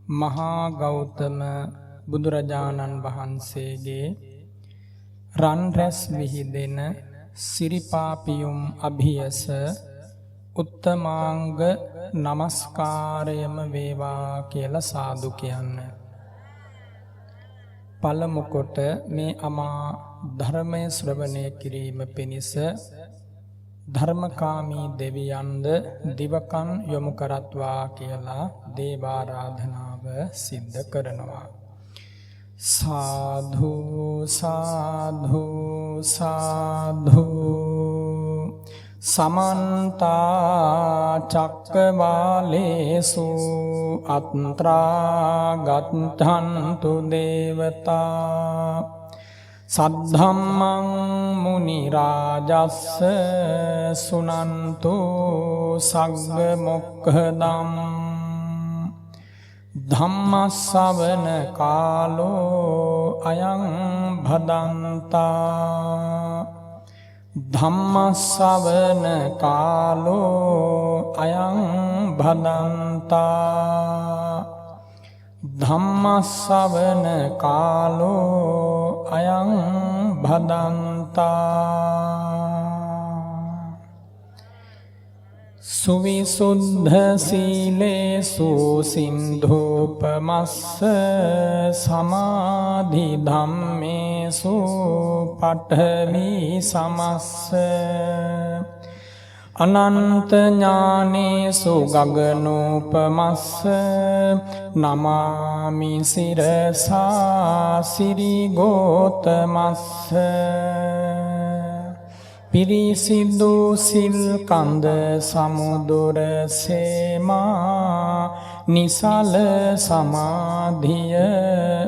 මහා ගෞතම බුදුරජාණන් වහන්සේගේ රන් රැස් විහිදෙන සිරිපාපියුම් අභියස උත්තමාංග නමස්කාරයම වේවා කියලා සාදු කියන්න. පළමු කොට මේ අමා ධර්මය ශ්‍රවණය කිරීම පිණිස ධර්මකාමී දෙවියන්ද දිවකන් යොමු කරත්වා කියලා දේවාරාධනාව සිද්ධ කරනවා. සාධු සාධු සාධු සමන්ත චක්කවාලේසු අත්‍රා ගච්ඡන්තු දේවතා සද්ධම්මං මුනි රාජස්ස සුනන්තු සග්ග මොක්ඛදම් ධම්මස්සවන කාලෝ අයං භදන්තා ධම්මස්සවන කාලෝ අයං භදන්තා ධම්මස්සවන කාලෝ අයං භදන්තා සුවිසුද්ධ සීලේසු සින්ධූපමස්ස සමාධි ධම්මේසු පඨවි සමස්ස අනන්ත ඥානේසු ගගනෝපමස්ස නමාමි සිරසා සිරිගෝතමස්ස පිරිසිදු සිල් කන්ද සමුදුර සේමා නිසල සමාධිය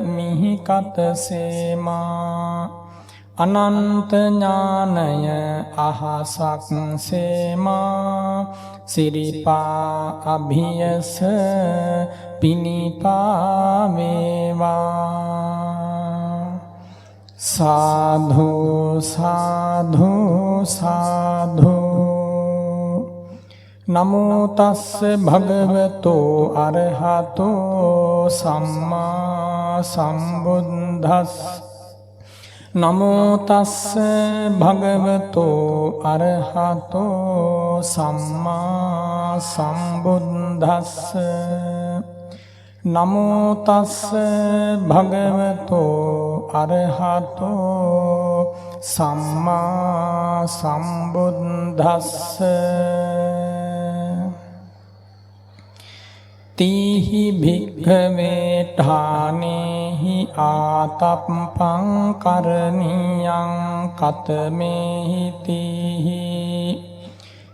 මිහිකත සේමා අනන්ත ඥානය අහසක් සේමා සිරිපා අභියස පිනිපා වේවා. සාධු සාධු සාධු නමෝ තස්ස භගවතෝ අරහතෝ සම්මා සම්බුද්දස්ස නමෝ තස්ස භගවතෝ අරහතෝ සම්මා සම්බුද්දස්ස නමෝ තස්ස භගවතෝ අරහතෝ සම්මා සම්බුද්දස්ස තීහි භික්ඛවේ ඨානේහි ආතප්පං කරණීයං කතමේහි තීහි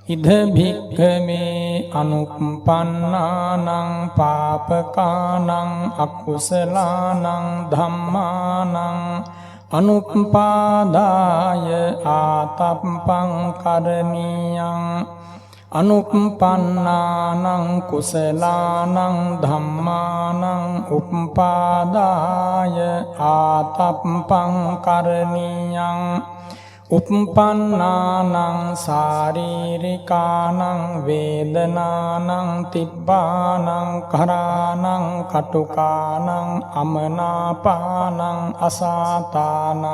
ඉද භික්ඛවේ අනුප්පන්නානං පාපකානං අකුසලානං ධම්මානං අනුප්පාදාය ආතප්පං කරණීයං අනුප්පන්නානං කුසලානං ධම්මානං උප්පාදාය ආතප්පං කරණීයං උප්පන්නානං සාරීරිකානං වේදනානං තිබ්බානං කරානං කටුකානං අමනාපානං අසාතානං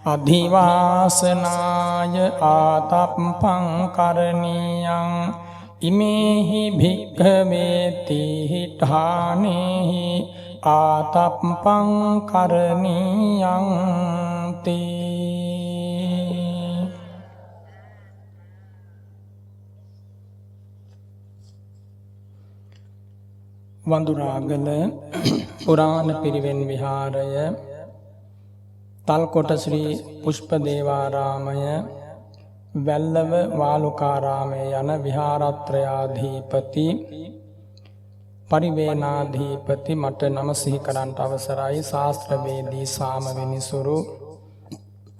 අධිවාසනාය ආතප්පං කරණීයං ඉමේහි භික්ඛවේ තීහි ඨානේහි ආතප්පං කරණීයං තී. වඳුරාගල පුරාණ පිරිවෙන් විහාරය තල්කොට ශ්‍රී පුෂ්පදේවාරාමය වැල්ලව වාලුකාරාමය යන විහාරත්‍රයාධීපති පරිවේනාධීපති මට නම සිහි කරන්නට අවසරයි. ශාස්ත්‍රවේදී සාමවෙනිසුරු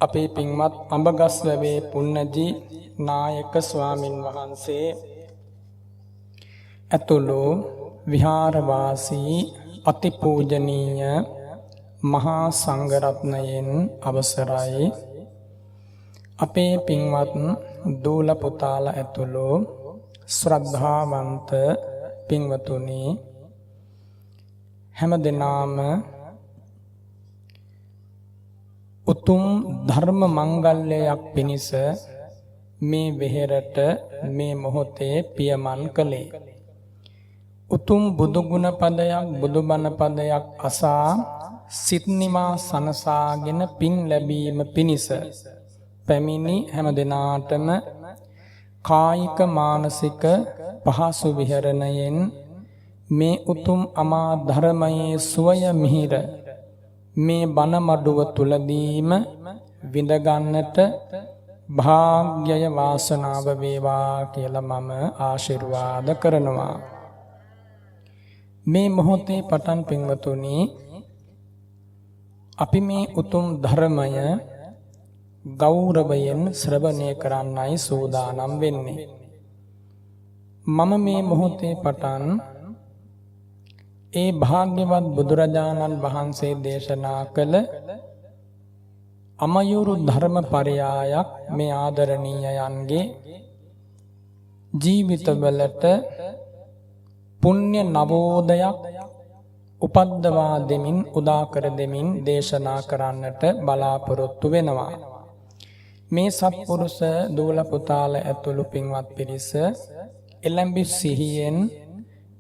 අපේ පින්වත් අඹගස්වැවේ පුන්නජී නායක ස්වාමින් වහන්සේ ඇතුළු විහාරවාසී අතිපූජනීය මහා සංඝරත්නයෙන් අවසරයි. අපේ පින්වත් දූල පුතාලා ඇතුළු ශ්‍රද්ධාවන්ත පින්වතුනි, හැම දෙනාම උතුම් ධර්ම මංගල්‍යයක් පිණිස මේ වෙහෙරට මේ මොහොතේ පියමන් කළේ. උතුම් බුදුගුණ පදයක් බුදුබණ පදයක් අසා සිත් නිමා සනසාගෙන පින් ලැබීම පිණිස පැමිණි හැම දෙනාටම කායික මානසික පහසු විහරණයෙන් මේ උතුම් අමා ධර්මයේ සුවය මිහිර මේ බණ මඩුව තුලදීම විඳගන්නට භාග්‍යය වාසනාව වේවා කියලා මම ආශිර්වාද කරනවා. මේ මොහොතේ පටන් පින්වතුනි අපි මේ උතුම් ධර්මය ගෞරවයෙන් ශ්‍රවණය කරන්නයි සූදානම් වෙන්නේ. මම මේ මොහොතේ පටන් ඒ භාග්‍යවත් බුදුරජාණන් වහන්සේ දේශනා කළ අමයුරු ධර්ම පරයායක් මේ ආදරණීයයන්ගේ ජීවිතවලට පුණ්‍ය නවෝදයක් උපද්දවා දෙමින් උදා කර දෙමින් දේශනා කරන්නට බලාපොරොත්තු වෙනවා. මේ සත්පුරුෂ දූල පුතාල ඇතුළු පින්වත් පිරිස එළඹි සිහියෙන්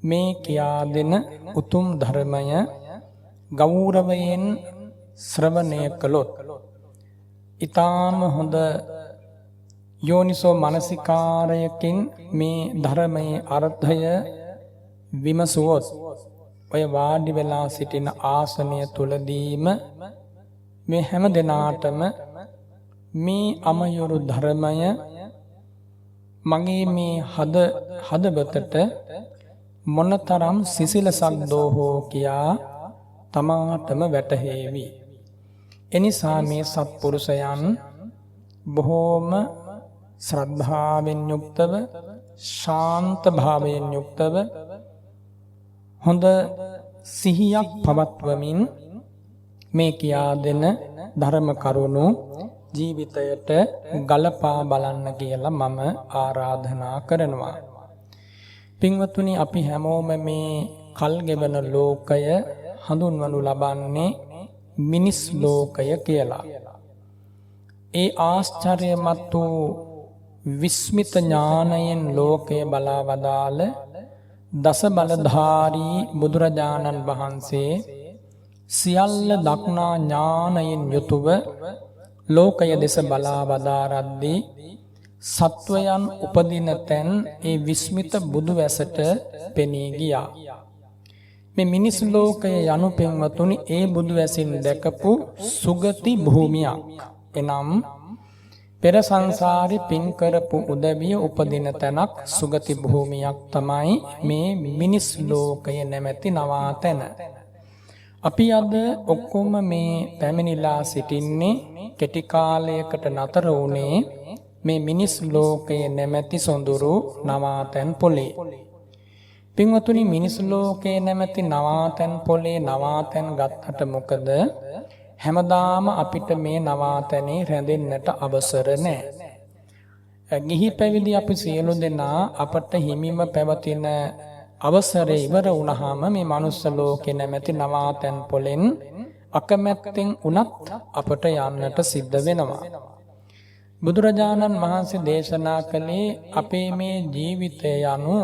මේ කියා දෙන උතුම් ධර්මය ගෞරවයෙන් ශ්‍රවණය කළොත් ඊටාම හොඳ යෝනිසෝ මනසිකාරයකින් මේ ධර්මයේ අර්ථය විමසුවොත් ඔය වාඩි වෙලා සිටින ආසනය තුලදීම මේ හැම දිනාටම මේ අමයුරු ධර්මය මගේ මේ හදවතට මොනතරම් සිසිලසක් දෝහෝ කියා තමාටම වැටහේවි. එනිසා මේ සත්පුරුෂයන් බොහෝම ශ්‍රද්ධාවෙන් යුක්තව ශාන්ත භාවයෙන් යුක්තව හොඳ සිහියක් පවත්වමින් මේ කියා දෙන ධර්ම කරුණු ජීවිතයට ගලපා බලන්න කියලා මම ආරාධනා කරනවා. පින්වත්නි අපි හැමෝම මේ කල් ගෙවන ලෝකය හඳුන්වනු ලබන්නේ මිනිස් ලෝකය කියලා. ඒ ආශ්චර්යමත් වූ විස්මිත ඥානයෙන් ලෝකය බලා වදාළ දස බලධාරී බුදුරජාණන් වහන්සේ සියල්ල දක්නා ඥානයෙන් යුතුව ලෝකය දෙස බලා වදාරද්දී සත්වයන් උපදින තැන් ඒ විස්මිත බුදු වැසට පෙනී ගියා. මේ මිනිස් ලෝකය යනු පින්වතුනි ඒ බුදු වැසින් දැකපු සුගති භූමියක්. එනම් පෙර සංසාරේ පින් කරපු උදවිය උපදින තැනක් සුගති භූමියක් තමයි මේ මිනිස් ලෝකය නැමැති නවාතැන. අපි අද ඔක්කොම මේ පැමිණිලා සිටින්නේ කෙටි කාලයකට නතර වුණේ මේ මිනිස් ලෝකයේ නැමැති සොඳුරු නවාතැන් පොලේ. පින්වතුනි මිනිස් ලෝකයේ නැමැති නවාතැන් පොලේ නවාතැන් ගත්තට මොකද හැමදාම අපිට මේ නවාතැනේ රැඳෙන්නට අවසර නැහැ. ගිහි පැවිදි අපි සියලු දෙනා අපට හිමිව පැවතින අවසරය ඉවර වුණාම මේ මනුස්ස ලෝකේ නැමැති නවාතැන් පොලෙන් අකමැත්තෙන් උනත් අපට යන්නට සිද්ධ වෙනවා. බුදුරජාණන් වහන්සේ දේශනා කළේ අපේ මේ ජීවිතය යනු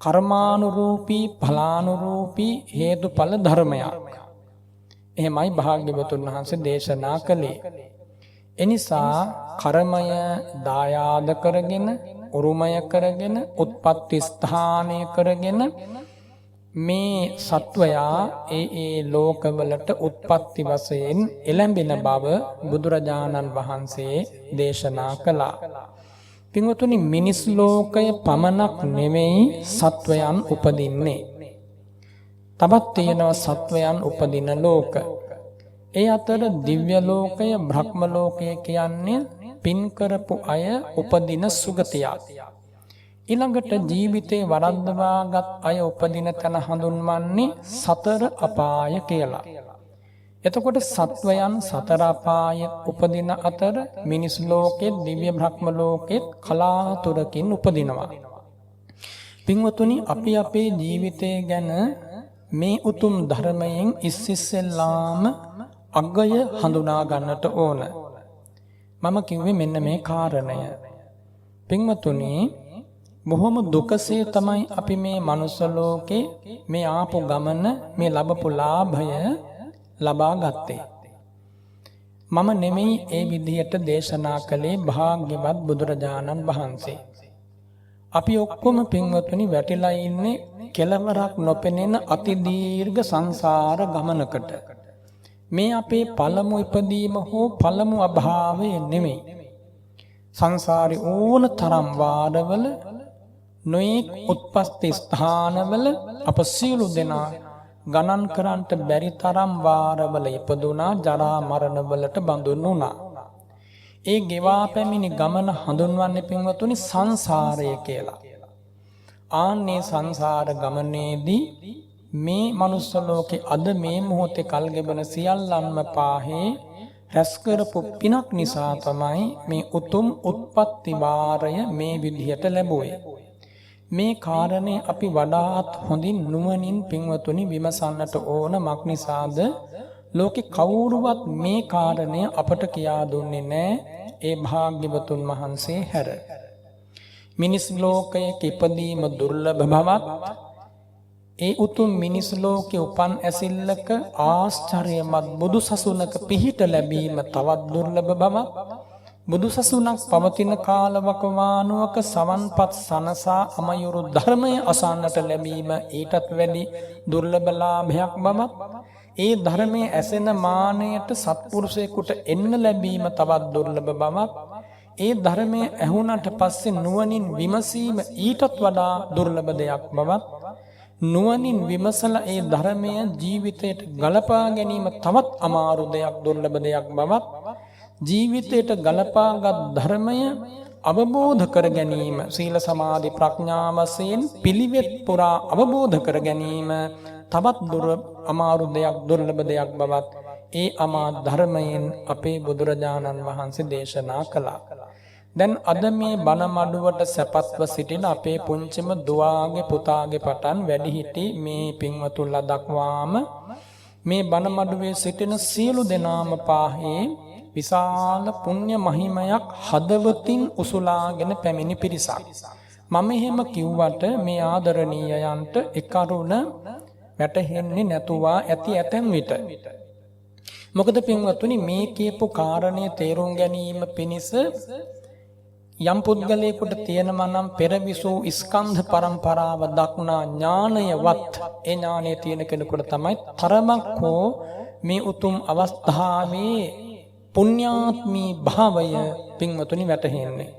කර්මානුරූපී ඵලානුරූපී හේතුඵල ධර්මයක්. එහෙමයි භාග්‍යවතුන් වහන්සේ දේශනා කළේ. එනිසා කර්මය දායාද කරගෙන උරුමය කරගෙන උත්පත්ති ස්ථානය කරගෙන මේ සත්වයා ඒ ලෝකවලට උත්පත්ති වශයෙන් එළඹෙන බව බුදුරජාණන් වහන්සේ දේශනා කළා. පින්වතුනි මිනිස් ලෝකය පමණක් නෙමෙයි සත්වයන් උපදින්නේ. තවත් තියෙනවා සත්වයන් උපදින ලෝක. ඒ අතර දිව්‍ය ලෝකය බ්‍රහ්ම ලෝකය කියන්නේ පින් කරපු අය උපදින සුගතියක්. ඊළඟට ජීවිතේ වරද්දවාගත් අය උපදින තැන හඳුන්වන්නේ සතර අපාය කියලා. එතකොට සත්වයන් සතර අපායේ උපදින අතර මිනිස් ලෝකෙත් දිව්‍ය බ්‍රහ්ම ලෝකෙත් කලාතුරකින් උපදිනවා. පින්වතුනි අපි අපේ ජීවිතය ගැන මේ උතුම් ධර්මයෙන් ඉස්සෙල්ලාම අගය හඳුනා ගන්නට ඕන. මම කිව්වේ මෙන්න මේ කාරණය. පින්වතුනි, බොහොම දුකසේ තමයි අපි මේ මනුස්ස ලෝකේ මේ ආපු ගමන, මේ ලැබපු ලාභය ලබා ගත්තේ. මම නෙමෙයි ඒ විදිහට දේශනා කළේ භාග්‍යවත් බුදුරජාණන් වහන්සේ. අපි ඔක්කොම පින්වතුනි වැටිලා ඉන්නේ කෙලවරක් නොපෙනෙන අති දීර්ඝ සංසාර ගමනකට. මේ අපේ පළමු ඉපදීම හෝ පළමු අභාවය නෙමෙයි. සංසාරේ ඕන තරම් වාරවල නොයෙක් උත්පත්ති ස්ථානවල අප සියලු දෙනා ගණන් කරන්නට බැරි තරම් වාරවල ඉපදුනා, ජරා මරණ වලට බඳුන් වුණා. ඒ ගෙවා පැමිණි ගමන හඳුන්වන්නේ පින්වතුනි සංසාරය කියලා. ආන්නේ සංසාර ගමනේදී මේ මනුස්ස ලෝකේ අද මේ මොහොතේ කල්ගෙබන සියල්ලන්ම පාහේ රැස් කරපු පිනක් නිසා තමයි මේ උතුම් උත්පත්ති වාරය මේ විදිහට ලැබුවේ. මේ කාරණේ අපි වඩාත් හොඳින් නුවණින් පින්වතුනි විමසන්නට ඕන. මක් නිසාද? ලෝකේ කවුරුවත් මේ කාරණය අපට කියා දුන්නේ නැහැ, ඒ භාග්‍යවතුන් වහන්සේ හැර. මිනිස් ලෝකයේ ඉපදීම දුර්ලභ බවත්, ඒ උතුම් මිනිස් ලෝකේ උපන් ඇසිල්ලක ආශ්චර්යමත් බුදු සසුනක පිහිට ලැබීම තවත් දුර්ලභ බවත්, බුදු සසුනක් පවතින කාලවකවානුවක සවන්පත් සනසා අමයුරු ධර්මය අසන්නට ලැබීම ඊටත් වැඩි දුර්ලභ ලාභයක් බවත්, ඒ ධර්මයේ ඇසෙන මානයට සත්පුරුෂයෙකුට එන්න ලැබීම තවත් දුර්ලභ බවත්, ඒ ධර්මයේ ඇහුණට පස්සේ නුවණින් විමසීම ඊටත් වඩා දුර්ලභ දෙයක් බවත්, නුවණින් විමසලා ඒ ධර්මය ජීවිතයට ගලපා ගැනීම තවත් අමාරු දෙයක්, දුර්ලභ දෙයක් බවත්, ජීවිතයට ගලපාගත් ධර්මය අවබෝධ කර ගැනීම සීල සමාධි ප්‍රඥා වශයෙන් පිළිවෙත් පුරා අවබෝධ කර ගැනීම තවත් අමාරු දෙයක්, දුර්ලභ දෙයක් බවත් ඒ අමා ධර්මයෙන් අපේ බුදුරජාණන් වහන්සේ දේශනා කළා. දැන් අද මේ බණ මඩුවට සැපත්ව සිටින අපේ පුංචිම දුවාගේ පුතාගේ පටන් වැඩිහිටි මේ පින්වතුන්ලා දක්වාම මේ බණ මඩුවේ සිටින සියලු දෙනාම පාහේ විශාල පුණ්‍ය මහිමයක් හදවතින් උසුලාගෙන පැමිණි පිරිසක්. මම එහෙම කිව්වට මේ ආදරණීයයන්ට ඒ කරුණ වැටහෙන්නේ නැතුවා ඇති ඇතැම් විට. මොකද පින්වත්නි, මේ කියපු කාරණය තේරුම් ගැනීම පිණිස යම් පුද්ගලයෙකුට තියෙනවා නම් පෙරවිසූ ස්කන්ධ පරම්පරාව දක්නා ඥානයවත්, ඒ ඥානය තියෙන කෙනෙකුට තමයි තරමක් හෝ මේ උතුම් අවස්ථාවේ පුණ්‍යාත්මී භාවය පින්වතුනි වැටහෙන්නේ.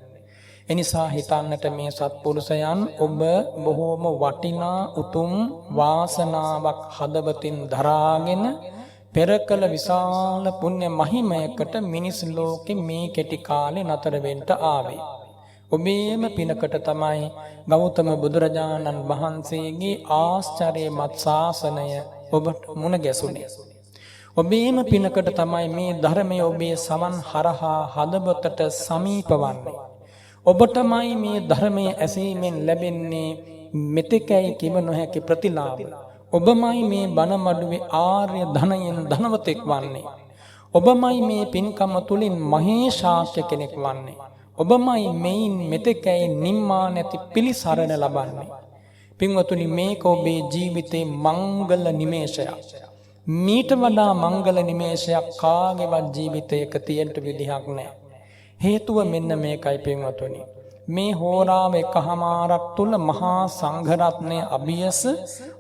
එනිසා හිතන්නට මේ සත්පුරුෂයන් ඔබ බොහෝම වටිනා උතුම් වාසනාවක් හදවතින් දරාගෙන පෙර කළ විශාල පුණ්‍ය මහිමයකට මිනිස් ලෝකෙ මේ කෙටි කාලේ නතර වෙන්න ආවේ. ඔබේම පිනකට තමයි ගෞතම බුදුරජාණන් වහන්සේගේ ආශ්චර්යමත් ශාසනය ඔබට මුණ ගැසුනේ. ඔබේම පිනකට තමයි මේ ධර්මය ඔබේ සමන් හරහා හදවතට සමීප වන්නේ. ඔබටමයි මේ ධර්මයේ ඇසීමෙන් ලැබෙන්නේ මෙතෙකයි කිව නොහැකි ප්‍රතිලාභ. ඔබමයි මේ බණ මඩුවේ ආර්ය ධනයෙන් ධනවතෙක් වන්නේ. ඔබමයි මේ පින්කම තුලින් මහේශාක්‍ය කෙනෙක් වන්නේ. ඔබමයි මේන් මෙතෙකයි නිම්මා නැති පිළිසරණ ලබන්නේ. පින්වතුනි, මේක ඔබේ ජීවිතේ මංගල නිමේෂයක්. මීට වඩා මංගල නිමේෂයක් කාගේවත් ජීවිතයක තියෙන්න විදිහක් නැහැ. හේතුව මෙන්න මේකයි පින්වතුනි. මේ හෝරාව එකහමාරක් තුල මහා සංඝරත්නයේ අභියස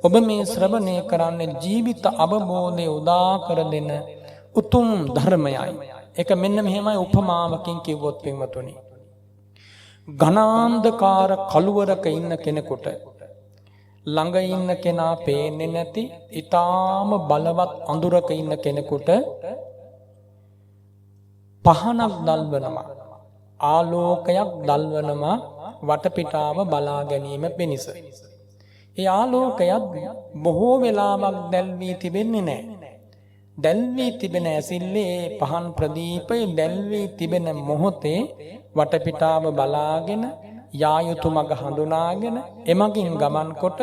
ඔබ මේ ශ්‍රවණය කරන්නේ ජීවිත අවබෝධය උදා කර දෙන උතුම් ධර්මයයි. ඒක මෙන්න මෙහෙමයි උපමාවකින් කිව්වොත් පින්වතුනි. ඝනාන්ධකාර කළුවරක ඉන්න කෙනෙකුට ළඟ ඉන්න කෙනා පේන්නේ නැති ඊටාම බලවත් අඳුරක ඉන්න කෙනෙකුට පහනක් දල්වනවා, ආලෝකයක් දල්වනවා වටපිටාව බලා ගැනීම පිණිස. ඒ ආලෝකයක් බොහෝ වෙලාවක් දැල්වී තිබෙන්නේ නැහැ. දැල්වී තිබෙන ඇසිල්ලේ පහන් ප්‍රදීපය දැල්වී තිබෙන මොහොතේ වටපිටාව බලාගෙන යා යුතු මඟ හඳුනාගෙන එමගින් ගමන් කොට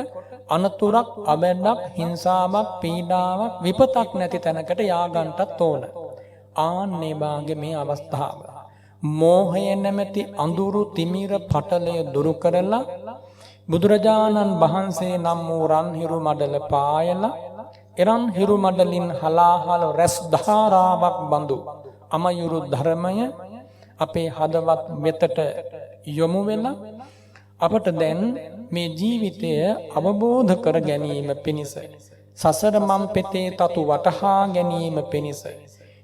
අනතුරක්, අබැද්දක්, හිංසාවක්, පීඩාවක්, විපතක් නැති තැනකට යාගන්ටත් ඕන. ආන්නේ වාගේ මේ අවස්ථාව. මෝහය නැමැති අඳුරු තිමිර පටලය දුරු කරලා බුදුරජාණන් වහන්සේ නම් වූ රන්හිරු මඩල පායලා එරන් හිරු මඩලින් හලාහල රැස් ධාරාවක් බඳු අමයුරු ධර්මය අපේ හදවත් වෙතට යොමු වෙලා අපට දැන් මේ ජීවිතය අවබෝධ කර ගැනීම පිණිස සසර මම් පෙතේ තතු වටහා ගැනීම පිණිස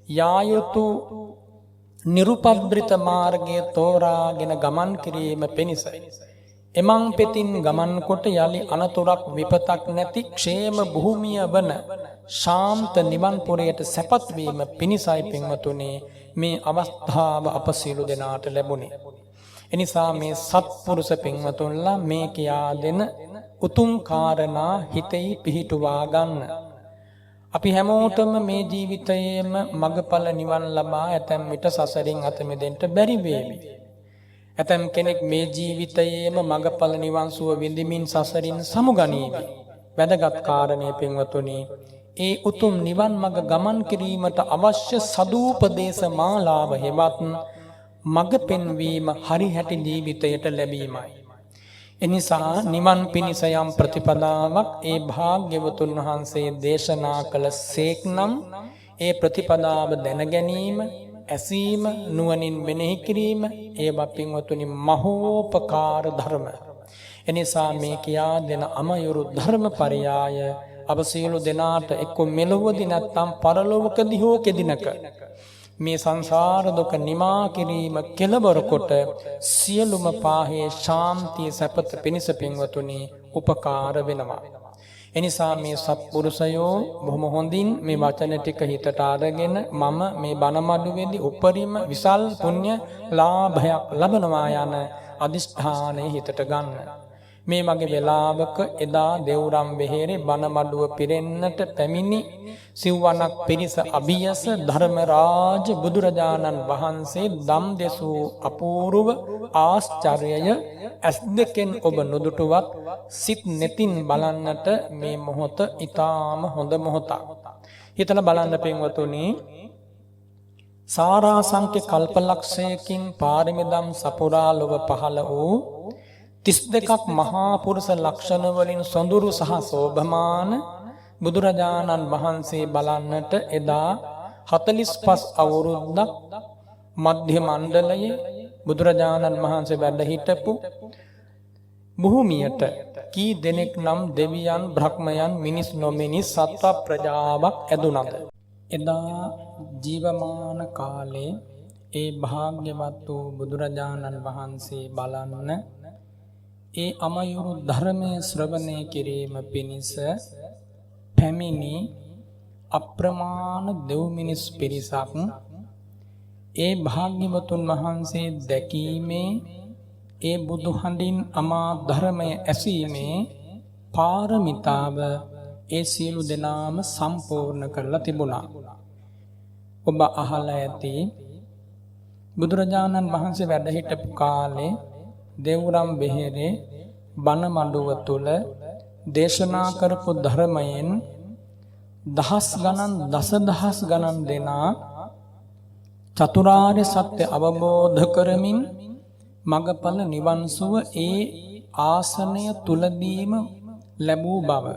යායුතු නිරුපද්‍රිත මාර්ගය තෝරාගෙන ගමන් කිරීම පිණිස එමං පෙතින් ගමන් කොට යලි අනතුරක් විපතක් නැති ക്ഷേම භූමිය වන ශාන්ත නිවන් පුරයට සැපත් වීම පිණිසයි පින්වතුනි මේ අවස්ථාව අප සියලු දෙනාට ලැබුණේ. එනිසා මේ සත්පුරුෂ පින්වතුන්ලා මේ කියා දෙන උතුම් කාරණා හිතෙහි පිහිටුවා ගන්න. අපි හැමෝටම මේ ජීවිතයේම මගඵල නිවන් ලබා ඇතැම් විට සසරින් අත මිදෙන්න බැරි වේවි. ඇතැම් කෙනෙක් මේ ජීවිතයේම මගඵල නිවන් සුව විඳිමින් සසරින් සමුගනීවි. වැදගත් කාරණේ පින්වතුනි, ඒ උතුම් නිවන් මඟ ගමන් කිරීමට අවශ්‍ය සදූපදේශ මාලාව හෙවත් මඟ පෙන්වීම හරි හැටි ජීවිතයට ලැබීමයි. එනිසා නිවන් පිණිස යම් ප්‍රතිපදාවක් ඒ භාග්‍යවතුන් වහන්සේ දේශනා කළ සේක්නම් ඒ ප්‍රතිපදාව දැන ගැනීම, ඇසීම, නුවණින් මෙනෙහි කිරීම ඒවා පින්වතුනි මහෝපකාර ධර්ම. එනිසා මේ කියා දෙන අමයුරු ධර්ම පරයාය අප සියලු දෙනාට එක්ක මෙලොවදී නැත්නම් පරලොවකදී හෝ කෙදිනක මේ සංසාර දුක නිමා කිරීම කෙලවර කොට සියලුම පාහේ ශාන්තිය සැපත පිණිස පින්වතුනි උපකාර වෙනවා. එනිසා මේ සත්පුරුෂයෝ බොහොම හොඳින් මේ වචන ටික හිතට අරගෙන මම මේ බණමඩුවේදී උපරිම විසල් පුණ්‍ය ලාභයක් ලබනවා යන අදිෂ්ඨානය හිතට ගන්න. මේ වගේ වෙලාවක එදා දෙව්රම් වෙහෙරේ බණමඩුව පිරෙන්නට පැමිණි සිව්වනක් පිරිස අභියස ධර්මරාජ බුදුරජාණන් වහන්සේ දම් දෙසූ අපූර්ව ආශ්චර්යය ඇස් දෙකෙන් ඔබ නොදුටුවත් සිත් නෙතින් බලන්නට මේ මොහොත ඊටාම හොඳ මොහොතක්. හිතලා බලන්න පින්වතුනි, සාරාංශක කල්පලක්ෂයකින් පාරමිදම් සපුරා ලොව පහළ වූ 32ක් මහා පුරුෂ ලක්ෂණ වලින් සොඳුරු සහ සෝභමාන බුදුරජාණන් වහන්සේ බලන්නට එදා 45 අවුරුද්දක් මධ්‍ය මණ්ඩලයේ බුදුරජාණන් වහන්සේ වැඩ සිටපු භූමියට කී දෙනෙක් නම් දෙවියන්, බ්‍රහ්මයන්, මිනිස් නොමිනිස් සත්ව ප්‍රජාවක් ඇදුණද? එදා ජීවමාන කාලේ ඒ භාග්‍යවත් වූ බුදුරජාණන් වහන්සේ බලන්න ඒ අමයුරු ධර්මයේ ශ්‍රවණය කිරීම පිණිස පැමිණි අප්‍රමාණ දෙව් මිනිස් පිරිසක් ඒ භාග්‍යවතුන් වහන්සේ දැකීමේ, ඒ බුදුහඬින් අමා ධර්මය ඇසීමේ පාරමිතාව ඒ සියලු දෙනාම සම්පූර්ණ කරලා තිබුණා. ඔබ අහලා ඇති බුදුරජාණන් වහන්සේ වැඩ සිටපු කාලේ දෙව්රම් වෙහෙරේ බණ මඬුව තුල දේශනා කරපු ධර්මයෙන් දහස් ගණන්, දසදහස් ගණන් දෙනා චතුරාර්ය සත්‍ය අවබෝධ කරමින් මගඵල නිවන් සුව ඒ ආසනය තුලදීම ලැබූ බව.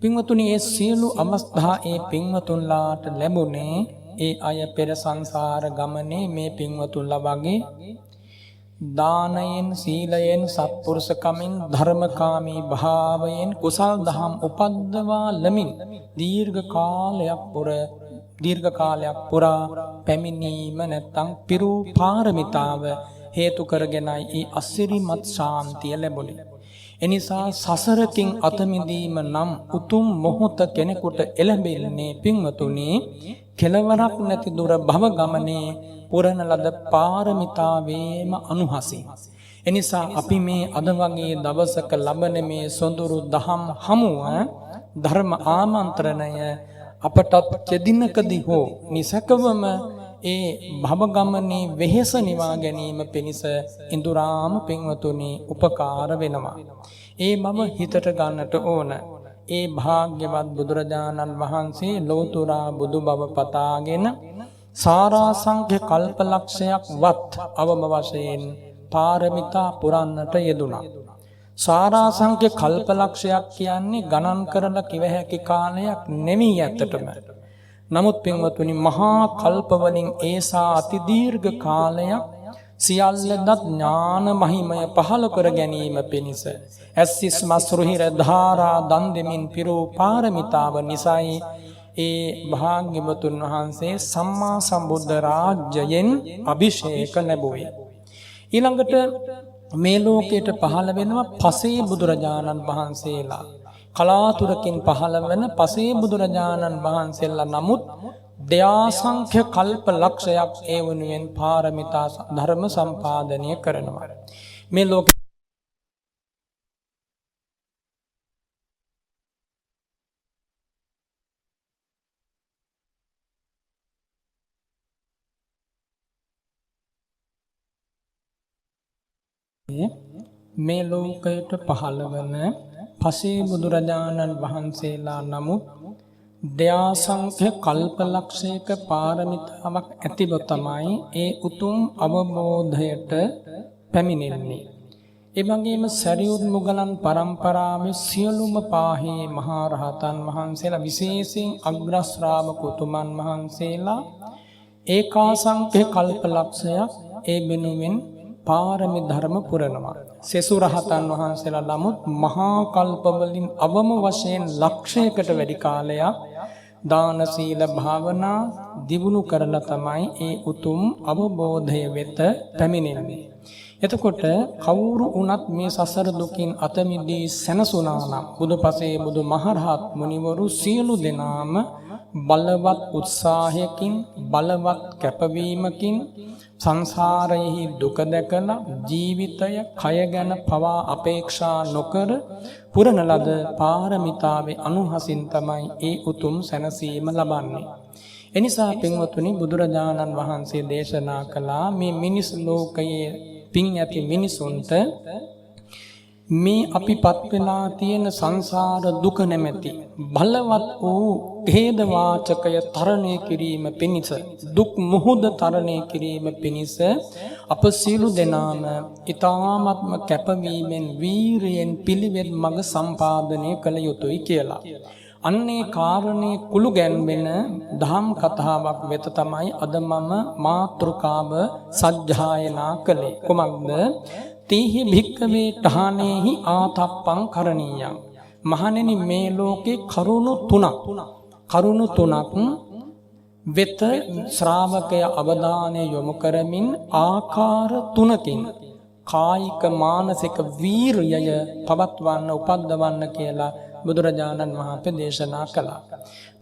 පින්වතුනි, ඒ සියලු අවස්ථා ඒ පින්වතුන්ලාට ලැබුණේ ඒ අය පෙර සංසාර ගමනේ මේ පින්වතුන්ලා වගේ දානයෙන්, සීලයෙන්, සත්පුරුෂකමින්, ධර්මකාමී භාවයෙන් කුසල් දහම් උපද්දවා ලමින් දීර්ඝ කාලයක් පුරා පැමිණීම නැත්තම් පිරු පාරමිතාව හේතු කරගෙනයි ඒ අසිරිමත් ශාන්තිය ලැබුණේ. එනිසා සසරකින් අත මිදීම නම් උතුම් මොහොත කෙනෙකුට එළඹෙන්නේ පින්වතුනි කෙලවරක් නැති දුර භව ගමනේ පුරන ලද පාරමිතාවේම අනුහසින්. එනිසා අපි මේ අද වගේ දවසක ලබන මේ සොඳුරු දහම් හමුව ධර්ම ආමන්ත්‍රණය අපටත් කෙදිනකදී හෝ නිසකවම ඒ භව ගමනේ වෙහෙස නිවා ගැනීම පිණිස ඉඳුරාම පින්වතුනි උපකාර වෙනවා. ඒ බව හිතට ගන්නට ඕන. ඒ භාග්‍යවත් බුදුරජාණන් වහන්සේ ලෝතුරා බුදු බව පතාගෙන සාරාසංඛ්‍ය කල්පලක්ෂයක් වත් අවම වශයෙන් පාරමිතා පුරන්නට යෙදුණා. සාරාසංඛ්‍ය කල්පලක්ෂයක් කියන්නේ ගණන් කරලා කිව හැකි කාලයක් නෙමෙයි ඇත්තටම. නමුත් පින්වතුනි මහා කල්පවලින් ඒසා අති දීර්ඝ කාලයක් සියල්ලදත් ඥාන මහිමය පහළ කර ගැනීම පිණිස ඇස්සිස් මස්රුහිර ධාරා දන් දෙමින් පිරූ පාරමිතාව නිසයි ඒ භාග්‍යවතුන් වහන්සේ සම්මා සම්බුද්ධ රාජ්‍යයෙන් අභිෂේක ලැබුවේ. ඊළඟට මේ ලෝකයට පහළ වෙනවා පසේ බුදුරජාණන් වහන්සේලා. කලාතුරකින් පහළ වෙන පසේ බුදුරජාණන් වහන්සේලා නමුත් දයාසංඛ්‍ය කල්ප ලක්ෂයක් ඒ වනුවෙන් පාරමිතා ධර්ම සම්පාදනය කරනවා. මේ ලෝකෙ මේ ලෝකයට පහළ වන පසේ බුදුරජාණන් වහන්සේලා නමුත් දයාසංඛ්‍ය කල්පලක්ෂයක පාරමිතාවක් ඇතිව තමයි ඒ උතුම් අවබෝධයට පැමිණෙන්නේ. ඒ වගේම සරියුත් මුගලන් පරම්පරාවේ සියලුම පාහේ මහා රහතන් වහන්සේලා විශේෂයෙන් අග්‍ර ශ්‍රාවක උතුමන් වහන්සේලා ඒකාසංඛ්‍ය කල්පලක්ෂයක් ඒ වෙනුවෙන් පාරමි ධර්ම පුරනවා. සෙසු රහතන් වහන්සේලා නමුත් මහා කල්පවලින් අවම වශයෙන් ලක්ෂයකට වැඩි කාලයක් දාන සීල භාවනා දියුණු කරලා තමයි ඒ උතුම් අවබෝධය වෙත පැමිණෙන්නේ. එතකොට කවුරු වුණත් මේ සසර දුකින් අත මිදී සැනසුණා නම් බුදුපසේ බුදු මහරහත් මුනිවරු සියලු දෙනාම බලවත් උත්සාහයකින් බලවත් කැපවීමකින් සංසාරයෙහි දුක දැකලා ජීවිතය කය ගැන පවා අපේක්ෂා නොකර පුරන ලද පාරමිතාවේ අනුහසින් තමයි ඒ උතුම් සැනසීම ලබන්නේ. එනිසා පින්වතුනි බුදුරජාණන් වහන්සේ දේශනා කළා මේ මිනිස් ලෝකයේ පින් ඇති මිනිසුන්ට මේ අපිපත් වෙලා තියෙන සංසාර දුක නැමැති බලවත් වූ ඛේද වාචකය තරණය කිරීම පිණිස දුක් මුහුද තරණය කිරීම පිණිස අප සියලු දෙනාම ඊ타ත්ම කැපවීමෙන් වීරියෙන් පිළිවෙත් මඟ සම්පාදනය කළ යුතුයි කියලා. අන්නේ කාරණේ කුළු ගැන්වෙන දහම් කතාවක් වෙත තමයි අද මම මාතෘකාව සජ්ජායනා කළේ. කොමක්ද? තීහි භික්කවේ ඨානේහි ආතප්පං කරණීයං. මහණෙනි මේ ලෝකේ කරුණු තුනක් වෙත ශ්‍රාවකය අවධානය යොමු කරමින් ආකාර තුනකින් කායික මානසික වීරියය පවත්වන්න උපද්දවන්න කියලා බුදුරජාණන් වහන්සේ දේශනා කළා.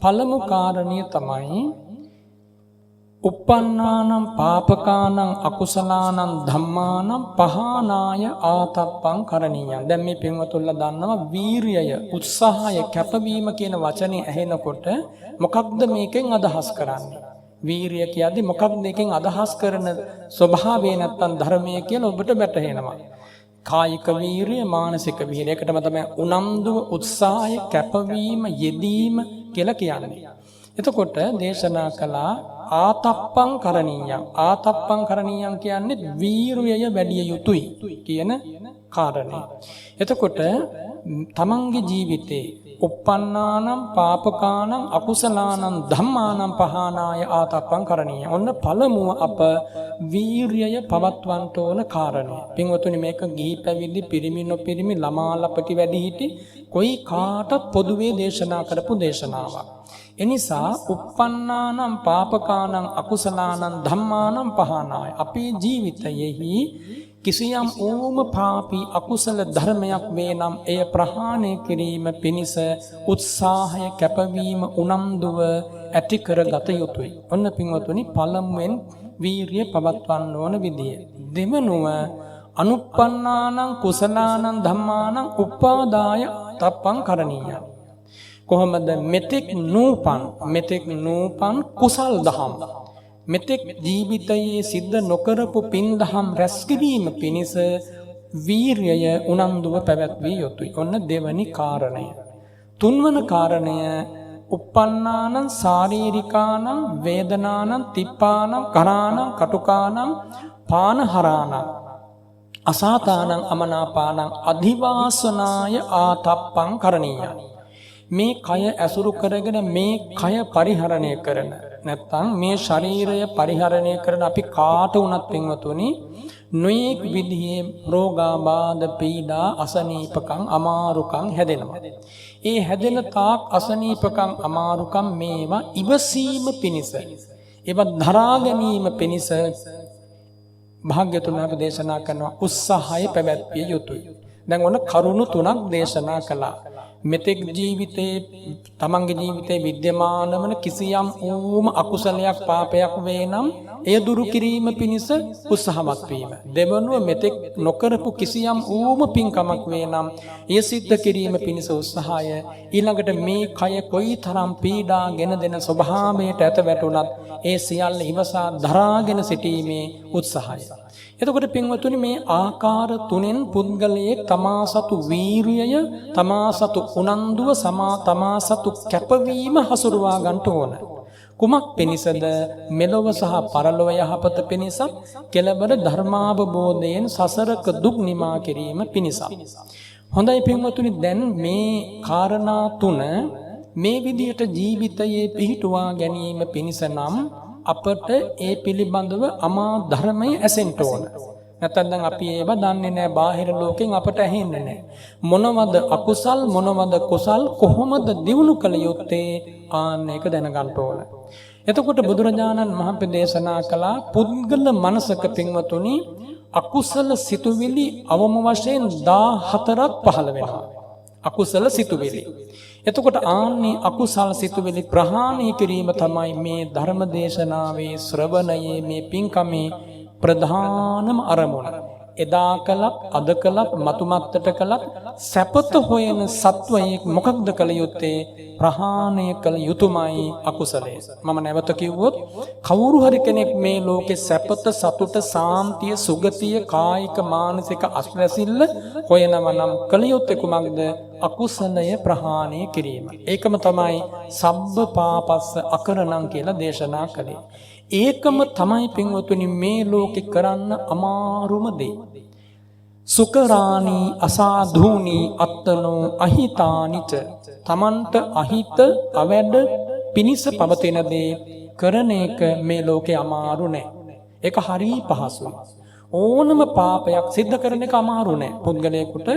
පළමු කාරණිය තමයි uppannānaṁ pāpakānaṁ akusalaanaṁ dhammānaṁ pahānāya ātappam karanīyam. දැන් මේ පින්වතුන්ලා දන්නවා වීරියය උත්සාහය කැපවීම කියන වචනේ ඇහෙනකොට මොකක්ද මේකෙන් අදහස් කරන්නේ? වීරිය කියද්දි මොකක්ද මේකෙන් අදහස් කරන ස්වභාවය නැත්තම් ධර්මය කියලා ඔබට වැටහෙනවා. කායික වීරිය මානසික වීරිය එකටම තමයි උනන්දුව උත්සාහය කැපවීම යෙදීම කියලා කියන්නේ. එතකොට දේශනා කළා ආතප්පං කරණීයං. ආතප්පං කරණීයං කියන්නේ වීරියය වැඩි යුතුයි කියන කාරණේ. එතකොට තමන්ගේ ජීවිතේ uppannānaṁ pāpakānaṁ akusalaanaṁ dhammānaṁ pahānāya ātappam karaniya. ඔන්න පළමුව අප වීරියය පවත්වන්නට ඕන කාරණය. පින්වතුනි මේක ගිහි පැවිදි පිරිමි නොපිරිමි ළමා ලපටි වැඩිහිටි කොයි කාටත් පොදුවේ දේශනා කරපු දේශනාවක්. එනිසා uppannānaṁ pāpakānaṁ akusalaanaṁ dhammānaṁ pahānāya. අපේ ජීවිතයෙහි කිසියම් ඕම පාපී අකුසල ධර්මයක් වේ නම් එය ප්‍රහාණය කිරීම පිණිස උත්සාහය කැපවීම උනන්දුව ඇති කර ගත යුතුයි. ඔන්න පින්වතුනි පළමුවෙන් වීරිය පවත්වන්න ඕන විදිය. දෙවනුව අනුප්පන්නානං කුසලානං ධම්මානං උපාදාය තප්පං කරණීයං. කොහොමද මෙතෙක් නූපන් කුසල් දහම් මෙතෙක් ජීවිතයේ සිද්ධ නොකරපු පින් දහම් රැස් කිරීම පිණිස වීර්යය උනන්දුව පැවැත්විය යුතුයි. ඔන්න දෙවැනි කාරණය. තුන්වන කාරණය uppannānaṁ sāririkānaṁ vedanānaṁ tippānaṁ karānaṁ katukāraṇaṁ pānaharānaṁ asātānaṁ amanāpānaṁ adhivāsanāya ātappam karanīya. මේ කය ඇසුරු කරගෙන මේ කය පරිහරණය කරන නැත්නම් මේ ශරීරය පරිහරණය කරන අපි කාට වුණත් පින්වතුනි නොඑක් විදිහේ රෝගාබාධ පීඩා අසනීපකම් අමාරුකම් හැදෙනවා. ඒ හැදෙන තාක් අසනීපකම් අමාරුකම් මේවා ඉවසීම පිණිස ඒවා දරා ගැනීම පිණිස භාග්‍යතුන් වහන්සේ දේශනා කරනවා උත්සාහය පැවැත්විය යුතුයි. දැන් ඔන්න කරුණු තුනක් දේශනා කළා. මෙතෙක් ජීවිතේ තමන්ගේ ජීවිතේ විද්‍යමාන වන කිසියම් ඌම අකුසලයක් පාපයක් වේ නම් එය දුරු කිරීම පිණිස උත්සාහවත් වීම. දෙවනුව මෙතෙක් නොකරපු කිසියම් ඌම පින්කමක් වේ නම් එය සිද්ධ කිරීම පිණිස උත්සාහය. ඊළඟට මේ කය කොයිතරම් පීඩා ගෙන දෙන ස්වභාවයට ඇත වැටුණත් ඒ සියල්ල ඉවසා දරාගෙන සිටීමේ උත්සාහය. එතකොට පින්වතුනි මේ ආකාර තුනෙන් පුද්ගලයෙක් තමා සතු වීරියය තමා සතු උනන්දුව තමා සතු කැපවීම හසුරුවා ගන්නට ඕන. කුමක් පිණිසද? මෙලොව සහ පරලොව යහපත පිණිසත් කෙලවර ධර්මාවබෝධයෙන් සසරක දුක් නිමා කිරීම පිණිසත්. හොඳයි පින්වතුනි, දැන් මේ කාරණා තුන මේ විදිහට ජීවිතයේ පිහිටුවා ගැනීම පිණිස නම් අපට ඒ පිළිබඳව අමා ධර්මය ඇසෙන්න ඕන. නැත්නම් දැන් අපි ඒව දන්නේ නැහැ, බාහිර ලෝකෙන් අපට ඇහෙන්නේ නැහැ. මොනවද අකුසල් මොනවද කුසල් කොහොමද දිනු කළ යුත්තේ? ආන්න ඒක දැනගන්න ඕන. එතකොට බුදුරජාණන් වහන්සේ දේශනා කළා පුද්ගල මනසක පින්වතුනි අකුසල සිතුවිලි අවම වශයෙන් 14ක් පහළ වෙනවා. අකුසල සිතුවිලි. එතකොට ආන්නේ අකුසල් සිතුවිලි ප්‍රහාණය කිරීම තමයි මේ ධර්ම දේශනාවේ ශ්‍රවණයේ මේ පින්කමේ ප්‍රධානම අරමුණ. එදා කළත් අද කළත් මතුමත්තට කළත් සැපත හොයන සත්වයෙක් මොකක්ද කළ යුත්තේ? ප්‍රහාණය කළ යුතුමයි අකුසලය. මම නැවත කිව්වොත් කවුරු හරි කෙනෙක් මේ ලෝකේ සැපත සතුට සාන්තිය සුගතිය කායික මානසික අස්වැසිල්ල හොයනවා නම් කළ යුත්තේ කුමක්ද? අකුසලය ප්‍රහාණය කිරීම. ඒකම තමයි සබ්බ පාපස්ස අකරණං කියලා දේශනා කළේ. ඒකම තමයි පින්වතුනි මේ ලෝකේ කරන්න අමාරුම දේ. සුකරාණී අසාධූනී අත්තනෝ අහිතානිච. තමන්ට අහිත අවැඩ පිනිස පවතින දේ කරන එක මේ ලෝකේ අමාරු නෑ. ඒක හරි පහසුයි. ඕනම පාපයක් සිද්ධ කරන එක අමාරු නෑ. පුද්ගලයෙකුට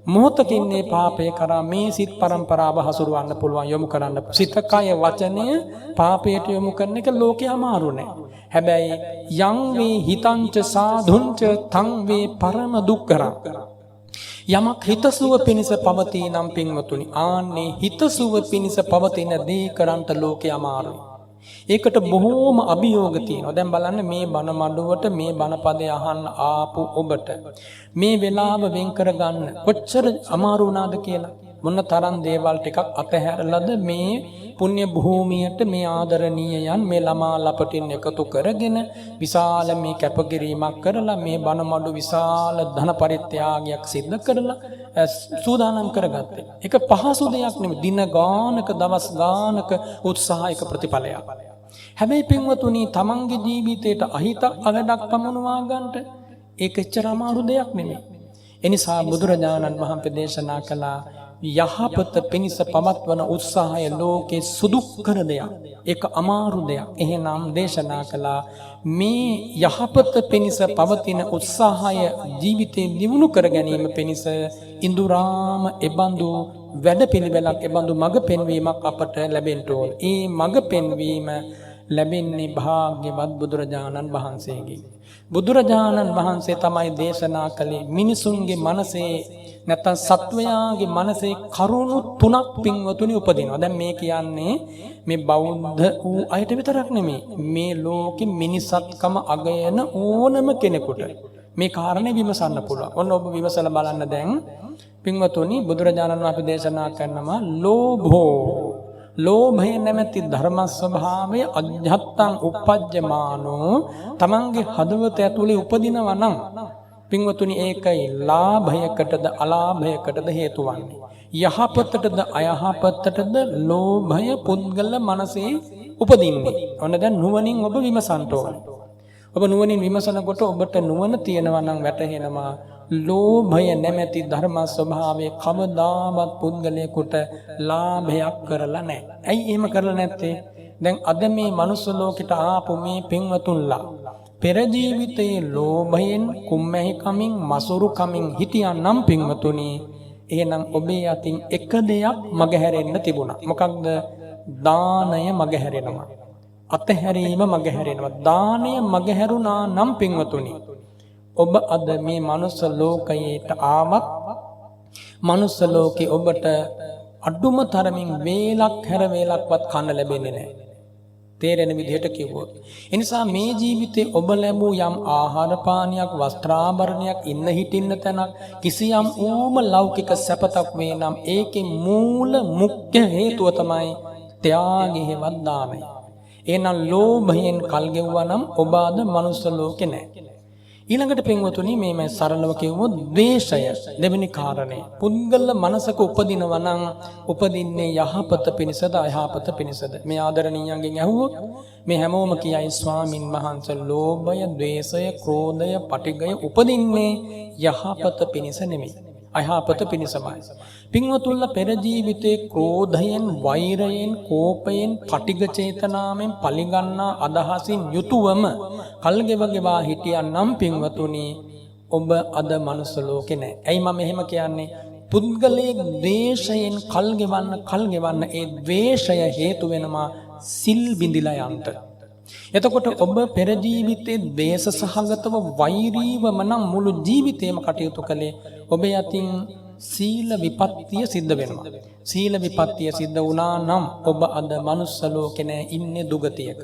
මොහොතකින් මේ පාපය කරා මේ සිත් පරම්පරාව හසුරවන්න පුළුවන්, යොමු කරන්න. සිත කය වචනය පාපයට යොමු කරන එක ලෝකේ අමාරු නෑ. හැබැයි යං වේ හිතංච සාධුංච තං වේ පරම දුක්ඛරං. යමක් හිතසුව පිණිස පවතී නම් පින්වතුනි ආන්නේ හිතසුව පිණිස පවතින දේ කරන්ට ලෝකේ අමාරුයි. ඒකට බොහෝම අභියෝග තියෙනවා. දැන් බලන්න මේ බණ මඩුවට මේ බණ පදේ අහන්න ආපු ඔබට මේ වෙලාව වෙන් කරගන්න කොච්චර අමාරු වුණාද කියලා. මොන තරම් දේවල් ටිකක් අතහැරලාද මේ පුණ්‍ය භූමියට මේ ආදරණීයයන් මේ ළමා ලපටින් එකතු කරගෙන විශාල මේ කැපකිරීමක් කරලා මේ බණ මඩු විශාල ධන පරිත්‍යාගයක් සිද්ධ කරලා සූදානම් කරගත්තේ. ඒක පහසු දෙයක් නෙමෙයි. දින ගානක දවස් ගානක උත්සාහයක ප්‍රතිඵලයක්. හැබැයි පින්වතුනි තමන්ගේ ජීවිතයට අහිතක් අවඩක් පමුණවා ගන්නට ඒක එච්චර අමාරු දෙයක් නෙමෙයි. එනිසා බුදුරජාණන් වහන්සේ දේශනා කළා යහපත පිණිස පවත්වන උත්සාහය ලෝකේ සුදුක්කර දෙයක්. ඒක අමාරු දෙයක්. එහෙනම් දේශනා කළා මේ යහපත පිණිස පවතින උත්සාහය ජීවිතේ දියුණු කර ගැනීම පිණිස ඉඳුරාම එබඳු වැඩපිළිවෙලක් එබඳු මඟ පෙන්වීමක් අපට ලැබෙන්න ඕන. ඒ මඟ පෙන්වීම ලැබෙන්නේ භාග්‍යවත් බුදුරජාණන් වහන්සේගෙන්. බුදුරජාණන් වහන්සේ තමයි දේශනා කළේ මිනිසුන්ගේ මනසේ නැත්නම් සත්වයාගේ මනසේ කරුණු තුනක් පින්වතුනි උපදිනවා. දැන් මේ කියන්නේ මේ බෞද්ධ වූ අයට විතරක් නෙමෙයි. මේ ලෝකෙ මිනිසත්කම අගයන ඕනම කෙනෙකුට මේ කාරණේ විමසන්න පුළුවන්. ඔන්න ඔබ විමසලා බලන්න දැන් පින්වතුනි බුදුරජාණන් වහන්සේ දේශනා කරනවා ලෝභය නැමැති ධර්ම ස්වභාවය අජ්ජත්තං උපජ්ජමානෝ තමන්ගේ හදවත ඇතුලේ උපදිනවා නම් පින්වතුනි ඒකයි ලාභයකටද අලාභයකටද හේතු වන්නේ. යහපතටද අයහපතටද ලෝභය පුද්ගල මනසේ උපදින්නේ. ඔන්න දැන් නුවණින් ඔබ විමසන්න ඕනේ. ඔබ නුවණින් විමසනකොට ඔබට නුවණ තියෙනවා නම් වැටහෙනවා ලෝභය නැමැති ධර්ම ස්වභාවයේ කවදාවත් පුද්ගලයෙකුට ලාභයක් කරලා නැහැ. ඇයි එහෙම කරලා නැත්තේ? දැන් අද මේ මනුස්ස ලෝකෙට ආපු මේ පින්වතුන්ලා පෙර ජීවිතයේ ලෝභයෙන් කුම්මැහි කමින් මසුරු කමින් හිටියනම් පින්වතුනි එහෙනම් ඔබේ අතින් එක දෙයක් මගහැරෙන්න තිබුණා. මොකක්ද? දානය මගහැරෙනවා. අතහැරීම මගහැරෙනවා. දානය මගහැරුණා නම් පින්වතුනි ඔබ අද මේ මනුස්ස ලෝකයට ආවත් මනුස්ස ලෝකේ ඔබට අඩුම තරමින් වේලක් හැර වේලක්වත් කන්න ලැබෙන්නේ නැහැ. තේරෙන විදිහට කිව්වොත්. ඒ නිසා මේ ජීවිතේ ඔබ ලැබූ යම් ආහාර පානයක් වස්ත්‍රාභරණයක් ඉන්න හිටින්න තැනක් කිසියම් ඌම ලෞකික සැපතක් වේ නම් ඒකේ මූල මුඛ්‍ය හේතුව තමයි ත්‍යාගයේවත් දානය. එහෙනම් ලෝභයෙන් කල් ගෙවුවා නම් ඔබ අද මනුස්ස ලෝකේ නැහැ. ඊළඟට පින්වතුනි මේ සරලව කියවුවොත් ද්වේෂය දෙවෙනි කාරණේ. පුද්ගල මනසක උපදිනවා නම් උපදින්නේ යහපත පිණිසද අයහපත පිණිසද? මේ ආදරණීයන්ගෙන් ඇහුවොත් මේ හැමෝම කියයි ස්වාමින් වහන්සේ ලෝභය, ද්වේෂය, ක්‍රෝධය, පටිඝය උපදින්නේ යහපත පිණිස නෙමෙයි. අයහපත පිණිසමයි. පින්වතුන්ලා පෙර ජීවිතේ ක්‍රෝධයෙන්, වෛරයෙන්, කෝපයෙන්, පටිඝ චේතනාවෙන් පලිගන්නා අදහසින් යුතුවම කල්ගෙවගෙවා හිටියනම් පින්වතුනි ඔබ අද මනුස්ස ලෝකේ නැහැ. ඇයි මම එහෙම කියන්නේ? පුද්ගලයේ ද්වේෂයෙන් කල්ගෙවන්න ඒ ද්වේෂය හේතු වෙනවා සිල් බිඳිලා යන්න. එතකොට ඔබ පෙර ජීවිතේ දේශ සහගතව වෛරීවම නම් මුළු ජීවිතේම කටයුතු කළේ ඔබ යතින් සීල විපත්තිය සිද්ධ වෙනවා. සීල විපත්තිය සිද්ධ වුණා නම් ඔබ අද මනුස්ස ලෝකේ නැහැ, ඉන්නේ දුගතියක.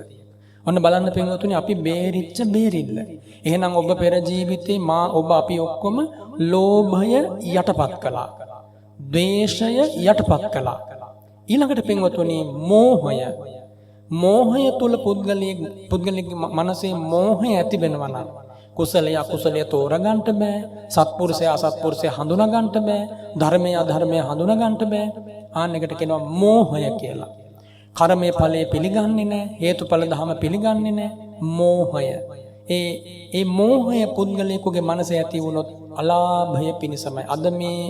ඔන්න බලන්න පින්වතුනි අපි බේරිච්ච බේරිල්ල. එහෙනම් ඔබ පෙර ජීවිතේ අපි ඔක්කොම ලෝභය යටපත් කළා. ද්වේෂය යටපත් කළා. ඊළඟට පින්වතුනි මෝහය තුල පුද්ගලයේ මනසේ මෝහය ඇති වෙනවා නම් කුසලය අකුසලය තෝරගන්න බෑ. සත්පුරුෂය අසත්පුරුෂය හඳුනා ගන්න බෑ. ධර්මය අධර්මය හඳුනා ගන්න බෑ. ආන්න එකට කියනවා මෝහය කියලා. කර්මයේ ඵලයේ පිළිගන්නේ නැහැ. හේතුඵල ධම පිළිගන්නේ නැහැ. මෝහය. ඒ මෝහය පුද්ගලයෙකුගේ මනසේ ඇති වුණොත් අලාභය පිණිසමයි. අද මේ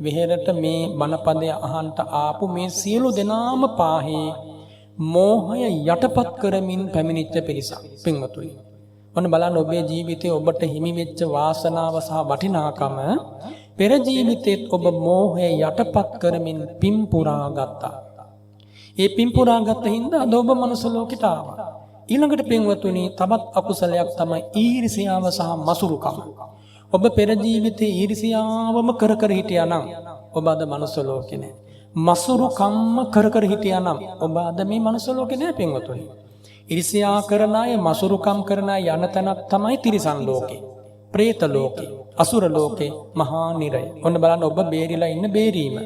විහෙරට මේ බණපදය අහන්ට ආපු මේ සියලු දෙනාම පාහේ මෝහය යටපත් කරමින් පැමිණිච්ච පිරිසක් පින්වතුනි. ඔන්න බලන්න ඔබේ ජීවිතේ ඔබට හිමි වෙච්ච වාසනාව සහ වටිනාකම පෙර ජීවිතේත් ඔබ මෝහය යටපත් කරමින් පින් පුරා ගත්තා. ඒ පින් පුරා ගත්ත හින්දා අද ඔබ මනුස්ස ලෝකෙට ආවා. ඊළඟට පින්වතුනි තවත් අකුසලයක් තමයි ඊර්ෂ්‍යාව සහ මසුරුකම. ඔබ පෙර ජීවිතේ ඊර්ෂ්‍යාවම කර හිටියානම් ඔබ අද මනුස්ස ලෝකේ නැහැ. මසුරු කම්ම කර හිටියානම් ඔබ අද මේ මනුස්ස ලෝකේ නැහැ පින්වතුනි. ඊර්ෂ්‍යා කරන අය, මසුරුකම් කරන අය යන තැනක් තමයි තිරිසන් ලෝකේ, പ്രേත ලෝකේ, අසුර ලෝකේ, මහා නිරය. ඔන්න බලන්න ඔබ බේරිලා ඉන්න බේරීම.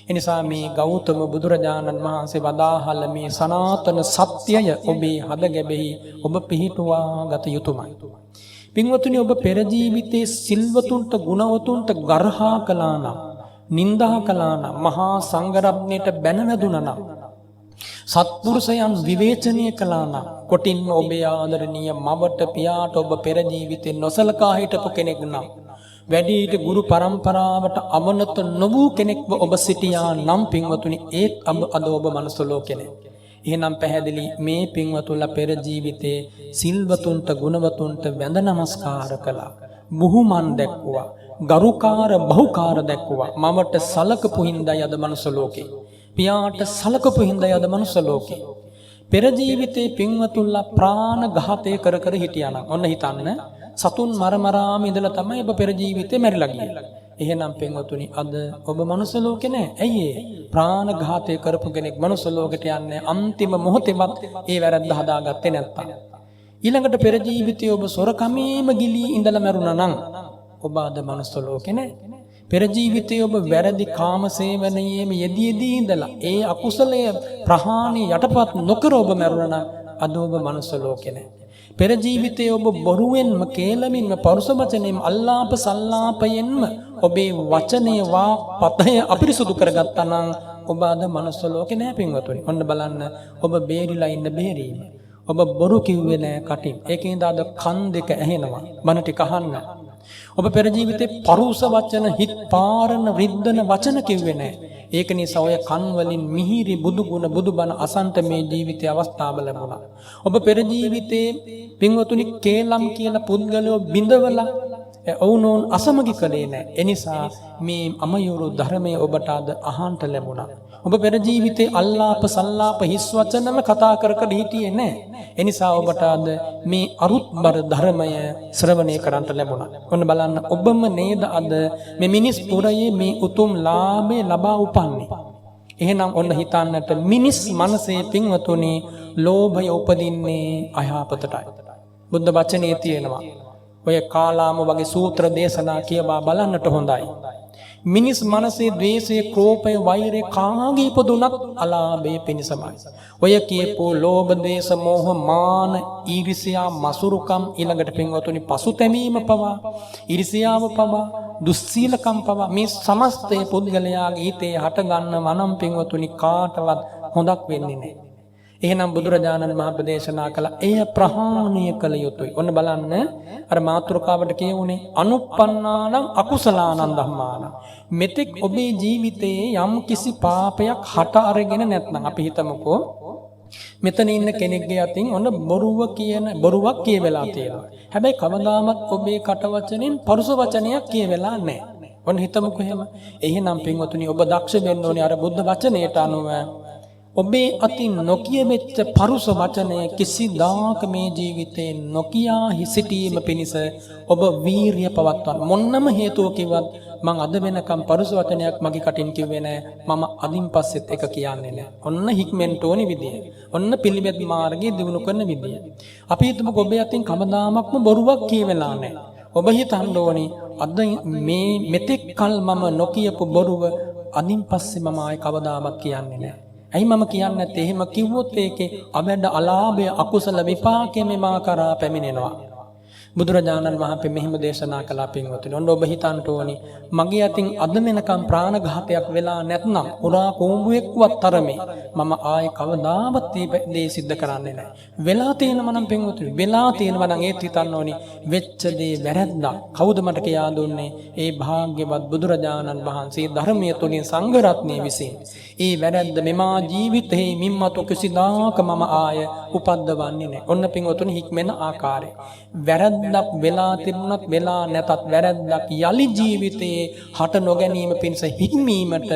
එනිසා මේ ගෞතම බුදුරජාණන් වහන්සේ වදාහළ මේ සනාතන සත්‍යය ඔබේ හද ගැබෙහි ඔබ පිහිටුවා ගත යුතුමයි. පින්වතුනි ඔබ පෙර ජීවිතේ සිල්වතුන්ට ගුණවතුන්ට ගර්හා කළා නම්, නින්දා කළා නම්, මහා සංඝරත්නයට බැන වැදුනා නම්, සත්පුරුෂයන් විවේචනය කළා නම්, කොටින්ම ඔබේ ආදරණීය මවට පියාට ඔබ පෙර ජීවිතේ නොසලකා හිටපු කෙනෙක් නම්, වැඩිහිටි ගුරු පරම්පරාවට අවනත නොවූ කෙනෙක්ව ඔබ සිටියා නම් පින්වතුනි ඒත් අද ඔබ මනුස්ස ලෝකේ නැහැ. එහෙනම් පැහැදිලි මේ පින්වතුන්ලා පෙර ජීවිතේ සිල්වතුන්ට ගුණවතුන්ට වැඳ නමස්කාර කළා. බුහුමන් දැක්වුවා. ගරුකාර බහුකාර දැක්වුවා. මමට සලකපු හින්දායි අද මනුස්ස ලෝකේ. පියාට සලකපු හින්දායි අද මනුස්ස ලෝකේ. පෙර ජීවිතේ පින්වතුන්ලා ප්‍රාණඝාතය කර හිටියානම් ඔන්න හිතන්න සතුන් මරමරාම ඉඳලා තමයි ඔබ පෙර ජීවිතේ මැරිලා ගියේ. එහෙනම් පින්වතුනි අද ඔබ මනුස්ස ලෝකේ නැහැ. ඇයි ඒ? ප්‍රාණඝාතය කරපු කෙනෙක් මනුස්ස ලෝකෙට යන්නේ අන්තිම මොහොතේවත් ඒ වැරද්ද හදාගත්තේ නැත්තම්. ඊළඟට පෙර ජීවිතයේ ඔබ සොරකමේම ගිලී ඉඳලා මැරුණා නම් ඔබ අද මනුස්ස ලෝකේ නැහැ. පෙර ජීවිතයේ ඔබ වැරදි කාම සේවනයේම යෙදී ඉඳලා ඒ අකුසලය ප්‍රහාණය යටපත් නොකර ඔබ මැරුණා නම් අද ඔබ මනුස්ස ලෝකේ නැහැ. පෙර ජීවිතයේ ඔබ බොරුවෙන්ම කේලමින්ම පරුස වචනෙන් අල්ලාප සල්ලාපයෙන්ම ඔබේ වචනේ වා පතය අපිරිසුදු කරගත්තා නම් ඔබ අද මනුස්ස ලෝකේ නැහැ පින්වතුනි. ඔන්න බලන්න ඔබ බේරිලා ඉන්න බේරීම. ඔබ බොරු කිව්වේ නැහැ කටින්. ඒකෙන්ද අද කන් දෙක ඇහෙනවා. බන ටික අහන්න. ඔබ පෙර ජීවිතේ පරුස වචන හිත් පාරන රිද්දන වචන කිව්වේ නැහැ. ඒක නිසා ඔය කන් වලින් මිහිරි බුදු ගුණ බුදුබණ අසන්ත මේ ජීවිතයේ අවස්ථාව ලැබුණා. ඔබ පෙර ජීවිතේ පින්වතුනි කේලම් කියලා පුද්ගලයෝ බිඳවලා ඔවුනෝන් අසමගි කළේ නැහැ. එනිසා මේ අමයුරු ධර්මයේ ඔබට අද අහන්න ලැබුණා. ඔබ පෙර ජීවිතේ අල්ලාප සල්ලාප හිස් වචනම කතා කර කර හිටියේ නැහැ. එනිසා ඔබට අද මේ අරුත්බර ධර්මය ශ්‍රවණය කරන්ට ලැබුණා. ඔන්න බලන්න ඔබම නේද අද මේ මිනිස් පුරයේ මේ උතුම් ලාභේ ලබා උපන්නේ. එහෙනම් ඔන්න හිතන්නට මිනිස් මනසේ පින්වතුනි ලෝභය උපදින්නේ අයහපතටයි. බුද්ධ වචනේ තියෙනවා. ඔය කාලාම වගේ සූත්‍ර දේශනා කියවා බලන්නට හොඳයි. මිනිස් මනසේ ද්වේෂය, ක්‍රෝධය, වෛරය කාගේ ඉපදුනත් අලාභයේ පිණිසමයි. ඔය කියපෝ ලෝභ, ද්වේෂ, මෝහ, මාන, ඊර්ෂ්‍යා, මසුරුකම් ඊළඟට පින්වතුනි පසුතැවීම පවා, ඊර්ෂ්‍යාව පවා, දුස්සීලකම් පවා මේ සමස්තය පුද්ගලයාගේ හිතේ හටගන්න වනම් පින්වතුනි කාටවත් හොඳක් වෙන්නේ නැහැ. එහෙනම් බුදුරජාණන් වහන්සේ දේශනා කළ එය ප්‍රහාණය කළ යුතුයි. ඔන්න බලන්න අර මාතෘකාවට කියවුනේ අනුප්පන්නානං අකුසලානං ධම්මානං. මෙතෙක් ඔබේ ජීවිතයේ යම් කිසි පාපයක් හට අරගෙන නැත්නම් අපි හිතමුකෝ මෙතන ඉන්න කෙනෙක්ගේ අතින් ඔන්න බොරුවක් කියවෙලා තියෙනවා. හැබැයි කවදාවත් ඔබේ කට වචනෙන් පරුස වචනයක් කියවෙලා නැහැ. ඔන්න හිතමුකෝ එහෙම. එහෙනම් පින්වතුනි ඔබ දක්ෂ වෙන්න ඕනේ අර බුද්ධ වචනයට අනුව ඔබේ අතින් නොකිය වෙච්ච පරුස වචනය කිසිදාක මේ ජීවිතේ නොකියා සිටීම පිණිස ඔබ වීරිය පවත්වන්න. මොන්නම හේතුව කිව්වත් මං අද වෙනකම් පරුස වචනයක් මගේ කටින් කිව්වේ නැහැ. මම අදින් පස්සෙත් එක කියන්නේ නැහැ. ඔන්න හික්මෙන්ට ඕනි විදිය. ඔන්න පිළිවෙත් මාර්ගයේ දිනු කරන විදිය. අපි හිතමු ඔබේ අතින් කවදාමත්ම බොරුවක් කියවෙලා නැහැ. ඔබ හිතන්න ඕනි අද මේ මෙතෙක් කල් මම නොකියපු බොරුව අදින් පස්සේ මම ආයි කවදාවත් කියන්නේ නැහැ. ඇයි මම කියන්නේ නැත්තේ? එහෙම කිව්වොත් ඒකේ අවැඩ අලාභය අකුසල විපාකෙ මෙමා කරා පැමිණෙනවා. බුදුරජාණන් වහන්සේ මෙහිම දේශනා කළා පින්වතුනි. ඔන්න ඔබ හිතන්න ඕනි මගේ අතින් අද වෙනකම් ප්‍රාණඝාතයක් වෙලා නැත්නම් උරා කෝඹුවෙක්වත් තරමේ මම ආයේ කවදාවත් මේ දේ සිද්ධ කරන්නේ නැහැ. වෙලා තියෙනවා නම් පින්වතුනි වෙලා තියෙනවා නම් ඒත් හිතන්න ඕනි වෙච්ච දේ වැරද්දා. කවුද මට කියා දුන්නේ? ඒ භාග්‍යවත් බුදුරජාණන් වහන්සේ ධර්මයේ තුලින් සංඝ රත්නයේ විසින්. ඒ වැරද්ද මෙමා ජීවිතේ මින්මතු කිසිදාක මම ආය උපද්දවන්නේ නැහැ. ඔන්න පින්වතුනි හික්මෙන ආකාරය. වැරද්දක් වෙලා තිබුණත් වෙලා නැතත් වැරද්දක් යලි ජීවිතයේ හට නොගැනීම පිණිස හික්මීමට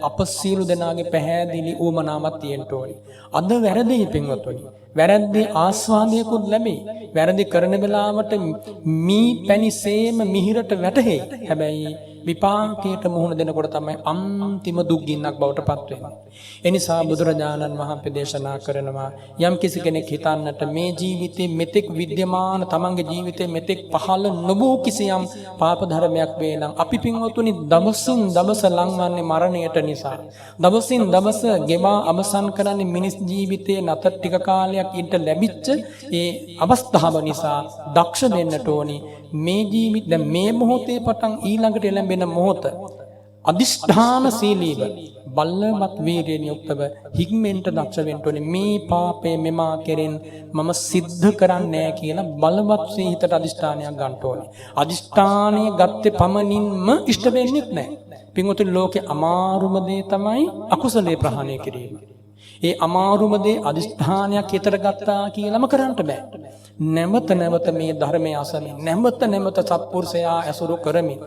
අප සියලු දෙනාගේ පැහැදිලි උවමනාවක් තියෙන්න ඕනේ. අද වැරදි පින්වතුනි. වැරද්දේ ආස්වාදයකුත් ලැබේ. වැරදි කරන වෙලාවට මී පැණිසේම මිහිරට වැටහෙයි. හැබැයි විපාකයට මුහුණ දෙනකොට තමයි අන්තිම දුක් ගින්නක් බවට පත් වෙන්නේ. ඒ නිසා බුදුරජාණන් වහන්සේ දේශනා කරනවා යම් කිසි කෙනෙක් හිතන්නට මේ ජීවිතේ මෙතෙක් විද්‍යමාන තමන්ගේ ජීවිතේ මෙතෙක් පහළ නොවූ කිසියම් පාප ධර්මයක් වේ නම් අපි පින්වතුනි දවසින් දවස ලංවන්නේ මරණයට නිසා. දවසින් දවස ගෙවා අවසන් කරන්නේ මිනිස් ජීවිතයේ නැත ටික කාලයක් ඉන්න ලැබිච්ච ඒ අවස්ථාව නිසා දක්ෂ වෙන්නට ඕනි. මේ ජීවිත දැන් මේ මොහොතේ පටන් ඊළඟට එළඹෙන මොහොත අදිෂ්ඨාන සීලීව බල්ලමත් වීරියෙන් යුක්තව හික්මෙන්ට දක්ෂ වෙන්න ඕනේ. මේ පාපේ මෙමා කෙරෙන් මම සිද්ධ කරන්නේ නැහැ කියලා බලවත් සිහිතට අදිෂ්ඨානයක් ගන්න ඕනේ. අදිෂ්ඨානය ගත්තේ පමණින්ම ඉෂ්ට වෙන්නේ නැහැ. පින්වතුනි ලෝකේ අමාරුම දේ තමයි අකුසලයේ ප්‍රහාණය කිරීම. ඒ අමාරුම දේ අදිෂ්ඨානයක් හිතට ගත්තා කියලාම කරන්න බෑ. නැවත නැවත මේ ධර්මය අසමින් නැවත නැවත සත්පුරුෂයා ඇසුරු කරමින්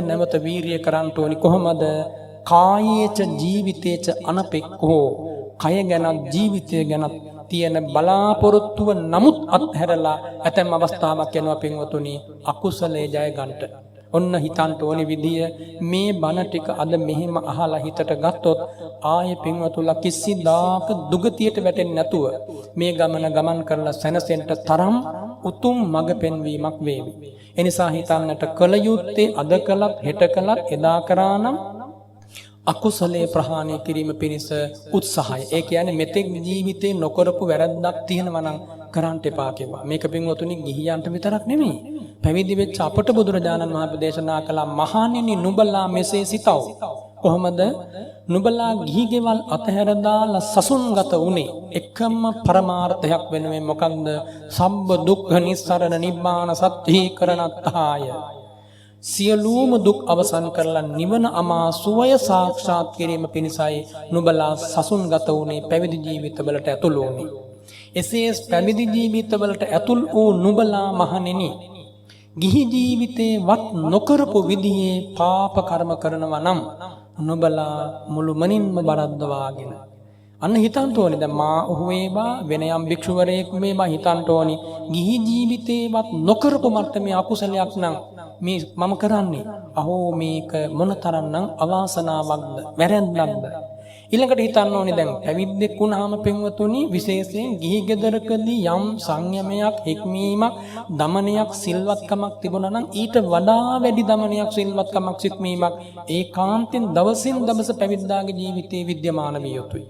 නැවත වීරිය කරන්න ඕනි. කොහොමද? කායේච ජීවිතේච අනපෙක්ඛෝ. කය ගැන ජීවිතය ගැන තියෙන බලාපොරොත්තුව නමුත් අත්හැරලා ඇතැම් අවස්ථාවක් යනවා පින්වතුනි අකුසලයේ ජය ගන්නට. ඔන්න හිතන්න ඕනි විදිය මේ බණ ටික අද මෙහෙම අහලා හිතට ගත්තොත් ආයේ පින්වතුලා කිසිදාක දුගතියට වැටෙන්නේ නැතුව මේ ගමන කරලා සැනසෙන්න තරම් උතුම් මඟ පෙන්වීමක් වේවි. එනිසා හිතන්නට කල යුත්තේ අද කළත් හෙට කළත් එදා කරා නම් අකුසලයේ ප්‍රහාණය කිරීම පිණිස උත්සාහය. ඒ කියන්නේ මෙතෙක් ජීවිතේ නොකරපු වැරද්දක් තියෙනවා නම් කරන්න එපා කිව්වා. මේක පින්වතුනි ගිහියන්ට විතරක් නෙමෙයි. පැවිදි වෙච්ච අපට බුදුරජාණන් වහන්සේ දේශනා කළා මහණෙනි නුඹලා මෙසේ සිතව. කොහොමද නුඹලා ගිහි ගෙවල් අතහැර දාලා සසුන්ගත වුනේ එකම පරමාර්ථයක් වෙනුවෙන් මොකක්ද? සම්බ දුක්ඛ නිස්සරණ නිබ්බාන සත්‍තිකරණත්තාය. සියලුම දුක් අවසන් කරලා නිවන අමා සුවය සාක්ෂාත් කිරීම පිණිසයි නුඹලා සසුන්ගත වුනේ පැවිදි ජීවිතවලට ඇතුළු වුනේ. එසේ පැවිදි ජීවිතවලට ඇතුල් වූ නුඹලා මහණෙනි ගිහි ජීවිතේ වත් නොකරපු විදිහේ පාප කර්ම කරනවා නම් නුඹලා මුළු මනින්ම බරද්දවාගෙන අන්න හිතන්න ඕනේ. දැන් මා ඔහු වේවා වෙන යම් භික්ෂුවරයෙක් වේවා හිතන්න ඕනේ ගිහි ජීවිතේවත් නොකරපු මට්ටමේ අකුසලයක් නම් මේ මම කරන්නේ අහෝ මේක මොනතරම්නම් අවාසනාවක්ද වැරැද්දක්ද. ඊළඟට හිතන්න ඕනේ දැන් පැවිද්දෙක් වුණාම පින්වතුනි විශේෂයෙන් ගිහි ගෙදරකදී යම් සංයමයක් හික්මීමක් දමනයක් සිල්වත්කමක් තිබුණා නම් ඊට වඩා වැඩි දමනයක් සිල්වත්කමක් සික්මීමක් ඒකාන්තයෙන් දවසින් දවස පැවිද්දාගේ ජීවිතේ විද්‍යමාන විය යුතුයි.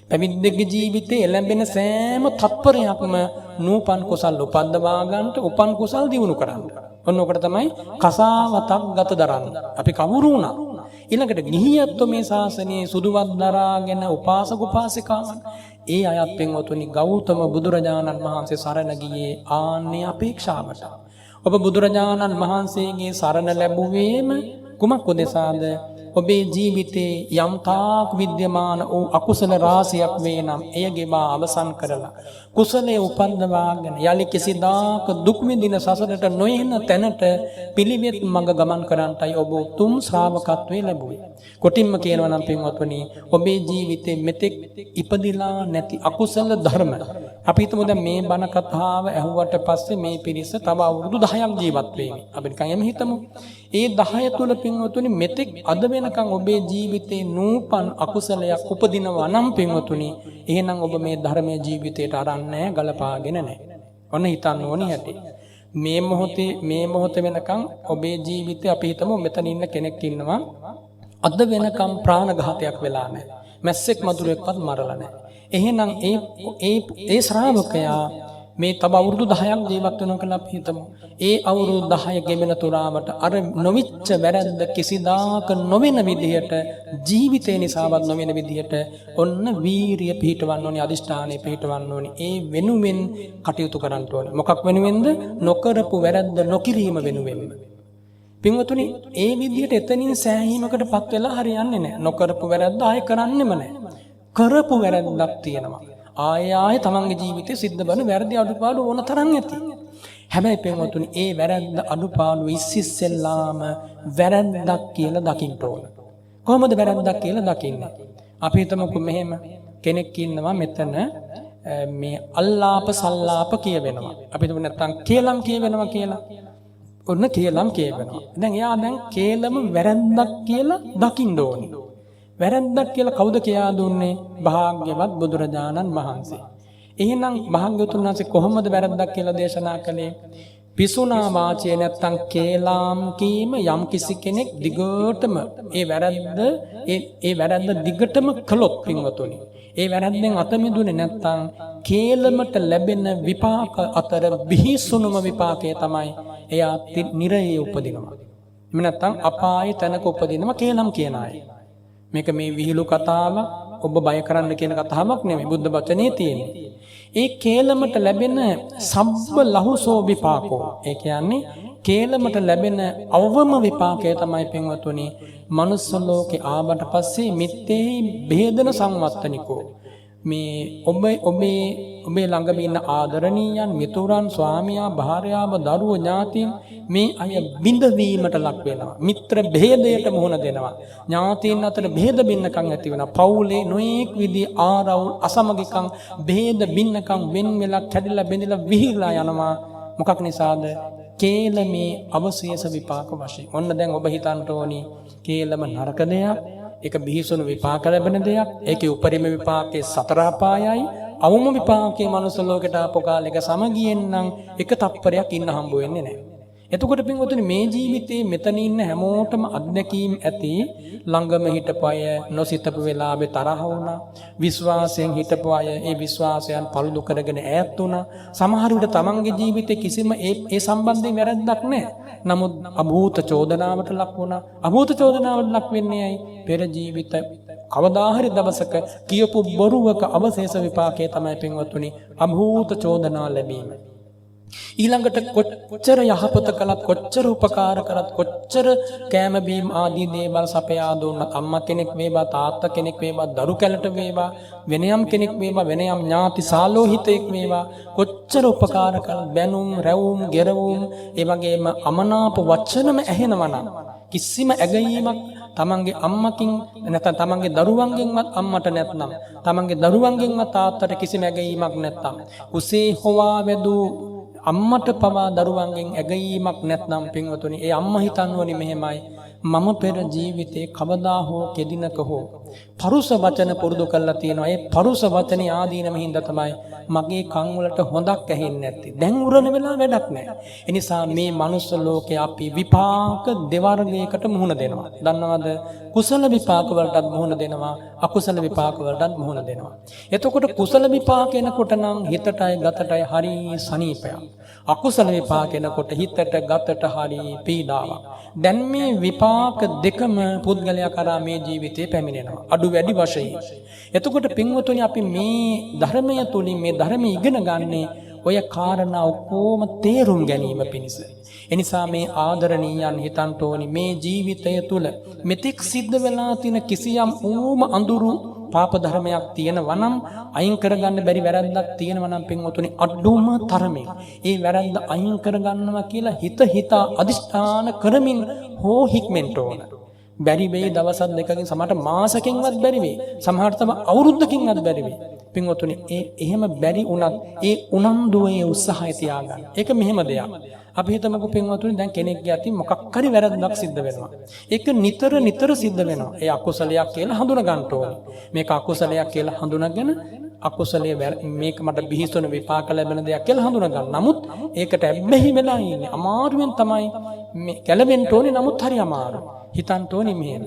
පැවිද්දගේ ජීවිතේ එළඹෙන සෑම තත්පරයක්ම නූපන් කුසල් උපද්දවා ගන්නට උපන් කුසල් දිනු කරන්න. ඔන්න ඔකට තමයි කසාවතක් ගත දරන්න. අපි කවුරු වුණා ඊළඟට ගිහියත්ව මේ ශාසනයේ සුදුවත් දරාගෙන උපාසක උපාසිකාවන් ඒ අයත් පින්වතුනි ගෞතම බුදුරජාණන් වහන්සේ සරණ ගියේ ආන්නේ අපේක්ෂාවට. ඔබ බුදුරජාණන් වහන්සේගේ සරණ ලැබුවේම කුමක් උදෙසාද? ඔබේ ජීවිතේ යම් තාක් විද්‍යමාන වූ අකුසල රාශියක් වේ නම් එය ගෙවා අවසන් කරලා කුසලයේ උපන්දවාගෙන යලි කිසිදාක දුක් විඳින සසරට නොයන තැනට පිළිවෙත් මඟ ගමන් කරන්නටයි ඔබ උතුම් ශ්‍රාවකත්වයේ ලැබුවේ. කොටින්ම කියනවා නම් පින්වත්නි ඔබේ ජීවිතේ මෙතෙක් ඉපදිලා නැති අකුසල ධර්ම අපි හිතමු දැන් මේ බණ කතාව ඇහුවට පස්සේ මේ පිරිස තව අවුරුදු 10ක් ජීවත් වෙමි. අපි නිකන් එමෙ හිතමු. ඒ 10 තුල පින්වතුනි මෙතෙක් අද වෙනකන් ඔබේ ජීවිතේ නූපන් අකුසලයක් උපදිනවා නම් පින්වතුනි එහෙනම් ඔබ මේ ධර්මයේ ජීවිතයට අරන් නැහැ ගලපාගෙන නැහැ. ඔන්න හිතන්න ඕනි ඇති. මේ මොහොත වෙනකන් ඔබේ ජීවිතේ අපි හිතමු මෙතන ඉන්න කෙනෙක් ඉන්නවා අද වෙනකම් ප්‍රාණඝාතයක් වෙලා නැහැ. මැස්සෙක් මදුරෙක්වත් මරලා නැහැ. එහෙනම් ඒ ශ්‍රාවකයා මේ තව අවුරුදු 10ක් ජීවත් වෙනවා කියලා අපි හිතමු. ඒ අවුරුදු 10 ගෙවෙන තුරාවට අර නොවිච්ච වැරද්ද කිසිදාක නොවන විදිහට ජීවිතේ නිසාවත් නොවන විදිහට ඔන්න වීරිය පිහිටවන්න ඕනේ, අදිෂ්ඨානය පිහිටවන්න ඕනේ. ඒ වෙනුවෙන් කටයුතු කරන්න ඕනේ. මොකක් වෙනුවෙන්ද? නොකරපු වැරද්ද නොකිරීම වෙනුවෙන්. පින්වතුනි ඒ විදිහට එතනින් සෑහීමකටපත් වෙලා හරියන්නේ නැහැ. නොකරපු වැරද්ද ආයෙ කරන්නෙම නැහැ. කරපු වැරද්දක් තියෙනවා. ආය තමන්ගේ ජීවිතේ සිද්ධ වෙන වැරදි අඩුපාඩු ඕන තරම් ඇති. හැබැයි පින්වතුනි ඒ වැරද්ද අඩුපාඩු ඉස්සෙල්ලාම වැරද්දක් කියලා දකින්න ඕන. කොහොමද වැරද්දක් කියලා දකින්නේ? අපි හිතමුකෝ මෙහෙම කෙනෙක් ඉන්නවා මෙතන මේ අල්ලාප සල්ලාප කියවෙනවා. අපි හිතමු නැත්තම් කේලම් කියවෙනවා කියලා. ඔන්න කේලම් කියවෙනවා. දැන් එයා දැන් කේලම වැරද්දක් කියලා දකින්න ඕනේ. වැරද්දක් කියලා කවුද කියා දුන්නේ? භාග්‍යවත් බුදුරජාණන් වහන්සේ. එහෙනම් භාග්‍යවතුන් වහන්සේ කොහොමද වැරද්දක් කියලා දේශනා කළේ? පිසුනා වාචයේ නැත්තම් කේලාම් කීම යම් කිසි කෙනෙක් දිගටම ඒ වැරද්ද දිගටම කළොත් පින්වතුනි ඒ වැරද්දෙන් අත මිදුනේ නැත්තම් කේලමට ලැබෙන විපාක අතර බිහිසුණුම විපාකය තමයි එයා නිරයේ උපදිනවා. එහෙම නැත්තම් අපායේ තැනක උපදිනවා කේලම් කියන අය. මේක මේ විහිළු කතාවක් ඔබ බය කරන්න කියන කතාවක් නෙමෙයි බුද්ධ වචනේ තියෙන්නේ. ඒ කේලමට ලැබෙන සබ්බ ලහුසෝ විපාකෝ. ඒ කියන්නේ කේලමට ලැබෙන අවම විපාකය තමයි පින්වතුනි මනුස්ස ලෝකේ ආවට පස්සේ මිත්තේහි බේදන සංවත්තනිකෝ. මේ ඔබේ ළඟම ඉන්න ආදරණීයන් මිතුරන් ස්වාමියා භාර්යාව දරුවෝ ඥාතීන් මේ අය බිඳවීමට ලක් වෙනවා. මිත්‍ර භේදයට මුහුණ දෙනවා. ඥාතීන් අතර භේද බින්නකම් ඇති වෙනවා. පවුලේ නොඑක් විදි ආරවුල් අසමගිකම් භේද බින්නකම් වෙන් වෙලා කැඩිලා බෙඳිලා විහිලා යනවා. මොකක් නිසාද? කේලමේ අවශේෂ විපාක වශයෙන්. ඔන්න දැන් ඔබ හිතන්න ඕනි කේලම නරක දෙයක්. ඒක බිහිසුණු විපාක ලැබෙන දෙයක්. ඒකේ උපරිම විපාකයේ සතර අපායයි. අවම විපාකයේ මනුස්ස ලෝකයට ආපු කාලෙක සමගියෙන් නම් එක තප්පරයක් ඉන්න හම්බ වෙන්නේ නැහැ. එතකොට පින්වතුනි මේ ජීවිතේ මෙතන ඉන්න හැමෝටම අත්දැකීම් ඇති. ළඟම හිටපු අය නොසිතපු වෙලාවේ තරහ වුණා. විශ්වාසයෙන් හිටපු අය ඒ විශ්වාසයන් පළුදු කරගෙන ඈත් වුණා. සමහර විට තමන්ගේ ජීවිතේ කිසිම ඒ සම්බන්ධයෙන් වැරද්දක් නැහැ. නමුත් අභූත චෝදනාවට ලක් වුණා. අභූත චෝදනාවට ලක් වෙන්නේ ඇයි? පෙර ජීවිත කවදා හරි දවසක කියපු බොරුවක අවශේෂ විපාකයේ තමයි පින්වතුනි අභූත චෝදනා ලැබීම. ඊළඟට කොච්චර යහපත කළත් කොච්චර උපකාර කරත් කොච්චර කෑම බීම ආදී දේවල් සපයා දුන්නත් අම්මා කෙනෙක් වේවා තාත්තා කෙනෙක් වේවා දරු කැලට වේවා වෙනයම් කෙනෙක් වේවා වෙනයම් ඥාති සාලෝහිතයෙක් වේවා කොච්චර උපකාර කළත් බැනුම් රැවුම් ගෙරවුම් ඒ වගේම අමනාප වචනම ඇහෙනවා නම් කිසිම ඇගයීමක් තමන්ගේ අම්මකින් නැත්නම් තමන්ගේ දරුවන්ගෙන්වත් අම්මට නැත්නම් තමන්ගේ දරුවන්ගෙන්වත් තාත්තට කිසිම ඇගයීමක් නැත්නම් කුසේ හොවා වැදූ අම්මට පවා දරුවන්ගෙන් ඇගයීමක් නැත්නම් පින්වතුනි ඒ අම්මා හිතන්නෝනි මෙහෙමයි මම පෙර ජීවිතේ කවදා හෝ කෙදිනක හෝ පරුස වචන පුරුදු කරලා තියෙනවා. ඒ පරුස වචනේ ආදීනම හින්දා තමයි මගේ කන් වලට හොඳක් ඇහෙන්නේ නැත්තේ. දැන් උරන වෙලාව වැඩක් නැහැ. ඒ නිසා මේ මනුස්ස ලෝකේ අපි විපාක දෙවර්ගයකට මුහුණ දෙනවා. දන්නවද? කුසල විපාක වලටත් මුහුණ දෙනවා, අකුසල විපාක වලටත් මුහුණ දෙනවා. එතකොට කුසල විපාක එනකොට නම් හිතටයි ගතටයි හරි සනීපයක්. අකුසල විපාක එනකොට හිතට ගතට හරි පීඩාවක්. දැන් මේ විපාක දෙකම පුද්ගලයා කරා මේ ජීවිතේ පැමිණෙනවා. අඩු වැඩි වශයෙන්. එතකොට පින්වතුනි අපි මේ ධර්මය තුලින් මේ ධර්මය ඉගෙන ගන්නේ ඔය කාරණා ඔක්කොම තේරුම් ගැනීම පිණිස. එනිසා මේ ආදරණීයන් හිතන්ට ඕනි මේ ජීවිතය තුල මෙතෙක් සිද්ධ වෙලා තියෙන කිසියම් ඌම අඳුරු පාප ධර්මයක් තියෙනවා නම් අයින් කරගන්න බැරි වැරද්දක් තියෙනවා නම් පින්වතුනි අඩුම තරමේ ඒ වැරද්ද අයින් කරගන්නවා කියලා හිතා අදිෂ්ඨාන කරමින් හෝ හික්මෙන්ට ඕන. බැරි වෙයි දවස් දෙකකින් සමහරට මාසකින්වත් බැරි වෙයි. සමහරට තව අවුරුද්දකින්වත් බැරි වෙයි. පින්වතුනි එහෙම බැරි වුණත් ඒ උනන්දුවේ උත්සාහය තියාගන්න. ඒක මෙහෙම දෙයක්. අපි හිතමුකෝ පින්වතුනි දැන් කෙනෙක්ගේ අතින් මොකක් හරි වැරද්දක් සිද්ධ වෙනවා. ඒක නිතර සිද්ධ වෙනවා. ඒ අකුසලයක් කියලා හඳුනා ගන්න ඕනේ. මේක අකුසලයක් කියලා හඳුනාගෙන අකුසලයේ මේක මට බිහිසුන විපාක ලැබෙන දෙයක් කියලා හඳුනා ගන්න. නමුත් ඒකට ඇබ්බැහි වෙලා ඉන්නේ. අමාරුවෙන් තමයි මේ ගැලවෙන්න ඕනේ. නමුත් හරි අමාරුයි. හිතන්න ඕනේ මෙහෙම.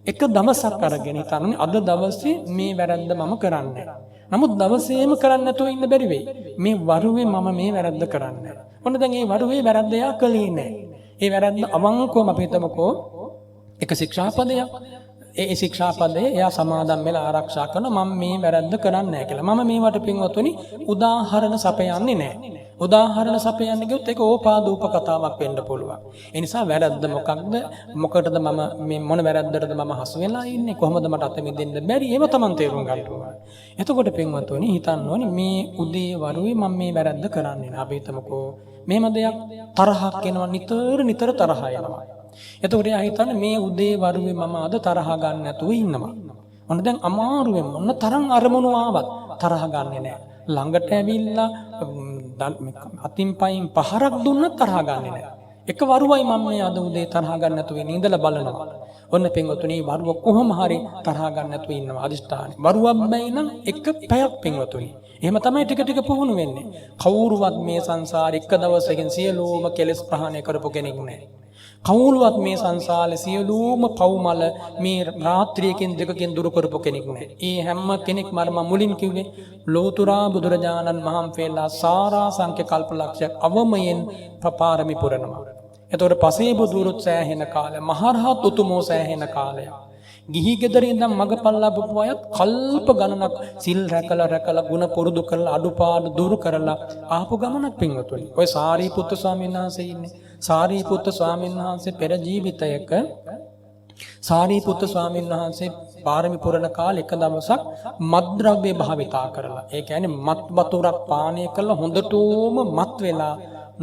එක දවසක් අරගෙන හිතන්නේ අද දවසේ මේ වැරද්ද මම කරන්නේ. නමුත් දවසේම කරන්නේ නැතුව ඉන්න බැරි වෙයි. මේ වරුවේ මම මේ වැරද්ද කරන්නේ. ඔන්න දැන් මේ වරුවේ වැරද්ද යා කළේ නැහැ. ඒ වැරද්ද අවංකවම අපි හිතමුකෝ එක ශික්ෂාපදයක්. ඒ ශික්ෂාපදේ එයා සමාදන් වෙලා ආරක්ෂා කරන මම මේ වැරද්ද කරන්නේ නැහැ කියලා. මම මේවට පින්වතුනි උදාහරණ සපයන්නේ නැහැ. උදාහරණ සපයන්නේ කිව්වොත් ඒක ඕපාදූප කතාවක් වෙන්න පුළුවන්. ඒ නිසා වැරද්ද මොකක්ද? මොකටද මම මේ මොන වැරද්දටද මම හසු වෙලා ඉන්නේ? කොහොමද මට අත මිදෙන්න බැරි? ඒව Taman තේරුම් ගන්න ඕනේ. එතකොට පින්වතුනි හිතන්න ඕනේ මේ උදේ වරුවේ මම මේ වැරද්ද කරන්නේ නැහැ. අපි හිතමුකෝ මෙහෙම දෙයක් තරහක් එනවා නිතර තරහ එනවා. එතකොට එයා හිතන්නේ මේ උදේ වරුවේ මම අද තරහ ගන්න නැතුව ඉන්නවා. මොන දැන් අමාරුවෙන් මොන තරම් අරමුණු ආවත් තරහ ගන්නෙ නැහැ. ළඟට ඇවිල්ලා අතින් පයින් පහරක් දුන්නත් තරහ ගන්නෙ නැහැ. එක වරුවයි මම මේ අද උදේ තරහ ගන්න නැතුව ඉඳලා බලනවා. ඔන්න පින්වතුනි වරුව කොහොම හරි තරහ ගන්න නැතුව ඉන්නවා අදිෂ්ඨානේ. වරුවක් බැයි නම් එක පැයක් පින්වතුනි. එහෙම තමයි ටික පුහුණු වෙන්නේ. කවුරුවත් මේ සංසාරේ එක දවසකින් සියලුම කෙලෙස් ප්‍රහාණය කරපු කෙනෙක් නැහැ. කවුරුවත් මේ සංසාරේ සියලුම පව්මල මේ රාත්‍රියකින් දෙකකින් දුරු කරපු කෙනෙක් නැහැ. ඒ හැම කෙනෙක්ම මම මුලින් කිව්වේ ලෝතුරා බුදුරජාණන් වහන්සේලා සාරා සංඛ්‍ය කල්පලක්ෂයක් අවමයෙන් පාරමී පුරනවා. එතකොට පසේ බුදුරුත් සෑහෙන කාලය, මහරහත් උතුමෝ සෑහෙන කාලයක්. ගිහි ගෙදර ඉඳන් මගපල් ලැබපු අයත් කල්ප ගණනක් සිල් රැකලා ගුණ පුරුදු කරලා අඩුපාඩු දුරු කරලා ආපු ගමනක් පින්වතුනි. ඔය සාරිපුත්තු ස්වාමීන් වහන්සේ ඉන්නේ. සාරිපුත්තු ස්වාමීන් වහන්සේ පෙර ජීවිතයක සාරිපුත්තු ස්වාමීන් වහන්සේ පාරමී පුරන කාලේ එක දවසක් මත්ද්‍රව්‍ය භාවිතා කරලා, ඒ කියන්නේ මත් වතුරක් පානය කළා හොඳටම මත් වෙලා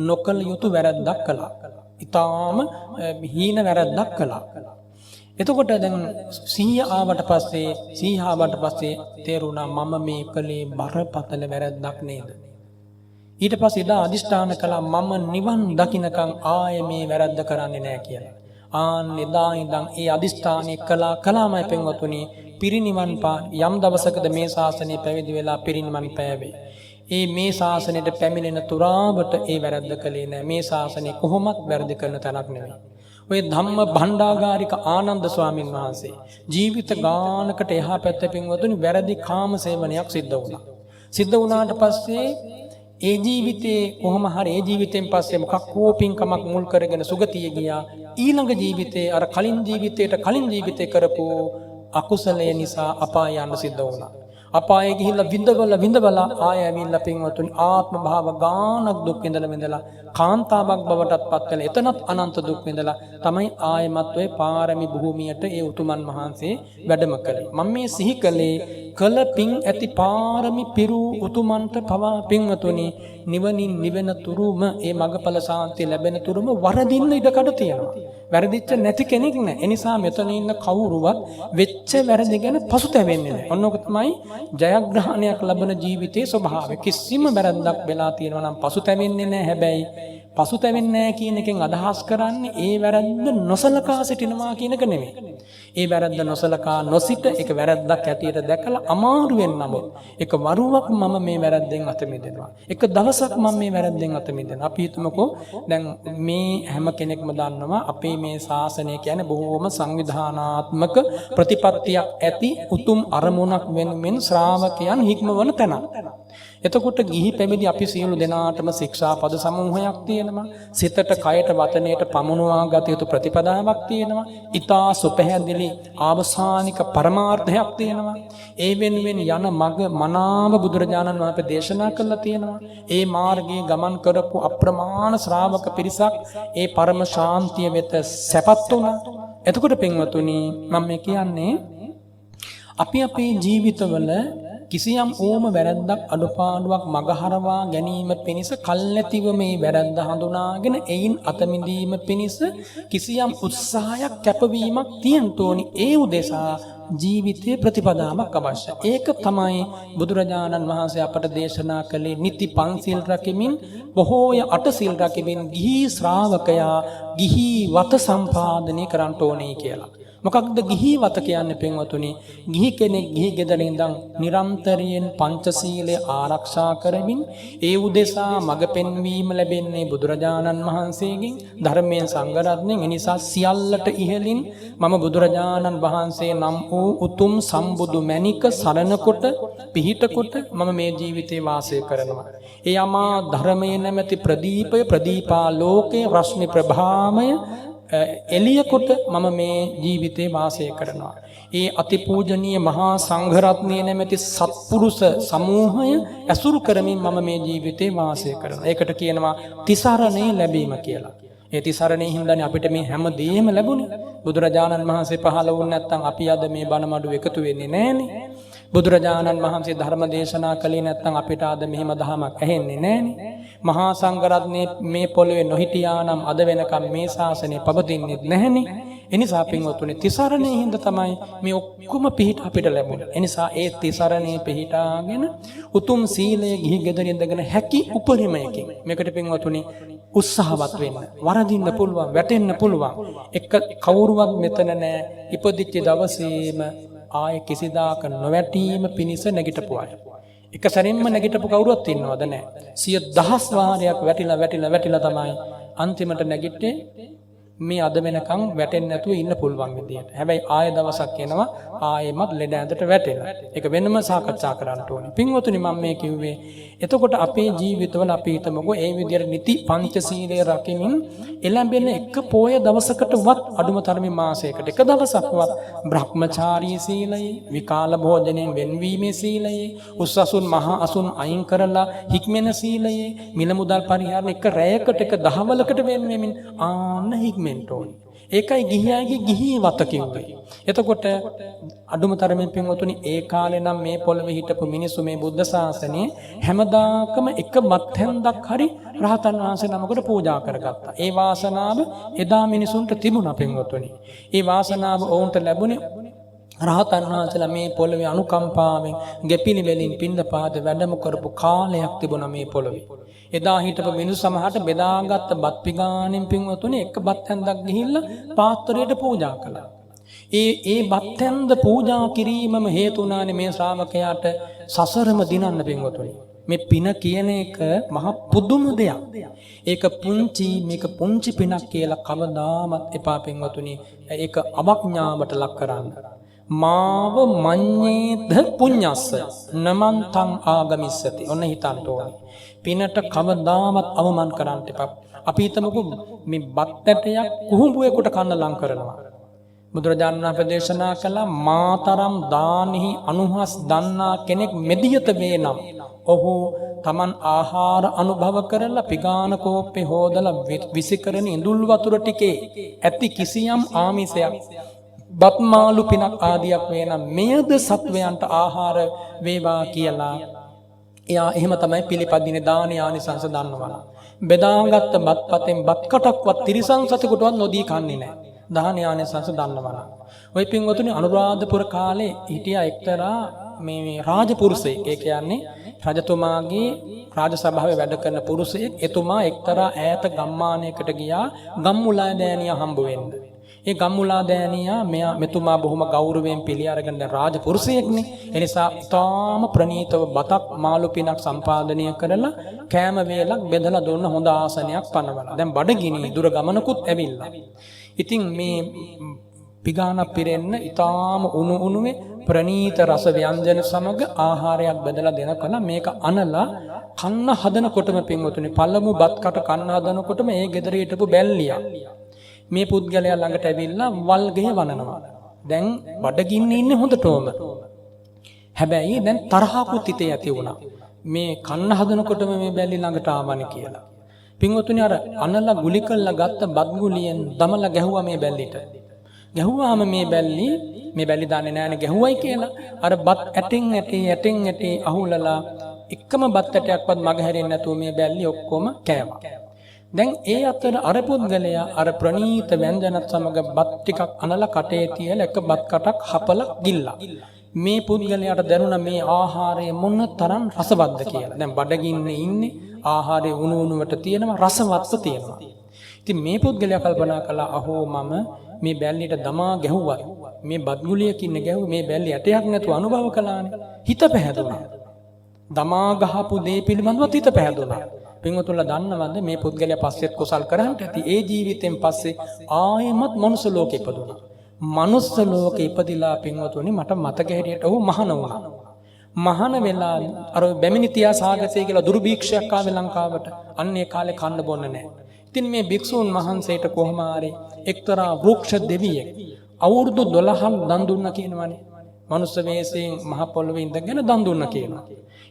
නොකල යුතු වැරද්දක් කළා. ඊටාම හීන වැරද්දක් කළා. එතකොට දැන් සිහිය ආවට පස්සේ තේරුණා මම මේ කලේ බරපතල වැරද්දක් නේද. ඊට පස්සේ ඉදා අදිෂ්ඨාන කළා මම නිවන් දකින්නකම් ආයේ මේ වැරද්ද කරන්නේ නැහැ කියලා. එදා ඉඳන් ඒ අදිෂ්ඨානය කළාමයි පින්වතුනි පිරිනිවන් පා යම් දවසකද මේ ශාසනය පැවිදි වෙලා පිරිනිවන් පෑවේ. ඒ මේ ශාසනයට පැමිණෙන තුරාවට ඒ වැරද්ද කළේ නෑ. මේ ශාසනය කොහොමත් වැරදි කරන තැනක් නෙවෙයි. ඔය ධම්ම භණ්ඩාගාරික ආනන්ද ස්වාමීන් වහන්සේ ජීවිත ගානකට එහා පැත්තේ පින්වතුනි වැරදි කාම සේවනයක් සිද්ධ වුණා. සිද්ධ වුණාට පස්සේ ඒ ජීවිතේ කොහොම හරි ඒ ජීවිතෙන් පස්සේ මොකක් හෝ පින්කමක් මුල් කරගෙන සුගතිය ගියා. ඊළඟ ජීවිතේ අර කලින් ජීවිතේ කරපු අකුසලය නිසා අපාය යන්න සිද්ධ වුණා. අපායේ ගිහිල්ලා විඳවලා ආය ඇවිල්ලා පින්වතුනි ආත්ම භාව ගානක් දුක් විඳලා කාන්තාවක් බවටත් පත් වෙලා එතනත් අනන්ත දුක් විඳලා තමයි ආයමත් ඔය පාරමී භූමියට ඒ උතුමන් වහන්සේ වැඩම කළේ. මම මේ සිහි කළේ කළ පින් ඇති පාරමී පිරු උතුමන්ට පවා පින්වතුනි නිවනින් නිවෙන තුරුම ඒ මගඵල සාන්තිය ලැබෙන තුරුම වරදින්න ඉඩකඩ තියෙනවා. වැරදිච්ච නැති කෙනෙක් නැහැ. ඒ නිසා මෙතන ඉන්න කවුරුවත් වෙච්ච වැරදි ගැන පසුතැවෙන්නේ නැහැ. ඔන්න ඔක තමයි ජයග්‍රහණයක් ලබන ජීවිතයේ ස්වභාවය. කිසිම වැරද්දක් වෙලා තියෙනවා නම් පසුතැවෙන්නේ නැහැ. හැබැයි පසුතැවෙන්නේ නැහැ කියන එකෙන් අදහස් කරන්නේ ඒ වැරද්ද නොසලකා සිටිනවා කියන එක නෙමෙයි. ඒ වැරද්ද නොසලකා නොසිට ඒක වැරද්දක් ඇටියට දැකලා අමාරුවෙන් නමුත් එක වරුවක් මම මේ වැරද්දෙන් අත මිදෙනවා. එක දවසක් මම මේ වැරද්දෙන් අත මිදෙනවා. අපි හිතමුකෝ දැන් මේ හැම කෙනෙක්ම දන්නවා අපේ මේ ශාසනය කියන්නේ බොහෝම සංවිධානාත්මක ප්‍රතිපත්තියක් ඇති උතුම් අරමුණක් වෙනුවෙන් ශ්‍රාවකයන් හික්මවන තැනක්. එතකොට ගිහි පැවිදි අපි සියලු දෙනාටම ශික්ෂාපද සමූහයක් තියෙනවා. සිතට, කයට, වචනයට පමුණුවා ගත යුතු ප්‍රතිපදාවක් තියෙනවා. ඊතා සුපැහැදිලි ආවසානික පරමාර්ථයක් තියෙනවා. ඒ වෙනුවෙන් යන මඟ මනාව බුදුරජාණන් වහන්සේ දේශනා කළා තියෙනවා. ඒ මාර්ගයේ ගමන් කරපු අප්‍රමාණ ශ්‍රාවක පිරිසක් ඒ පරම ශාන්තිය වෙත සැපත් වුණා. එතකොට පින්වතුනි මම කියන්නේ අපි අපේ ජීවිතවල කිසියම් ඕම වැරද්දක් අඩුපාඩුවක් මගහරවා ගැනීම පිණිස කල්ැතිව මේ වැරද්ද හඳුනාගෙන එයින් අතමිදීම පිණිස කිසියම් උත්සාහයක් කැපවීමක් තියෙන්න ඕනි. ඒ උදෙසා ජීවිතයේ ප්‍රතිපදාවක් අවශ්‍යයි. ඒක තමයි බුදුරජාණන් වහන්සේ අපට දේශනා කළේ නිති පන්සිල් රැකෙමින් බොහෝය අටසිල් රැකෙමින් ගිහි ශ්‍රාවකයා ගිහි වත සම්පාදනය කරන්න ඕනේ කියලා. මොකක්ද ගිහි වත කියන්නේ පින්වතුනි? ගිහි කෙනෙක් ගිහි ගෙදරින් ඉඳන් නිරන්තරයෙන් පංචශීලය ආරක්ෂා කරමින් ඒ උදෙසා මඟ පෙන්වීම ලැබෙන්නේ බුදුරජාණන් වහන්සේගෙන්, ධර්මයෙන්, සංඝ රත්නයෙන්. ඒ නිසා සියල්ලට ඉහළින් මම බුදුරජාණන් වහන්සේ නම් වූ උතුම් සම්බුදු මැණික සරණ කොට පිහිට කොට මම මේ ජීවිතේ වාසය කරනවා. ඒ යමා ධර්මයේ නැමැති ප්‍රදීපය, ප්‍රදීපා ලෝකේ රශ්මි ප්‍රභාමය එළියකොට මම මේ ජීවිතේ වාසය කරනවා. ඒ අතිපූජනීය මහා සංඝරත්නයේ නැමැති සත්පුරුෂ සමූහය ඇසුරු කරමින් මම මේ ජීවිතේ වාසය කරනවා. ඒකට කියනවා තිසරණේ ලැබීම කියලා. ඒ තිසරණේ හින්දානේ අපිට මේ හැම දෙයක්ම ලැබුණේ. බුදුරජාණන් වහන්සේ පහළ වුණ නැත්නම් අපි අද මේ බණ මඩු එකතු වෙන්නේ නැහනේ. බුදුරජාණන් වහන්සේ ධර්ම දේශනා කළේ නැත්නම් අපිට අද මෙහිම දහමක් ඇහෙන්නේ නැහනේ. මහා සංඝරත්නයේ මේ පොළවේ නොහිටියා නම් අද වෙනකම් මේ ශාසනය පවතින්නේ නැහනේ. එනිසා පින්වතුනි තිසරණේ හින්දා තමයි මේ ඔක්කොම පිහිට අපිට ලැබුණේ. එනිසා ඒ තිසරණේ පිහිටාගෙන උතුම් සීලය ගිහි ගෙදර ඉඳගෙන හැකි උපරිමයකින් මේකට පින්වතුනි උත්සාහවත් වෙන්න. වරදින්න පුළුවන්, වැටෙන්න පුළුවන්. එක කවුරුවත් මෙතන නැහැ. ඉපදිච්ච දවසේම ආය කිසිදාක නොවැටීම පිණිස නැගිටපු අය. එක සැරින්ම නැගිටපු කවුරුවත් ඉන්නවද? නැහැ. 100,000 වාරයක් වැටිලා තමයි අන්තිමට නැගිට්ටේ. මේ අද වෙනකන් වැටෙන්නේ නැතුව ඉන්න පුළුවන් විදියට. හැබැයි ආය දවසක් එනවා ආයෙමත් ලෙඩ ඇඳට වැටෙනවා. ඒක වෙනම සාකච්ඡා කරන්න ඕනේ. පින්වතුනි මම මේ කිව්වේ එතකොට අපේ ජීවිතවල අපි හිතමුකෝ ඒ විදියට නිති පංචශීලය රකිමින් එළඹෙන එක පොය දවසකටවත් අඩුම තරමේ මාසයකට එක දවසක්වත් බ්‍රහ්මචාරී සීලයේ, විකාල භෝජනයෙන් වෙන්වීමේ සීලයේ, උස්සසුන් මහා අසුන් අයින් කරලා හික්මෙන සීලයේ, මිල මුදල් පරිහරණ එක රැයකට එක දහවලකට වෙන්වෙමින් ආන්න හික්මෙන්න ඕනේ. ඒකයි ගිහියාගේ ගිහි වත කිව්වේ. එතකොට අඩුම තරමින් පින්වතුනි ඒ කාලේ නම් මේ පොළවේ හිටපු මිනිස්සු මේ බුද්ධ ශාසනයේ හැමදාකම එක බත් හැන්දක් හරි රහතන් වහන්සේ නමකට පූජා කරගත්තා. ඒ වාසනාව එදා මිනිසුන්ට තිබුණා පින්වතුනි. ඒ වාසනාව ඔවුන්ට ලැබුණේ රහතන් වහන්සේලා මේ පොළවේ අනුකම්පාවෙන් ගෙපිලි වලින් පින්දපාත වැඩම කරපු කාලයක් තිබුණා මේ පොළවේ. එදා හිටපු මිනිස්සු සමහරට බෙදාගත්ත බත් පිගානෙන් පින්වතුනි එක බත් හැන්දක් ගිහිල්ලා පාත්‍රයට පූජා කළා. ඒ බත්තැන්ද පූජා කිරීමම හේතු වුණානේ මේ ශ්‍රාවකයාට සසරම දිනන්න පින්වතුනි. මේ පින කියන එක මහ පුදුම දෙයක්. ඒක මේක පුංචි පිනක් කියලා කවදාමත් එපා පින්වතුනි. ඒක අවඥාවට ලක් කරන්න. මාව මඤ්ඤේද පුඤ්ඤස්ස නමන්තං ආගමිස්සති. ඔන්න හිතන්න ඕනේ. පිනට කවදාමත් අවමන් කරන්න එපා. අපි හිතමුකෝ මේ බත් ඇටයක් කුහුඹුවෙකුට කන්න ලං කරනවා. බුදුරජාණන් වහන්සේ දේශනා කළා මාතරම් දානෙහි අනුහස් දන්නා කෙනෙක් මෙදියත වේනම් ඔහු Taman ආහාර අනුභව කරලා පිගාන කෝප්පේ හොදලා විසිකරන ඉඳුල් වතුර ටිකේ ඇති කිසියම් ආමිෂයක් බත් මාළු පිනක් ආදියක් වේනම් මෙයද සත්වයන්ට ආහාර වේවා කියලා එයා එහෙම තමයි පිළිපදින්නේ දාන ආනිසංස දන්නවා. බෙදාගත්ත බත් පතෙන් බත් කටක්වත් තිරිසන් සතෙකුටවත් නොදී කන්නේ නැහැ. දාන ආනිසංස දන්නවා. ওই පින්වතුනි අනුරාධපුර කාලේ හිටියා එක්තරා මේ රාජපුරුෂයෙක්. ඒ කියන්නේ රජතුමාගේ රාජසභාවේ වැඩ කරන පුරුෂයෙක්. එතුමා එක්තරා ඈත ගම්මානයකට ගියා ගම්මුලා දෑනියා හම්බ වෙන්න. ඒ ගම්මුලා දෑනියා මෙතුමා බොහොම ගෞරවයෙන් පිළි අරගෙන රාජපුරුෂයෙක්නේ. ඒ නිසා තාම ප්‍රණීතව බතක් මාළු පිනක් සම්පාදනය කරලා කෑම වේලක් බෙදලා දුන්න හොඳ ආසනයක් පනවලා. දැන් බඩගිනි දුර ගමනකුත් ඇවිල්ලා. ඉතින් මේ පිගානක් පිරෙන්න ඊටාම උණුවේ ප්‍රණීත රස ව්‍යංජන සමග ආහාරයක් බෙදලා දෙනකල මේක අනලා කන්න හදනකොටම පින්වතුනි පළමු බත් කට කන්න හදනකොටම ඒ ගෙදර හිටපු බැල්ලියා මේ පුද්ගලයා ළඟට ඇවිල්ලා වල්ගෙය වනනවා. දැන් බඩගින්නේ ඉන්නේ හොඳටම. හැබැයි දැන් තරහකුත් හිතේ ඇති වුණා. මේ කන්න හදනකොටම මේ බැල්ලි ළඟට ආවනේ කියලා. පින්වතුනි අර අනලා ගුලි කළා ගත්ත බත් ගුලියෙන් දමලා ගැහුවා මේ බැල්ලිට. ගැහුවාම මේ බැල්ලි දන්නේ නැහැනේ ගැහුවයි කියලා. අර බත් ඇටෙන් ඇටේ අහුලලා එකම බත් ඇටයක්වත් මග හැරෙන්නේ නැතුව මේ බැල්ලි ඔක්කොම කෑවා. දැන් ඒ අතර අර පුද්ගලයා අර ප්‍රණීත ව්‍යංජනත් සමග බත් ටිකක් අනලා කටේ තියලා එක බත් කටක් හපලා ගිල්ලා. මේ පුද්ගලයාට දැනුණ මේ ආහාරය මොන තරම් රසවත්ද කියලා. දැන් බඩගින්නේ ඉන්නේ ආහාරයේ උණුවට තියෙනවා රසවත්ව තියෙනවා. ඉතින් මේ පුද්ගලයා කල්පනා කළා අහෝ මම මේ බැල්ලියට දමා ගැහුවා. මේ බත් ගුලියකින් ගැහුවේ මේ බැල්ලි ඇටයක් නැතුව අනුභව කළානේ. හිත පැහැදුනා. දමා ගහපු දේ පිළිබඳව හිත පැහැදුනා. පින්වතුන්ලා දන්නවද මේ පුද්ගලයා පස්සෙත් කුසල් කරන්ට ඇති. ඒ ජීවිතෙන් පස්සේ ආයෙමත් මනුස්ස ලෝකෙ ඉපදුණා. මනුස්ස ලෝකෙ ඉපදිලා පින්වතුනි මට මතක හැටියට ඔහු මහාන වුණා. මහාන වෙලා අර බැමිණිතියා සාගතේ කියලා දුර්භීක්ෂයක් ආවේ ලංකාවට. අන්නේ කාලේ කන්න බොන්න නැහැ. ඉතින් මේ භික්ෂූන් වහන්සේට කොහොම හරි එක්තරා වෘක්ෂ දෙවියෙක් අවුරුදු 12ක් දන් දුන්නා කියනවනේ. මනුස්ස වේසයෙන් මහ පොළොවේ ඉඳගෙන දන් දුන්නා කියනවා.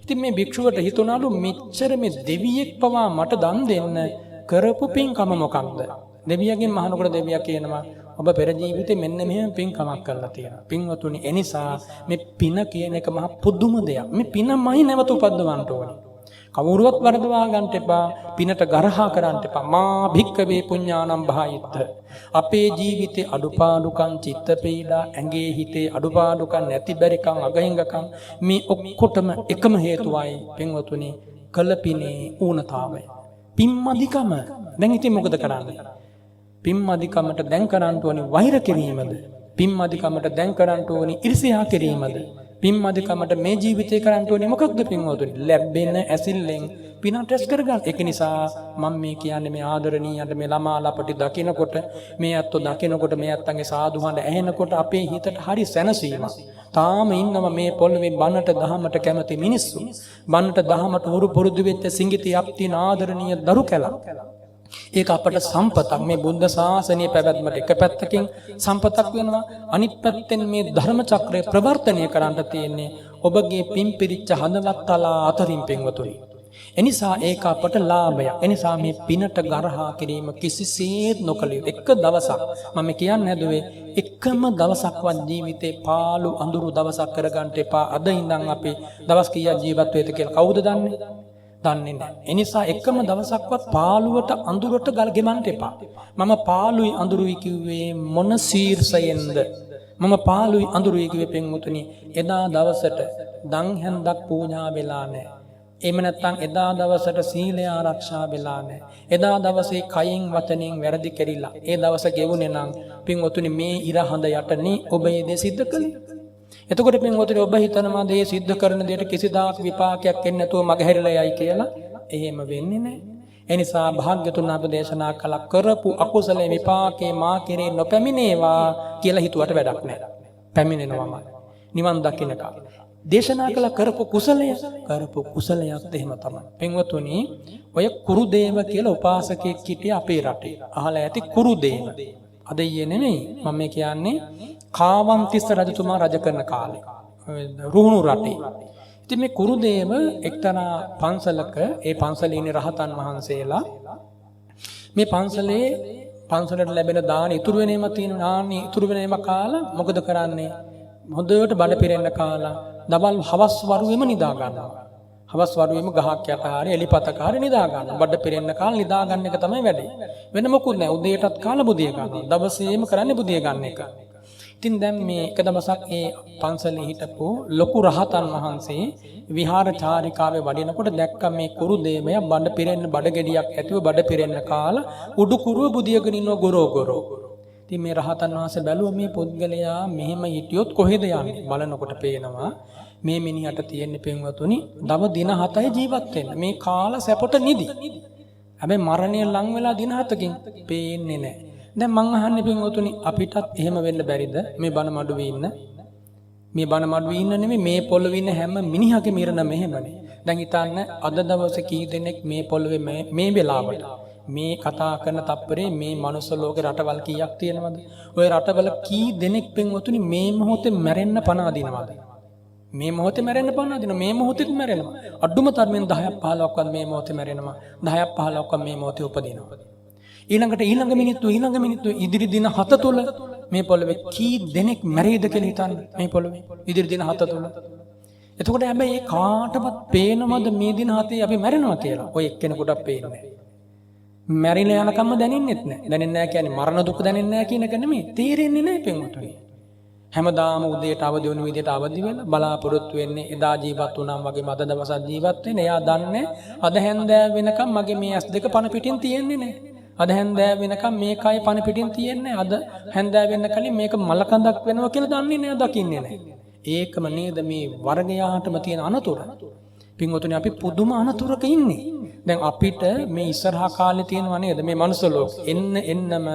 ඉතින් මේ භික්ෂුවට හිතුණාලු මෙච්චර මේ දෙවියෙක් පවා මට දන් දෙන්න කරපු පින්කම මොකක්ද? දෙවියගෙන් මහනකොට දෙවියා කියනවා ඔබ පෙර ජීවිතේ මෙන්න මෙහෙම පින්කමක් කරලා තියෙනවා. පින්වතුනි එනිසා මේ පින කියන එක මහ පුදුම දෙයක්. මේ පිනමයි නැවත උපද්දවන්න ඕනේ. කවුරුවත් වරදවා ගන්නට එපා. පිනට ගරහා කරන්න එපා. මා භික්කවේ පුඤ්ඤානම් භායිත්ත. අපේ ජීවිතේ අඩුපාඩුකම් චිත්ත පීඩා ඇඟේ හිතේ අඩුපාඩුකම් නැති බැරිකම් අගහිඟකම් මේ ඔක්කොටම එකම හේතුවයි පින්වතුනි කලපිනේ ඌනතාවය. පිම්මදිකම. දැන් ඉතින් මොකද කරන්නේ? පිම්මදිකමට දැන් කරන්න ඕනි වෛර කිරීමද? පිම්මදිකමට දැන් කරන්න ඕනි ඊර්ෂ්‍යා කිරීමද? පිම්මදිකමට මේ ජීවිතේ කරන්න ඕනේ මොකක්ද පින්වතුනි? ලැබෙන ඇසිල්ලෙන් පිනක් රැස් කරගන්න. ඒක නිසා මම මේ කියන්නේ මේ ආදරණීයන්ට මේ ළමා ලපටි දකිනකොට මේ අත්ව දකිනකොට මේ අත්තන්ගේ සාදුහඬ ඇහෙනකොට අපේ හිතට හරි සැනසීමක්. තාම ඉන්නව මේ පොළවේ බණට දහමට කැමති මිනිස්සු. බණට දහමට උරු පුරුදු වෙච්ච සිඟිතියක් තියෙන ආදරණීය දරු කැලක්. ඒක අපට සම්පතක්. මේ බුද්ධ ශාසනය පැවැත්මට එක පැත්තකින් සම්පතක් වෙනවා. අනිත් පැත්තෙන් මේ ධර්ම චක්‍රය ප්‍රවර්තනය කරන්න තියෙන්නේ ඔබගේ පිම්පිරිච්ච හදවත් තලා අතරින් පින්වතුනි. එනිසා ඒක අපට ලාභයක්. එනිසා මේ පිනට ගරහා කිරීම කිසිසේත් නොකළ යුතු. එක දවසක් මම කියන්නේ නැදුවේ එකම දවසක්වත් ජීවිතේ පාළු අඳුරු දවසක් කරගන්න එපා. අද ඉඳන් අපි දවස් කීයක් ජීවත් වෙයිද කියලා කවුද දන්නේ? දන්නේ නැහැ. එනිසා එකම දවසක්වත් පාළුවට අඳුරට ගෙවන්න එපා. මම පාළුයි අඳුරුයි කිව්වේ මොන ශීර්ෂයෙන්ද? මම පාළුයි අඳුරුයි කිව්වේ පින්වතුනි එදා දවසට දන් හැන්දක් පූජා වෙලා නැහැ. එහෙම නැත්නම් එදා දවසට සීලය ආරක්ෂා වෙලා නැහැ. එදා දවසේ කයින් වචනෙන් වැරදි කෙරිලා. ඒ දවස ගෙවුනේ නම් පින්වතුනි මේ ඉර හඳ යටනේ ඔබ මේ දේ සිද්ධ කළේ. එතකොට පින්වතුනි ඔබ හිතනවා දේ සිද්ධ කරන දෙයට කිසිදාක විපාකයක් එන්නේ නැතුව මගහැරිලා යයි කියලා. එහෙම වෙන්නේ නැහැ. ඒ නිසා භාග්‍යතුන් අප දේශනා කළ කරපු අකුසලේ විපාකේ මා කෙරේ නොපැමිණේවා කියලා හිතුවට වැඩක් නැහැ. පැමිණෙනවම නිවන් දකින්නකම්. දේශනා කළ කරපු කුසලයක් එහෙම තමයි. පින්වතුනි ඔය කුරුදේව කියලා උපාසකෙක් හිටිය අපේ රටේ. අහලා ඇති කුරුදේව. අද ඊයේ නෙමෙයි මම කියන්නේ කාවන්තිස්ස රජතුමා රජ කරන කාලේ. රුහුණු රටේ. ඉතින් මේ කුරුදේව එක්තරා පන්සලක ඒ පන්සලේ ඉන්නේ රහතන් වහන්සේලා මේ පන්සලට ලැබෙන දාන ඉතුරු වෙනේම තියෙන නාන්නේ ඉතුරු වෙනේම කාලා මොකද කරන්නේ? හොඳට බඩ පිරෙන්න කාලා දවල් හවස් වරුවේම නිදා ගන්නවා. හවස් වරුවේම ගහක් යට හරි එලිපතක හරි නිදා ගන්නවා. බඩ පිරෙන්න කාලා නිදා ගන්න එක තමයි වැඩේ. වෙන මොකුත් නැහැ. උදේටත් කාලා බුදිය ගන්නවා. දවසේම කරන්නේ බුදිය ගන්න එක. ඉතින් දැන් මේ එක දවසක් ඒ පන්සලේ හිටපු ලොකු රහතන් වහන්සේ විහාර චාරිකාවේ වඩිනකොට දැක්ක මේ කුරුදේවය බඩ පිරෙන්න බඩ ගෙඩියක් ඇතිව බඩ පිරෙන්න කාලා උඩු කුරුව බුදියගෙන ඉන්නව ගොරෝ. ඉතින් මේ රහතන් වහන්සේ බැලුවා මේ පුද්ගලයා මෙහෙම හිටියොත් කොහෙද යන්නේ? බලනකොට පේනවා මේ මිනිහට තියෙන පින්වතුනි දව දින 7යි ජීවත් වෙන්න. මේ කාල සැපට නිදි. හැබැයි මරණය ලං වෙලා දින 7කින් පේන්නේ නැහැ. දැන් මං අහන්නේ පින්වතුනි අපිටත් එහෙම වෙන්න බැරිද? මේ බණ මඩුවේ ඉන්න. මේ බණ මඩුවේ ඉන්න නෙමෙයි මේ පොළොවේ ඉන්න හැම මිනිහගේ මිරණ මෙහෙමනේ. දැන් හිතන්න අද දවසේ කී දෙනෙක් මේ පොළොවේ මේ වෙලාවට මේ කතා කරන තප්පරේ මේ මනුස්ස ලෝකේ රටවල් කීයක් තියෙනවද? ওই රටවල කී දෙනෙක් පින්වතුනි මේ මොහොතේ මැරෙන්න පණ අදිනවද? මේ මොහොතේ මැරෙන්න පණ අදිනවා. මේ මොහොතේත් මැරෙනවා. අඩුම තරමින් 10ක් 15ක්වත් මේ මොහොතේ මැරෙනවා. 10ක් 15ක්වත් මේ මොහොතේ උපදිනවා. ඊළඟ මිනිත්තු ඉදිරි දින 7 තුල මේ පොළවේ කී දෙනෙක් මැරෙයිද කියලා හිතන්න. මේ පොළවේ ඉදිරි දින 7 තුල. එතකොට හැබැයි ඒ කාටවත් පේනවද මේ දින 7 අපි මැරෙනවා කියලා? ඔය එක්කෙනෙකුට පේන්නේ නැහැ. මැරිලා යනකම්ම දැනෙන්නෙත් නැහැ. දැනෙන්නේ නැහැ කියන්නේ මරණ දුක දැනෙන්නේ නැහැ කියන එක නෙමෙයි. තේරෙන්නේ නැහැ පින්වතුනි. හැමදාම උදේට අවදි වෙන විදිහට අවදි වෙලා බලාපොරොත්තු වෙන්නේ එදා ජීවත් වුණාම වගේ මද දවසක් ජීවත් වෙන්න. එයා දන්නේ අද හැන්දෑ වෙනකම් මගේ මේ ඇස් දෙක පන පිටින් තියෙන්නේ නැහැ. අද හැන්දෑ වෙනකම් මේ කය පන පිටින් තියෙන්නේ. අද හැන්දෑ වෙන්න කලින් මේක මලකඳක් වෙනවා කියලා දන්නේ නැහැ, දකින්නේ නැහැ. ඒකම නේද මේ වර්ගයාටම තියෙන අනතුර. පින්වතුනි අපි පුදුම අනතුරක ඉන්නේ. දැන් අපිට මේ ඉස්සරහා කාලේ තියෙනවා නේද මේ මනුස්ස ලෝක එන්නම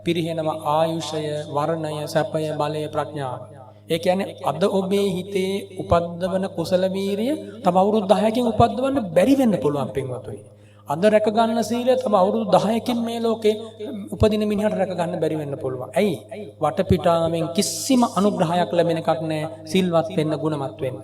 පිරිහෙනව ආයුෂය, වර්ණය, සැපය, බලය, ප්‍රඥාව. ඒ කියන්නේ අද ඔබේ හිතේ උපද්දවන කුසල වීරිය තව අවුරුදු 10කින් උපද්දවන්න බැරි වෙන්න පුළුවන් පින්වතුනි. අද රැක ගන්න සීලය තව අවුරුදු 10කින් මේ ලෝකේ උපදින මිනිහට රැක ගන්න බැරි වෙන්න පුළුවන්. ඇයි? වටපිටාවෙන් කිසිම අනුග්‍රහයක් ලැබෙන එකක් නැහැ. සිල්වත් වෙන්න, ගුණමත් වෙන්න.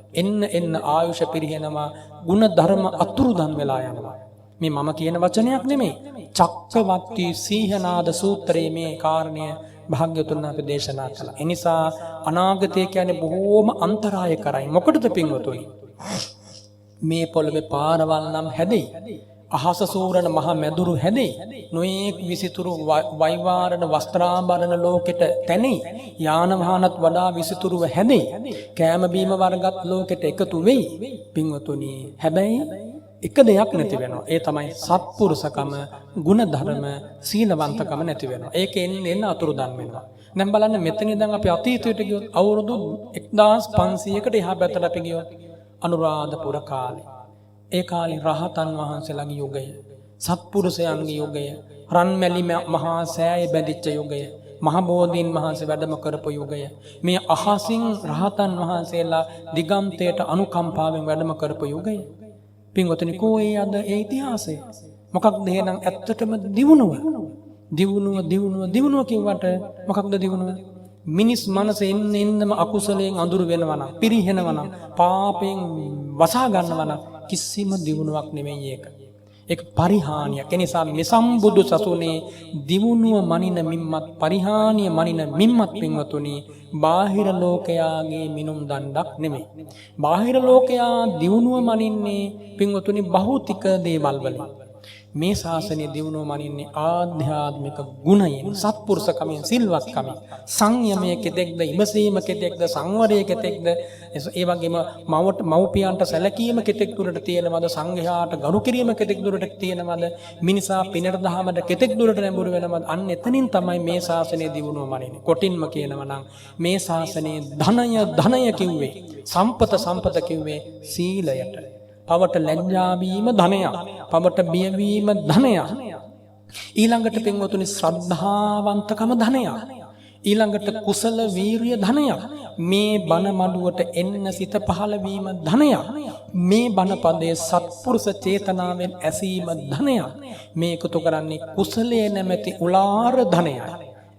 එන්න ආයුෂ පිරිහෙනවා, ගුණ ධර්ම අතුරුදන් වෙලා යනවා. මේ මම කියන වචනයක් නෙමෙයි. චක්කවර්ති සීහනාද සූත්‍රයේ මේ කාරණය භාග්‍යවතුන් වහන්සේ දේශනා කළා. ඒ නිසා අනාගතය කියන්නේ බොහෝම අන්තරාය කරයි. මොකටද පින්වතුනි? මේ පොළවේ පාරවල් නම් හැදෙයි. අහස සූරන මහ මැදුරු හැදෙයි. නොයේක් විසිතුරු වෛවාරණ වස්ත්‍රාභරණ ලෝකෙට තැනෙයි. යාන වාහනත් වඩා විසිතුරුව හැදෙයි. කෑම බීම වර්ගත් ලෝකෙට එකතු වෙයි. පින්වතුනි හැබැයි එක දෙයක් නැති වෙනවා. ඒ තමයි සත්පුරුෂකම, ගුණධර්ම, සීලවන්තකම නැති වෙනවා. ඒක එන්න අතුරුදන් වෙනවා. දැන් බලන්න මෙතන ඉඳන් අපි අතීතයට ගියොත් අවුරුදු 1500කට එහා පැත්තට අපි ගියොත් අනුරාධපුර කාලේ. ඒ කාලේ රහතන් වහන්සේලාගේ යුගය, සත්පුරුෂයන්ගේ යුගය, රන්මැලි මහා සෑය බැඳිච්ච යුගය, මහ බෝධීන් වහන්සේ වැඩම කරපු යුගය. මේ අහසින් රහතන් වහන්සේලා දිගන්තයට අනුකම්පාවෙන් වැඩම කරපු යුගය. පින්වතුනි කෝයේ අද ඒ ඉතිහාසය මොකක්ද එහෙනම් ඇත්තටම දිනුව කිව්වට මොකක්ද දිනුව? මිනිස් මනස එන්නම අකුසලයෙන් අඳුර වෙනවා නම්, පිරිහෙනවා නම්, පාපයෙන් වසා ගන්නවා නම් කිසිම දිනුවක් නෙමෙයි ඒක. ඒක පරිහානියක්. ඒ නිසා මෙසම්බුදු සසුනේ දිනුව මනින මිම්මත් පරිහානිය මනින මිම්මත් පින්වතුනි බාහිර ලෝකයාගේ මිනුම් දණ්ඩක් නෙමෙයි. බාහිර ලෝකයා දිනුව මනින්නේ පින්වතුනි භෞතික දේවල් වලින්. මේ ශාසනය දියුණුව මනින්නේ ආධ්‍යාත්මික ගුණයෙන්, සත්පුරුෂකමෙන්, සිල්වත්කමෙන්. සංයමයේ කෙතෙක්ද, ඉවසීම කෙතෙක්ද, සංවරයේ කෙතෙක්ද, ඒ වගේම මව්පියන්ට සැලකීම කෙතෙක් දුරට තියෙනවද, සංඝයාට ගරු කිරීම කෙතෙක් දුරට තියෙනවද, මිනිසා පිනට දහමට කෙතෙක් දුරට නැඹුරු වෙනවද, අන්න එතනින් තමයි මේ ශාසනය දියුණුව මනින්නේ. කොටින්ම කියනවා නම් මේ ශාසනයේ ධනය කිව්වේ, සම්පත කිව්වේ සීලයට. පවට ලැජ්ජාවීම ධනයක්. පවට බියවීම ධනයක්. ඊළඟට පින්වතුනි ශ්‍රද්ධාවන්තකම ධනයක්. ඊළඟට කුසල වීරිය ධනයක්. මේ බණ මඩුවට එන්න සිත පහළ වීම ධනයක්. මේ බණ පදයේ සත්පුරුෂ චේතනාවෙන් ඇසීම ධනයක්. මේ එකතු කරන්නේ කුසලයේ නැමැති උලාර ධනයයි.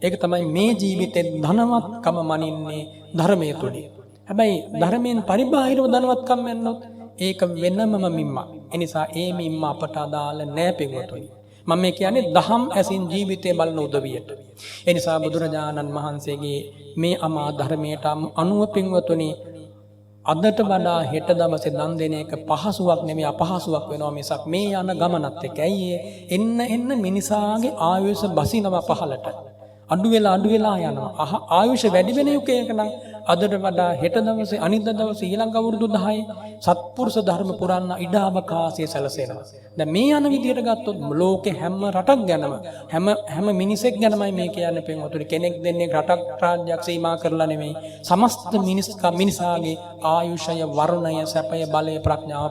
ඒක තමයි මේ ජීවිතේ ධනවත්කම මනින්නේ ධර්මයේ තුලින්. හැබැයි ධර්මයෙන් පරිබාහිරව ධනවත්කම් වෙන්නොත් ඒක වෙනමම මිම්මක්. එනිසා ඒ මිම්ම අපට අදාළ නෑ පින්වතුනි. මම මේ කියන්නේ දහම් ඇසින් ජීවිතේ බලන උදවියට. එනිසා බුදුරජාණන් වහන්සේගේ මේ අමා ධර්මයට අනුව පින්වතුනි අදට වඩා හෙට දවසේ දන් දෙන එක පහසුවක් නෙමෙයි අපහසුවක් වෙනවා මිසක් මේ යන ගමනත් එක්ක. ඇයි එන්න මිනිසාගේ ආයුෂ බසිනවා පහලට. අඩු වෙලා යනවා. ආයුෂ වැඩි වෙන යුගයක නම් අදට වඩා හෙට දවසේ අනිද්දා දවසේ ඊළඟ අවුරුදු 10 සත්පුරුෂ ධර්ම පුරන්න ඉඩ අවකාශය සැලසෙනවා. දැන් මේ යන විදියට ගත්තොත් ලෝකේ හැම රටක් ගැනම හැම මිනිසෙක් ගැනමයි මේ කියන්නේ පින්වතුනි. කෙනෙක් දෙන්නේ රටක් රාජ්‍යයක් සීමා කරලා නෙමෙයි. සමස්ත මිනිසාගේ ආයුෂය, වර්ණය, සැපය, බලය, ප්‍රඥාව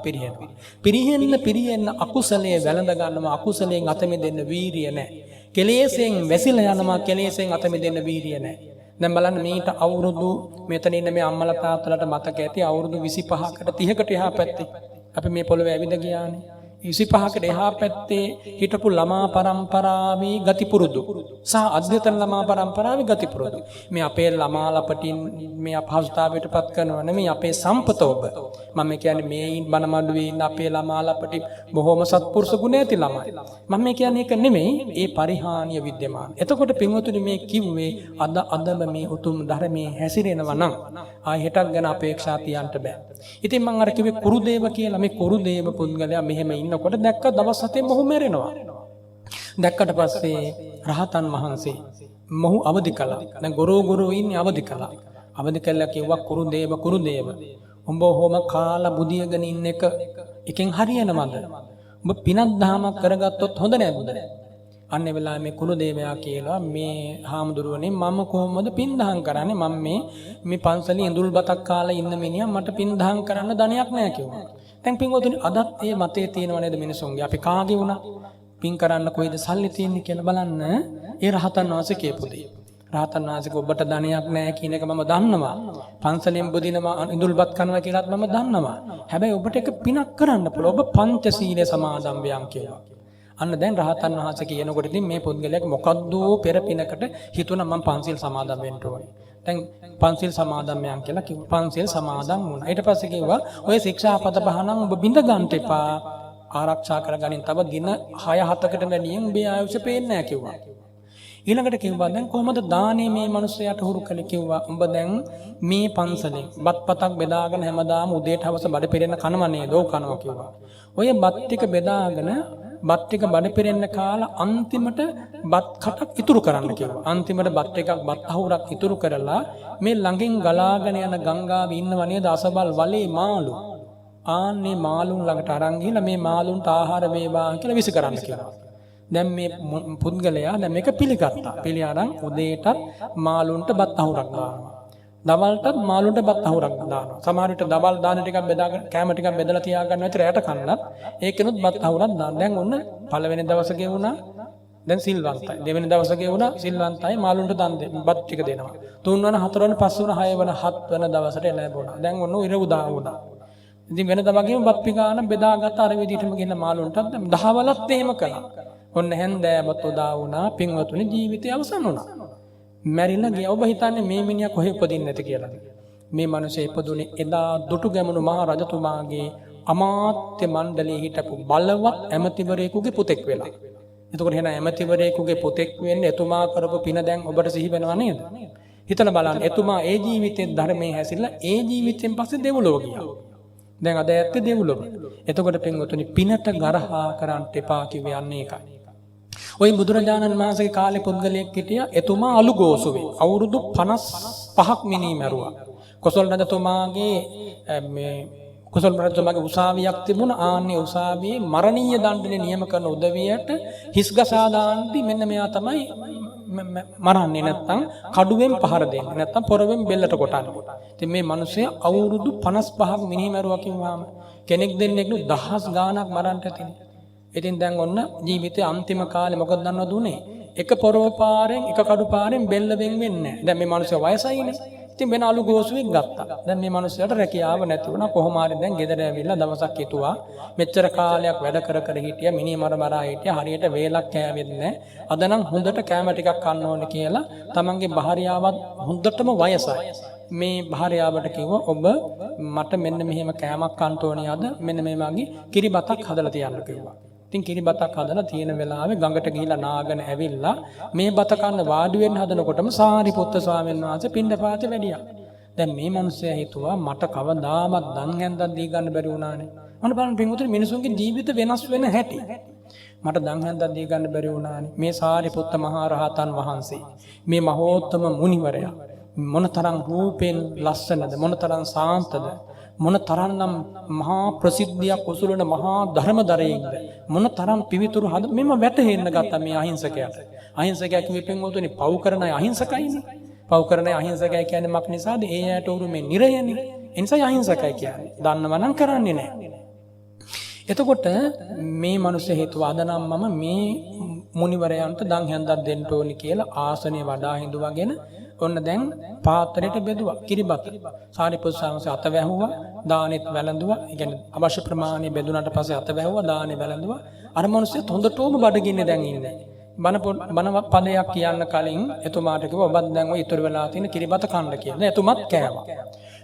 පිරිහෙන්න අකුසලයේ වැළඳ ගන්නවා. අකුසලයෙන් අත මිදෙන්න වීරිය නැහැ. කෙලෙසෙන් වැසිලා යනවා. කෙලෙසෙන් අත මිදෙන්න වීරිය නැහැ. දැන් බලන්න මේට අවුරුදු මෙතන ඉන්න මේ අම්මලා තාත්තලාට මතක ඇති අවුරුදු 25කට 30කට එහා පැත්තේ අපි මේ පොළවේ ඇවිද ගියානේ. 25කට එහා පැත්තේ හිටපු ළමා පරම්පරාවේ ගති පුරුදු සහ අධ්‍යතන ළමා පරම්පරාවේ ගති පුරුදු මේ අපේ ළමා ලපටින් මේ අපහසුතාවයටපත් කරනවා නෙමෙයි අපේ සම්පත ඔබ. මම කියන්නේ මේ බණ මඩුවේ ඉන්න අපේ ළමා ලපටි බොහොම සත්පුරුෂ ගුණ ඇති ළමයි. මම කියන්නේ ඒක නෙමෙයි, ඒ පරිහානිය විද්‍යමාන. එතකොට පින්වතුනි මේ කිව්වේ අදම මේ උතුම් ධර්මයේ හැසිරෙනවා නම් ආයෙ හෙටක් ගැන අපේක්ෂා තියන්න බෑ. ඉතින් මම අර කිව්වේ කුරුදේව කියලා. මේ කුරුදේව පුද්ගලයා මෙහෙම ඉන්නකොට දැක්ක දවස් 7 මොහු මැරෙනවා. දැක්කට පස්සේ රහතන් වහන්සේ මොහු අවදි කළා. දැන් ගොරෝ ඉන්නේ අවදි කළා. අවදි කළා කිව්වා කුරුදේව උඹ හොම කාලා බුදියගෙන ඉන්න එකෙන් හරියනවද? උඹ පිනක් දහමක් කරගත්තොත් හොඳ නැද්ද? අන්න ඒ වෙලාවේ මේ කුරුදේවයා කියලා මේ හාමුදුරුවනේ මම කොහොමද පින් දහම් කරන්නේ? මම මේ පන්සලේ ඉඳුල් බතක් කාලා ඉන්න මිනිහා මට පින් දහම් කරන්න ධනයක් නැහැ කිව්වා. දැන් පින්වතුනි අදත් මේ මතේ තියෙනව නේද මිනිසුන්ගේ? අපි කාගේ වුණා පින් කරන්න කොයිද සල්ලි තියෙන්නේ කියලා බලන්න. ඒ රහතන් වහන්සේ කියපු දේ. රහතන් වහන්සේ ඔබට ධනයක් නැහැ කියන එක මම දන්නවා. පන්සලෙන් බුදිනවා ඉඳුල්පත් කරනවා කියලාත් මම දන්නවා. හැබැයි ඔබට එක පිනක් කරන්න පුළුවන්. ඔබ පංචශීලයේ සමාදන් වෙයන් කියලා. අන්න දැන් රහතන් වහන්සේ කියනකොට ඉතින් මේ පුද්ගලයාගේ මොකද්ද පෙර පිනකට හිතුණා මම පන්සිල් සමාදන් වෙන්න ඕනේ. දැන් පන්සිල් සමාදන් වෙයන් කියලා කිව්වා. පන්සිල් සමාදන් වුණා. ඊට පස්සේ කිව්වා ඔය ශික්ෂාපද පහ නම් ඔබ බින්ද ගන්න එපා. ආරක්ෂා කරගනින් තව දින 6-7කට වැඩියෙන් ඔබේ ආයුෂ පේන්නේ නැහැ කිව්වා. ඊළඟට කිව්වා දැන් කොහොමද දානේ මේ මිනිස්සයාට හුරු කළේ කිව්වා. උඹ දැන් මේ පන්සලෙන් බත්පතක් බෙදාගෙන හැමදාම උදේට හවස බඩ පිරෙන්න කනව නේද? ඔව් කනවා කිව්වා. ඔය බත් ටික බෙදාගෙන බත් ටික බඩ පිරෙන්න කාලා අන්තිමට බත් කටක් ඉතුරු කරන්න කිව්වා. අන්තිමට බත් එකක් බත් අහුරක් ඉතුරු කරලා මේ ළඟින් ගලාගෙන යන ගංගාවේ ඉන්නව නේද අසබල් වලේ මාළු. ආන්නේ මාළුන් ළඟට අරන් ගිහලා මේ මාළුන්ට ආහාර වේවා කියලා විසි කරන්න කිව්වා. දැන් මේ පුද්ගලයා දැන් මේක පිළිගත්තා. පිළි අරන් උදේටත් මාළුන්ට බත් අහුරක් දානවා. දවල්ටත් මාළුන්ට බත් අහුරක් දානවා. සමහර විට දවල් දාන ටිකක් බෙදාගෙන කැම ටිකක් බෙදලා තියා ගන්න ඇති රැයට කන්නත් ඒකෙනුත් බත් අහුරක් දානවා. දැන් ඔන්න පළවෙනි දවසේ ගෙවුණා. දැන් සිල්වන්තයි. දෙවෙනි දවසේ ගෙවුණා සිල්වන්තයි මාළුන්ට බත් ටික දෙනවා. තුන්වන හතරවන පස්වන හයවන හත්වන දවසට ලැබුණා. දැන් ඔන්න ඉර උදා වුණා. ඉතින් වෙනද වගේම බත් පිකාන බෙදාගත්ත අර විදිහටම ගිහින් මාළුන්ටත් දහවලත් එහෙම කළා. ඔන්න හැන්දෑවත් උදා වුණා. පින්වතුනි ජීවිතය අවසන් වුණා. මැරිලා ගියා. ඔබ හිතන්නේ මේ මිනිහා කොහෙ උපදින්නේ නැති කියලා? මේ මිනිහා ඉපදුනේ එදා දුටුගැමුණු මහ රජතුමාගේ අමාත්‍ය මණ්ඩලයේ හිටපු බලවත් ඇමතිවරයෙකුගේ පුතෙක් වෙලා. එතකොට එහෙනම් ඇමතිවරයෙකුගේ පුතෙක් වෙන්නේ එතුමා කරපු පින දැන් ඔබට සිහි වෙනව නේද? හිතලා බලන්න. එතුමා ඒ ජීවිතේ ධර්මයේ හැසිරලා ඒ ජීවිතෙන් පස්සේ දෙව්ලොව ගියා. දැන් අද ඇත්තේ දෙව්ලොව. එතකොට පින්වතුනි පිනට ගරහා කරන්න එපා කිව්වේ අන්නේ ඒකයි. ওই බුදුරජාණන් වහන්සේගේ කාලේ පුද්ගලයෙක් හිටියා. එතුමා අලුගෝසුවේ අවුරුදු 55ක් මිනී මැරුවා. කොසල් රජතුමාගේ මේ කොසල් රජතුමාගේ උසාවියක් තිබුණා. ආන්නේ උසාවියේ මරණීය දඬුවම නියම කරන උදවියට හිස් ගසා දාන්නදි මෙන්න මෙයා තමයි මරන්නේ. නැත්තම් කඩුවෙන් පහර දෙන්නේ. නැත්තම් පොරවෙන් බෙල්ලට කොටන්නේ. ඉතින් මේ මිනිස්සයා අවුරුදු 55ක් මිනී මැරුවා කිව්වම කෙනෙක් දෙන්නෙක් නෙවෙයි දහස් ගාණක් මරන්න ඇතිනේ. ඉතින් දැන් ඔන්න ජීවිතේ අන්තිම කාලේ මොකද දන්නවද උනේ? එක පොරව පාරෙන් එක කඩු පාරෙන් බෙල්ල වෙන් වෙන්නේ නැහැ. දැන් මේ මිනිස්සයා වයසයිනේ. ඉතින් වෙන අලු ගෝසුවෙක් ගත්තා. දැන් මේ මිනිස්සයාට රැකියාව නැති වුණා. කොහොම හරි දැන් ගෙදර ඇවිල්ලා දවසක් හිටුවා. මෙච්චර කාලයක් වැඩ කර කර හිටියා. මිනි මරා හිටියා. හරියට වේලක් කෑවෙන්නේ නැහැ. අද නම් හොඳට කෑම ටිකක් කන්න ඕනේ කියලා තමන්ගේ භාර්යාවත් හොඳටම වයසයි. මේ භාර්යාවට කිව්වා ඔබ මට මෙන්න මෙහෙම කෑමක් කන්න ඕනේ අද. මෙන්න මේ වගේ කිරිබතක් හදලා තියන්න කිව්වා. ඉතින් කිරිබතක් හදලා තියෙන වෙලාවේ ගඟට ගිහිලා නාගෙන ඇවිල්ලා මේ බත කන්න වාඩි වෙන්න හදනකොටම සාරිපුත්ත ස්වාමීන් වහන්සේ පින්ඩපාතේ වැඩියා. දැන් මේ මිනිස්සයා හිතුවා මට කවදාවත් දන් හැන්දක් දී ගන්න බැරි වුණානේ. මම බලන්න පින්වතුනි මිනිසුන්ගේ ජීවිත වෙනස් වෙන හැටි. මට දන් හැන්දක් දී ගන්න බැරි වුණානේ. මේ සාරිපුත්ත මහා රහතන් වහන්සේ මේ මහෝත්තම මුනිවරයා මොනතරම් රූපෙන් ලස්සනද මොනතරම් සාන්තද මොනතරම් මහා ප්‍රසිද්ධියක් උසුලන මහා ධර්මදරයෙක්ද මොනතරම් පිවිතුරු හද මෙම වැටහෙන්න ගත්තා මේ අහිංසකයාට. අහිංසකයා කිව්වෙ පින්වතුනි පව් කරන අය අහිංසකයිනේ. පව් කරන අය අහිංසකයි කියන්නේ මක් නිසාද? ඒ ඇයට උරු මේ නිරයනේ. ඒ නිසා අහිංසකයි කියන්නේ. දන්නව නම් කරන්නේ නැහැ. එතකොට මේ මිනිස්සු හේතුව අද නම් මම මේ මුනිවරයන්ට දන් හැන්දක් දෙන්න ඕනි කියලා ආසනේ වඩා හිඳුවගෙන ඔන්න දැන් පාත්‍රයට බෙදුවා කිරිබත. සාරිපුත් ස්වාමීන් අත වැහුවා, දානෙත් වැළඳුවා. ඒ කියන්නේ අවශ්‍ය ප්‍රමාණය බෙදුනට පස්සේ අත වැහුවා, දානෙ වැළඳුවා. අර මිනිස්සුත් හොඳටම බඩගින්නේ දැන් ඉන්නේ. බණ පදයක් කියන්න කලින් එතුමාට කිව්වා ඔබත් දැන් ඔය ඉතුරු වෙලා තියෙන කිරිබත කන්න කියලා. එතුමත් කෑවා.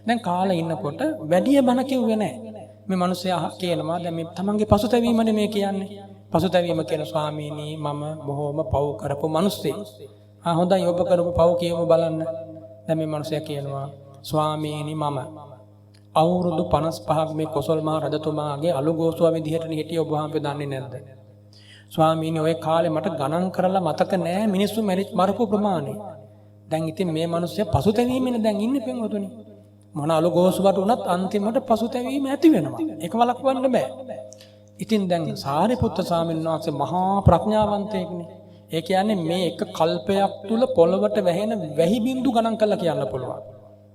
දැන් කාලා ඉන්නකොට වැඩි බණ කිව්වේ නැහැ. මේ මිනිස්සයා කියනවා දැන් මේ තමන්ගේ පසුතැවීමනේ මේ කියන්නේ. පසුතැවීම කියන ස්වාමීනි මම බොහොම පව් කරපු මිනිස්සෙක්. හොඳයි ඔබ කරපු පව් කියමු බලන්න. දැන් මේ මිනිසයා කියනවා ස්වාමීනි මම අවුරුදු 55ක් මේ කොසල් මහ රජතුමාගේ අලුගෝසුව විදිහට හිටිය ඔබ වහන්සේ දන්නේ නැද්ද? ස්වාමීනි ඔය කාලේ මට ගණන් කරලා මතක නෑ මිනිස්සු මරපු ප්‍රමාණය. දැන් ඉතින් මේ මිනිස්සයා පසුතැවීමනේ දැන් ඉන්නේ පින්වතුනි. මොන අලුගෝසුවට උනත් අන්තිමට පසුතැවීම ඇති වෙනවා. ඒක වළක්වන්න බෑ. ඉතින් දැන් සාරිපුත්ත ස්වාමීන් වහන්සේ මහා ප්‍රඥාවන්තයෙක්නේ. ඒ කියන්නේ මේ එක කල්පයක් තුල පොළවට වැහෙන වැහි බින්දු ගණන් කරලා කියන්න පුළුවන්.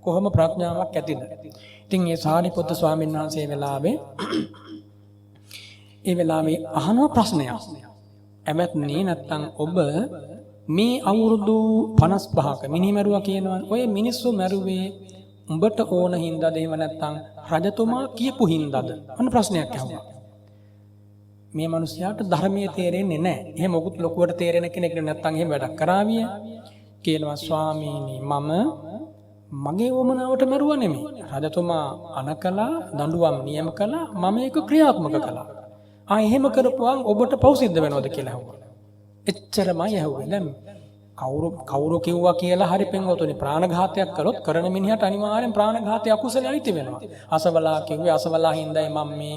කොහොම ප්‍රඥාවක් ඇතිද? ඉතින් මේ සාරිපුත්ත ස්වාමීන් වහන්සේ වෙලාවේ අහන ප්‍රශ්නයක්. එමත්නි නැත්තම් ඔබ මේ අවුරුදු 55ක මිනිමරුවා කියනවා. ඔය මිනිස්සු මරුවේ උඹට ඕන හින්දාද එහෙම නැත්තම් රජතුමා කියපු හින්දාද? අන්න ප්‍රශ්නයක් අහුවා. මේ මිනිස්යාට ධර්මයේ තේරෙන්නේ නැහැ. එහෙම මොකුත් ලොකුවට තේරෙන කෙනෙක් නැත්තම් එහෙම වැඩක් කරාවිය. කියනවා ස්වාමීනි මම මගේ වමනාවට මරුවා නෙමෙයි. රජතුමා අනකලා දඬුවම් නියම කළා මම ඒක ක්‍රියාත්මක කළා. එහෙම කරපුවාන් ඔබට පව් සිද්ධ වෙනවද කියලා අහුවා. එච්චරමයි අහුවේ. දැන් කවුරු කිව්වා කියලා හරි පින්වතුනි ප්‍රාණඝාතයක් කළොත් කරන මිනිහට අනිවාර්යෙන් ප්‍රාණඝාතය අකුසලයි අයිති වෙනවා. අසවලා කිව්වේ අසවලා හින්දායි මම මේ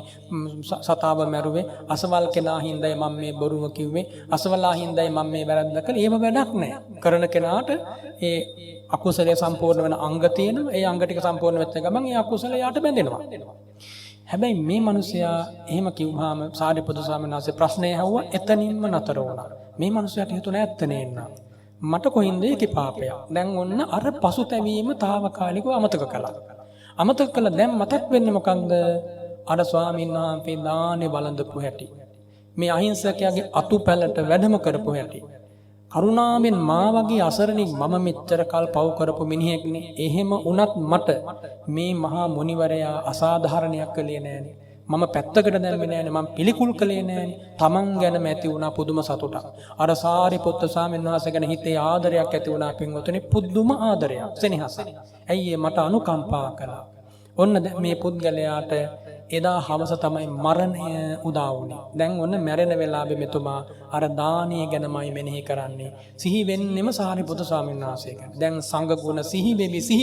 සතාව මැරුවේ. අසවල් කෙනා හින්දායි මම මේ බොරුව කිව්වේ. අසවලා හින්දායි මම මේ වැරද්ද කළේ. එහෙම වැඩක් නැහැ. කරන කෙනාට ඒ අකුසලයේ සම්පූර්ණ වෙන අංග තියෙනවා. ඒ අංග ටික සම්පූර්ණ වෙච්ච ගමන් ඒ අකුසලය යට බැඳෙනවා. හැබැයි මේ මිනිසයා එහෙම කිව්වහම සාරිපුත්‍ර ස්වාමීන් වහන්සේ ප්‍රශ්නය ඇහුවා එතනින්ම නතර වුණා. මේ මිනිසයාට හිතුණා ඇත්තනේ එන්න. මට කොහින්ද ඒකේ පාපයක්. දැන් ඔන්න අර පසුතැවීම తాවකාලිකව අමතක කළා. අමතක කළා දැන් මතක් වෙන්නේ මොකන්ද? අර ස්වාමීන් වහන්සේ දානේ වළඳපු හැටි. මේ අහිංසකයාගේ අතුපැලට වැඩම කරපු හැටි. කරුණාවෙන් මා වගේ අසරණෙක් මම මෙච්චර කල් පව් කරපු මිනිහෙක්නේ. එහෙම වුණත් මට මේ මහා මුනිවරයා අසාධාරණයක් කළේ නෑනේ. මම පැත්තකට දැම්මේ නෑනේ. මම පිළිකුල් කළේ නෑනේ. Taman ගැනම ඇති වුණා පුදුම සතුටක්. අර සාරිපුත්ත ස්වාමීන් වහන්සේ ගැන හිතේ ආදරයක් ඇති වුණා පින්වතුනි. පුදුම ආදරයක්. සෙනෙහස. ඇයි මට අනුකම්පා කළා. ඔන්න මේ පුද්ගලයාට එදා හවස තමයි මරණය උදා වුණේ. දැන් ඔන්න මැරෙන වෙලාවේ මෙතුමා අර දානීය ගැනමයි මෙනෙහි කරන්නේ. සිහි වෙන්නෙම සාරිපුත්‍ර ස්වාමීන් වහන්සේ ගැන. දැන් සංඝ ගුණ සිහි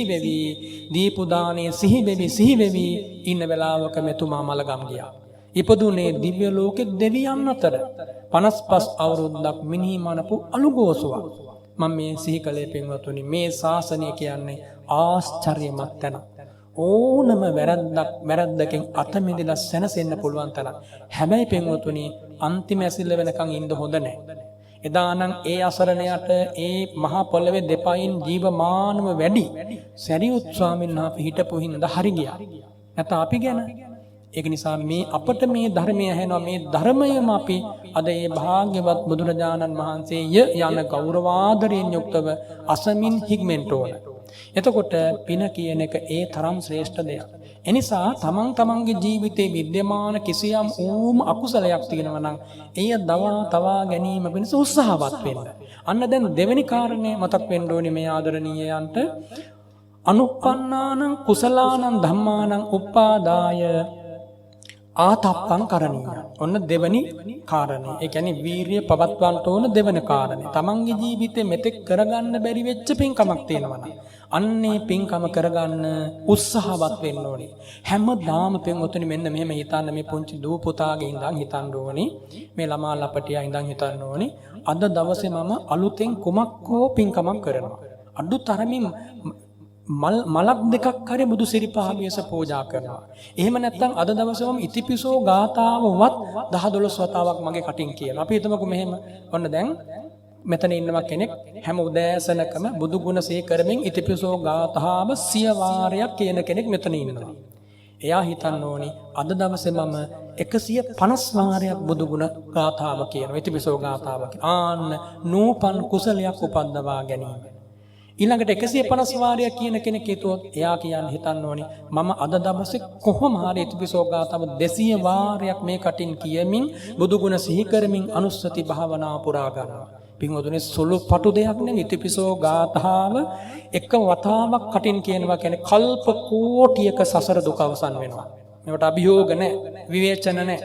වෙවි දීපු දානීය සිහි වෙවි ඉන්න වෙලාවක මෙතුමා මලගම් ගියා. ඉපදුනේ දිව්‍ය ලෝකෙ දෙවියන් අතර 55 අවුරුද්දක් මිනිහි මනපු අලුගෝසුවක්. මම මේ සිහි කළේ පින්වතුනි මේ ශාසනය කියන්නේ ආශ්චර්යමත් තැන. ඕනම වැරද්දකින් අත මිදලා සැනසෙන්න පුළුවන් තරම්. හැබැයි පින්වතුනි අන්තිම ඇසිල්ල වෙනකන් ඉන්න හොඳ නැහැ. එදානම් ඒ අසරණයට ඒ මහා පොළවේ දෙපයින් ජීවමානව වැඩි සරියුත් ස්වාමීන් වහන්සේ හිටපු හින්දා හරි ගියා. නැත්නම් අපි ගැන ඒක නිසා මේ අපට මේ ධර්මය ඇහෙනවා මේ ධර්මයම අපි අද ඒ භාග්‍යවත් බුදුරජාණන් වහන්සේ යන ගෞරවාදරයෙන් යුක්තව අසමින් හික්මෙන්ට ඕන. එතකොට පින කියන එක ඒ තරම් ශ්‍රේෂ්ඨ දෙයක්. එනිසා තමන්ගේ ජීවිතේ විද්‍යමාන කිසියම් ඌම අකුසලයක් තියෙනවා නම් එය තවා ගැනීම වෙනස උත්සාහවත් වෙන්න. අන්න දැන් දෙවෙනි කාරණේ මතක් වෙන්න ඕනේ මේ ආදරණීයයන්ට අනුප්පන්නානං කුසලානං ධම්මානං උප්පාදාය ආතප්පං කරණීය. ඔන්න දෙවනි කාරණේ. ඒ කියන්නේ වීරිය පවත්වන්න ඕන දෙවන කාරණේ. තමන්ගේ ජීවිතේ මෙතෙක් කරගන්න බැරි වෙච්ච පින්කමක් තියෙනවා නම් අන්නේ පින්කම කරගන්න උත්සාහවත් වෙන්න ඕනේ. හැමදාම පින්වතුනි මෙන්න මෙහෙම හිතන්න මේ පුංචි දූ පුතාගේ ඉඳන් හිතන්න ඕනේ. මේ ළමා ලපටියා ඉඳන් හිතන්න ඕනේ. අද දවසේ මම අලුතෙන් කුමක් හෝ පින්කමක් කරනවා. අඩු තරමින් මලක් දෙකක් හරි බුදු සිරිපාවියස පූජා කරනවා. එහෙම නැත්නම් අද දවසේ මම ඉතිපිසෝ ගාතාවවත් 10-12 වතාවක් මගේ කටින් කියනවා. අපි හිතමුකෝ මෙහෙම. ඔන්න දැන් මෙතන ඉන්නවා කෙනෙක් හැම උදෑසනකම බුදු ගුණ සිහි කරමින් ඉතිපිසෝ ගාථාව 100 වාරයක් කියන කෙනෙක් මෙතන ඉන්නවා. එයා හිතන්න ඕනි අද දවසේ මම 150 වාරයක් බුදු ගුණ ගාථාව කියනවා. ඉතිපිසෝ ගාථාව. ආන්න නූපන් කුසලයක් උපද්දවා ගැනීම. ඊළඟට 150 වාරයක් කියන කෙනෙක් හිතුවොත් එයා කියන්නේ හිතන්න ඕනි මම අද දවසේ කොහොම හරි ඉතිපිසෝ ගාථාව 200 වාරයක් මේ කටින් කියමින් බුදු ගුණ සිහි කරමින් අනුස්සති භාවනා පුරා ගන්නවා. පින්වතුනි සුළු පටු දෙයක් නෙවෙයි ඉතිපිසෝ ගාථාව එක වතාවක් කටින් කියනවා කියන්නේ කල්ප කෝටියක සසර දුක අවසන් වෙනවා. මේකට අභියෝග නැහැ, විවේචන නැහැ.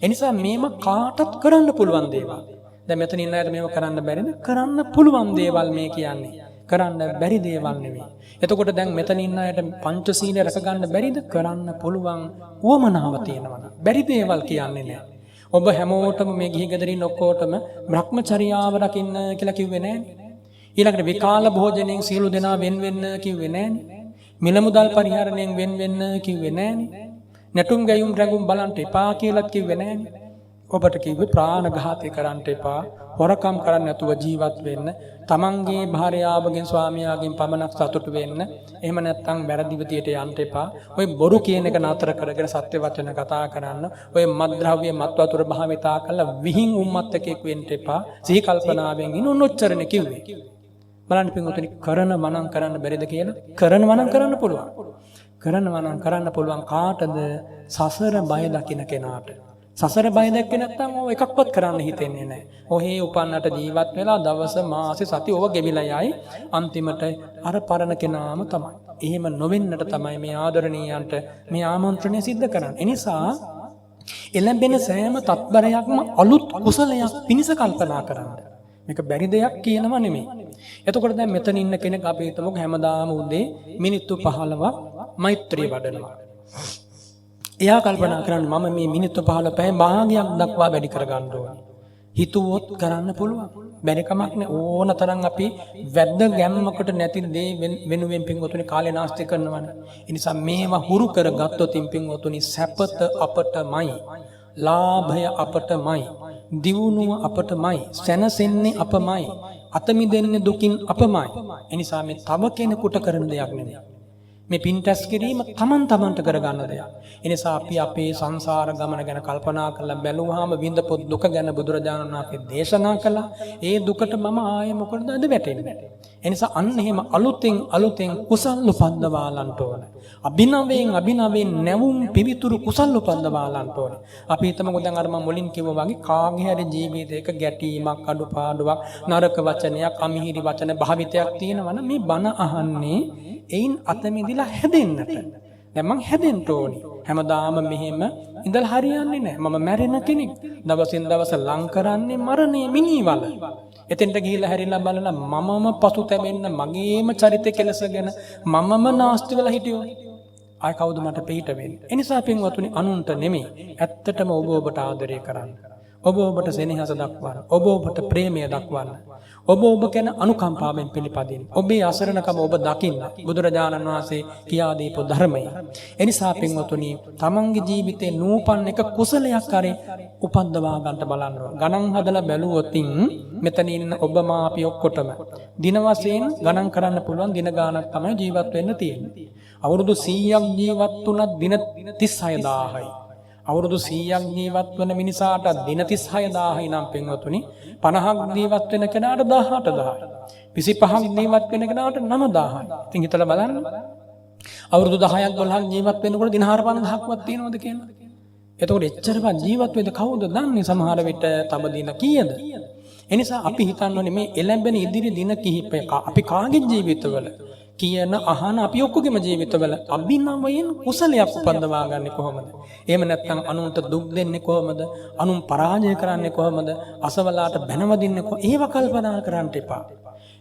එනිසා මේම කාටත් කරන්න පුළුවන් දේවල්. දැන් මෙතන ඉන්න අයට මේව කරන්න බැරිද? කරන්න පුළුවන් දේවල් මේ කියන්නේ. කරන්න බැරි දේවල් නෙවෙයි. එතකොට දැන් මෙතන ඉන්න අයට පංචශීලය රැක ගන්න බැරිද? කරන්න පුළුවන් උවමනාව තියෙනවා. බැරි දේවල් කියන්නේ නැහැ. ඔබ හැමෝටම මේ ගිහි ගෙදරින් ඔක්කොටම භ්‍රමචර්යාව රකින්න කියලා කිව්වේ නෑනේ. ඊළඟට විකාල භෝජනයෙන් සියලු දෙනා වෙන් වෙන්න කිව්වේ නෑනේ. මිල මුදල් පරිහරණයෙන් වෙන් වෙන්න කිව්වේ නෑනේ. නැටුම් ගැයුම් රැඟුම් බලන්න එපා කියලාත් කිව්වේ නෑනේ. ඔබට කිව්වේ ප්‍රාණඝාතය කරන්න එපා, හොරකම් කරන්න නැතුව ජීවත් වෙන්න, තමන්ගේ භාර්යාවගෙන් ස්වාමියාගෙන් පමණක් සතුටු වෙන්න, එහෙම නැත්නම් වැරදි විදියට යන්න එපා. ඔය බොරු කියන එක නතර කරගෙන සත්‍ය වචන කතා කරන්න, ඔය මත්ද්‍රව්‍ය මත් වතුර භාවිතා කරලා විහිං උම්මත්තකෙක් වෙන්න එපා. සිහි කල්පනාවෙන් ඉන්න උන්නොච්චරණ කිව්වේ. බලන්න පින්වතුනි කරන මනම් කරන්න බැරිද කියලා? කරන මනම් කරන්න පුළුවන්. කරනවා නම් කරන්න පුළුවන් කාටද? සසර බය දකින කෙනාට. සසර බය දැක්කේ නැත්නම් ඔය එකක්වත් කරන්න හිතෙන්නේ නැහැ. ඔහේ උපන්නට ජීවත් වෙලා දවස මාසෙ සති ඔව ගෙවිලා යයි. අන්තිමට අර පරණ කෙනාම තමයි. එහෙම නොවෙන්නට තමයි මේ ආදරණීයන්ට මේ ආමන්ත්‍රණය සිද්ධ කරන්නේ. ඒ නිසා එළඹෙන සෑම තත්පරයක්ම අලුත් කුසලයක් පිණිස කල්පනා කරන්න. මේක බැරි දෙයක් කියනවා නෙමෙයි. එතකොට දැන් මෙතන ඉන්න කෙනෙක් අපි හිතමුකෝ හැමදාම උදේ මිනිත්තු 15ක් මෛත්‍රී වඩනවා. එයා කල්පනා කරන්නේ මම මේ මිනිත්තු 15 පැය භාගයක් දක්වා වැඩි කරගන්න ඕනේ. හිතුවොත් කරන්න පුළුවන්. බැරි කමක් නෑ. ඕන තරම් අපි වැද්ද ගැම්මකට නැති දේ වෙනුවෙන් පින්වතුනි කාලේ නාස්ති කරනවනේ. ඒ නිසා මේවා හුරු කරගත්තොත් පින්වතුනි සැපත අපටමයි. ලාභය අපටමයි. දියුණුව අපටමයි. සැනසෙන්නේ අපමයි. අත මිදෙන්නේ දුකින් අපමයි. ඒ නිසා මේ තව කෙනෙකුට කරන දෙයක් නෙමෙයි. මේ පින් ටැස් කිරීම තමන්ට කරගන්න දෙයක්. ඒ නිසා අපි අපේ සංසාර ගමන ගැන කල්පනා කරලා බැලුවාම විඳපු දුක ගැන බුදුරජාණන් වහන්සේ දේශනා කළා. ඒ දුකට මම ආයේ මොකටද අද වැටෙන්නේ? ඒ නිසා අන්න එහෙම අලුතෙන් කුසල් උපද්දවාලන්ට ඕන. අභිනවයෙන් නැවුම් පිවිතුරු කුසල් උපද්දවාලන්ට ඕන. අපි හිතමුකෝ දැන් අර මම මුලින් කිව්වා වගේ කාගේ හරි ජීවිතයක ගැටීමක්, අඩුපාඩුවක්, නරක වචනයක්, අමිහිරි වචන භාවිතයක් තියෙනවා නම් මේ බණ අහන්නේ එයින් අත මිදලා හැදෙන්නට. දැන් මං හැදෙන්න ඕනි. හැමදාම මෙහෙම ඉඳලා හරියන්නේ නැහැ. මම මැරෙන කෙනෙක්. දවසින් දවස ලං කරන්නේ මරණය මිනිවල. එතෙන්ට ගිහිල්ලා හැරිලා බලලා මමම පසුතැවෙන්න මගේම චරිත කෙලසගෙන මමම නාස්ති වෙලා හිටියෝ. ආය කවුද මට පිට වෙන්නේ? ඒ නිසා පින්වතුනි අනුන්ට නෙමෙයි. ඇත්තටම ඔබ ඔබට ආදරය කරන්න. ඔබ ඔබට සෙනෙහස දක්වන්න. ඔබ ඔබට ප්‍රේමය දක්වන්න. ඔබ ඔබ ගැන අනුකම්පාවෙන් පිළිපදින්න. ඔබේ අසරණකම ඔබ දකින්න. බුදුරජාණන් වහන්සේ කියා දීපු ධර්මය. ඒ නිසා පින්වතුනි තමන්ගේ ජීවිතේ නූපන් එක කුසලයක් කරේ උපද්දවා ගන්නට බලන්න ඕන. ගණන් හදලා බැලුවොත් මෙතන ඉන්න ඔබ මා අපි ඔක්කොටම දින වශයෙන් ගණන් කරන්න පුළුවන් දින ගාණක් තමයි ජීවත් වෙන්න තියෙන්නේ. අවුරුදු 100ක් ජීවත් වුණත් දින 36000යි. අවුරුදු 100ක් ජීවත් වන මිනිසාට දින 36000යි නම් පින්වතුනි 50ක් ජීවත් වෙන කෙනාට 18000යි. 25ක් ජීවත් වෙන කෙනාට 9000යි. ඉතින් හිතලා බලන්න. අවුරුදු 10ක් 12ක් ජීවත් වෙනකොට දින 45000ක්වත් තියෙනවද කියලා? එතකොට එච්චරවත් ජීවත් වෙද කවුද දන්නේ? සමහර විට තම දින කීයද? එනිසා අපි හිතන්න ඕනේ මේ එළඹෙන ඉදිරි දින කිහිපය අපි කාගේ ජීවිතවල කියන අහන අපි ඔක්කොගේම ජීවිතවල අභිනවයෙන් කුසලයක් උපන්දවා ගන්න කොහොමද? එහෙම නැත්නම් අනුන්ට දුක් දෙන්නේ කොහොමද? අනුන් පරාජය කරන්නේ කොහොමද? අසවලාට බැනවදින්නේ කොහොමද? ඒව කල්පනා කරන්න එපා.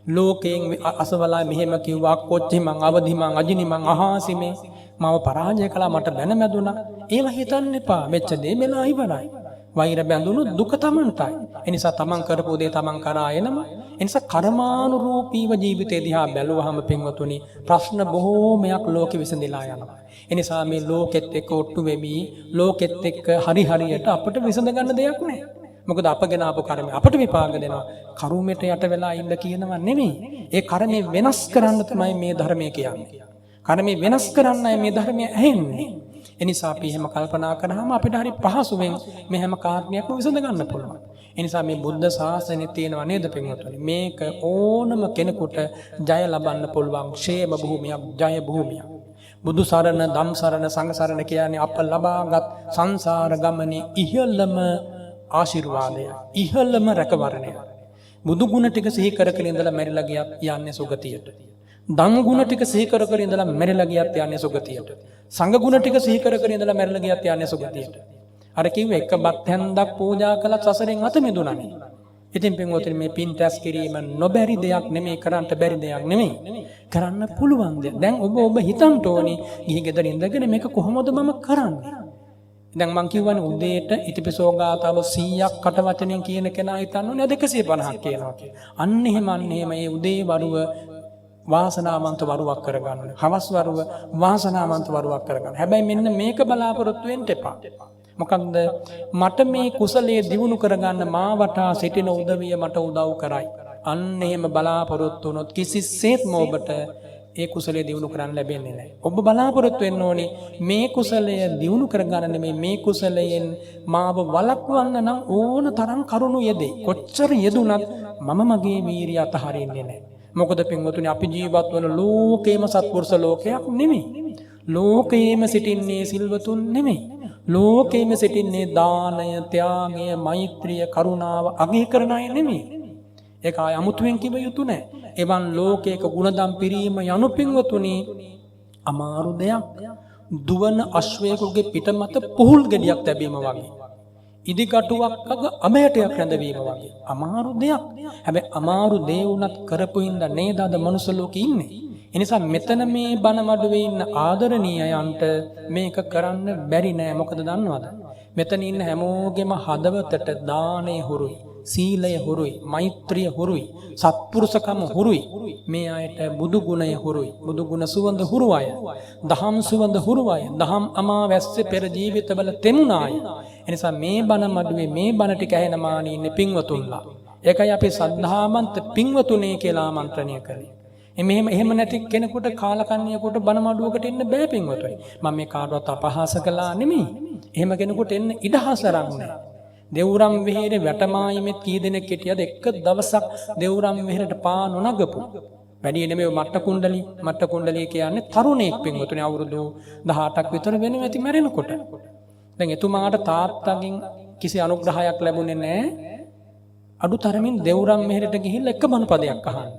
ලෝකයෙන් අසවලා මෙහෙම කිව්වා කොච්චි මං අවදි මං අජිනි මං අහාසි මේ මාව පරාජය කළා මට බැනමැදුණා. ඒව හිතන්න එපා. මෙච්ච දේ මෙලා ඉවරයි. වෛර බැඳුණු දුක තමන්ටයි. ඒ නිසා තමන් කරපු දේ තමන් කරා එනම. ඒ නිසා කර්මානුරූපීව ජීවිතේ දිහා බැලුවහම පින්වතුනි ප්‍රශ්න බොහෝමයක් ලෝකෙ විසඳලා යනවා. ඒ නිසා මේ ලෝකෙත් එක්ක ඔට්ටු වෙමි ලෝකෙත් එක්ක හරියට අපිට විසඳ ගන්න දෙයක් නැහැ. මොකද අපගෙන ආපු කර්මය අපිට විපාක දෙනවා. කර්මයට යට වෙලා ඉන්න කියනවා නෙමෙයි. ඒ කර්මය වෙනස් කරන්න තමයි මේ ධර්මය කියන්නේ. කර්මය වෙනස් කරන්නයි මේ ධර්මය ඇහෙන්නේ. එනිසා අපි එහෙම කල්පනා කරාම අපිට හරි පහසුවෙන් මේ හැම කාරණයක්ම විසඳ ගන්න පුළුවන්. එනිසා මේ බුද්ධ ශාසනය තියෙනවා නේද පින්වතුනි? මේක ඕනම කෙනෙකුට ජය ලබන්න පුළුවන් ക്ഷേම භූමියක්, ජය භූමියක්. බුදු සරණ, ධම් සරණ, සංඝ සරණ කියන්නේ අප ලබාගත් සංසාර ගමනේ ඉහළම ආශිර්වාදය, ඉහළම රැකවරණය. බුදු ගුණ ටික සිහි කර කර ඉඳලා මැරිලා ගියත් යන්නේ සුගතියට. ධම් ගුණ ටික සිහි කර කර ඉඳලා මැරිලා ගියත් යන්නේ සුගතියට. සංඝ ගුණ ටික සිහි කර කර ඉඳලා මැරිලා ගියත් යන්නේ සුගතියට. අර කිව්වේ එක බත් හැන්දක් පූජා කළත් සසරෙන් අත මිදුණානේ. ඉතින් පින්වතුනි මේ පින් රැස් කිරීම නොබැරි දෙයක් නෙමෙයි, කරන්න බැරි දෙයක් නෙමෙයි. කරන්න පුළුවන් දෙයක්. දැන් ඔබ හිතන්න ඕනේ ගිහි ගෙදර ඉඳගෙන මේක කොහොමද මම කරන්නේ? දැන් මං කියවනේ උදේට ඉතිපිසෝ ගාතාව 100ක් කට වචනෙන් කියන කෙනා හිතන්න ඕනේ 150ක් කියනවා කියලා. අන්න එහෙම මේ උදේ වරුව වාසනාවන්ත වරුවක් කරගන්න. හවස් වරුව වාසනාවන්ත වරුවක් කරගන්න. හැබැයි මෙන්න මේක බලාපොරොත්තු වෙන්න එපා. මොකක්ද? මට මේ කුසලයේ දියුණු කරගන්න මා වටා සිටින උදවිය මට උදව් කරයි. අන්න එහෙම බලාපොරොත්තු වුණොත් කිසිසේත්ම ඔබට ඒ කුසලයේ දියුණු කරන්න ලැබෙන්නේ නැහැ. ඔබ බලාපොරොත්තු වෙන්න ඕනේ මේ කුසලය දියුණු කරගන්න නෙමෙයි, මේ කුසලයෙන් මාව වළක්වන්න නම් ඕන තරම් කරුණු යෙදේ. කොච්චර යෙදුනත් මම මගේ වීරිය අතහරින්නේ නැහැ. මොකද පින්වතුනි අපි ජීවත් වන ලෝකේම සත්පුරුෂ ලෝකයක් නෙමෙයි. ලෝකේම සිටින්නේ සිල්වතුන් නෙමෙයි. ලෝකේම සිටින්නේ දානය, ත්‍යාගය, මෛත්‍රිය, කරුණාව අගය කරන අය නෙමෙයි. ඒක ආය අමුතුවෙන් කිව යුතු නැහැ. එවන් ලෝකයක ගුණදම් පිරීම යනු පින්වතුනි අමාරු දෙයක්. දුවන අශ්වයෙකුගේ පිට මත පුහුල් ගෙඩියක් තැබීම වගේ. ඉදිකටුවක් අග අමයටයක් රැඳවීම වගේ. අමාරු දෙයක්. හැබැයි අමාරු දේ වුණත් කරපු හින්දා නේද අද මනුස්ස ලෝකේ ඉන්නේ. ඒ නිසා මෙතන මේ බණ මඩුවේ ඉන්න ආදරණීයයන්ට මේක කරන්න බැරි නෑ. මොකද දන්නවද? මෙතන ඉන්න හැමෝගෙම හදවතට දානය හුරුයි, සීලය හුරුයි, මෛත්‍රිය හුරුයි, සත්පුරුෂකම හුරුයි. මේ අයට බුදු ගුණය හුරුයි. බුදු ගුණ සුවඳ හුරු අය, දහම් සුවඳ හුරු අය, දහම් අමාවැස්සේ පෙර ජීවිතවල තෙමුණ අය. එනිසා මේ බණ මඩුවේ මේ බණ ටික ඇහෙන මානී ඉන්නේ පින්වතුන්ලා. ඒකයි අපි සද්ධාමන්ත පින්වතුනේ කියලා ආමන්ත්‍රණය කළේ. එහෙම නැති කෙනෙකුට කාලකන්ණියෙකුට බණ මඩුවකට එන්න බෑ පින්වතුනි. මම මේ කාටවත් අපහාස කළා නෙමෙයි. එහෙම කෙනෙකුට එන්න ඉඩහසරක් නෑ. දෙවුරම් වෙහෙරේ වැටමායිමෙත් කී දෙනෙක් හිටියද එක දවසක් දෙවුරම් වෙහෙරට පා නොනගපු. වැඩි නෙමෙයි මට්ට කුණ්ඩලිය කියන්නේ තරුණයෙක් පින්වතුනි අවුරුදු 18ක් විතර වෙනවා ඇති මැරෙනකොට. දැන් එතුමාට තාත්තගෙන් කිසි අනුග්‍රහයක් ලැබුණේ නැහැ. අඩු තරමින් දෙවුරම් මෙහෙරට ගිහිල්ලා එක බණ පදයක් අහන්න.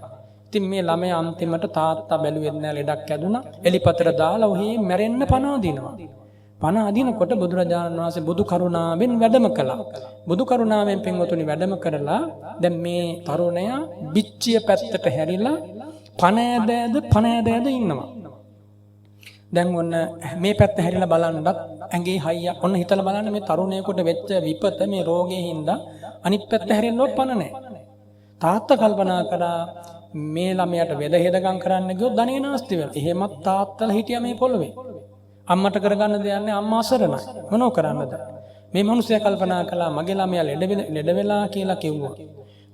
ඉතින් මේ ළමයා අන්තිමට තාත්තා බැලුවෙත් නෑ ලෙඩක් ඇදුණා. එලිපතර දාලා ඔහි මැරෙන්න පණ අදිනවා. පණ අදිනකොට බුදුරජාණන් වහන්සේ බුදු කරුණාවෙන් වැඩම කළා. බුදු කරුණාවෙන් පින්වතුනි වැඩම කරලා දැන් මේ තරුණයා පිච්චිය පැත්තට හැරිලා පණ ඇදද ඉන්නවා. දැන් ඔන්න මේ පැත්ත හැරිලා බලන්නත් ඇඟේ හයියක් ඔන්න හිතලා බලන්න මේ තරුණයෙකුට වෙච්ච විපත මේ රෝගේ හින්දා අනිත් පැත්ත හැරෙන්නවත් පණ නැහැ. තාත්තා කල්පනා කරා මේ ළමයාට වෙද හෙදගම් කරන්න ගියොත් ධනෙ නාස්ති වෙනවා. එහෙමත් තාත්තලා හිටියා මේ පොළවේ. අම්මට කරගන්න දෙයක් නැහැ අම්මා අසරණයි. මොනව කරන්නද? මේ මිනිස්සයා කල්පනා කළා මගේ ළමයා ලෙඩ වෙලා කියලා කිව්වා.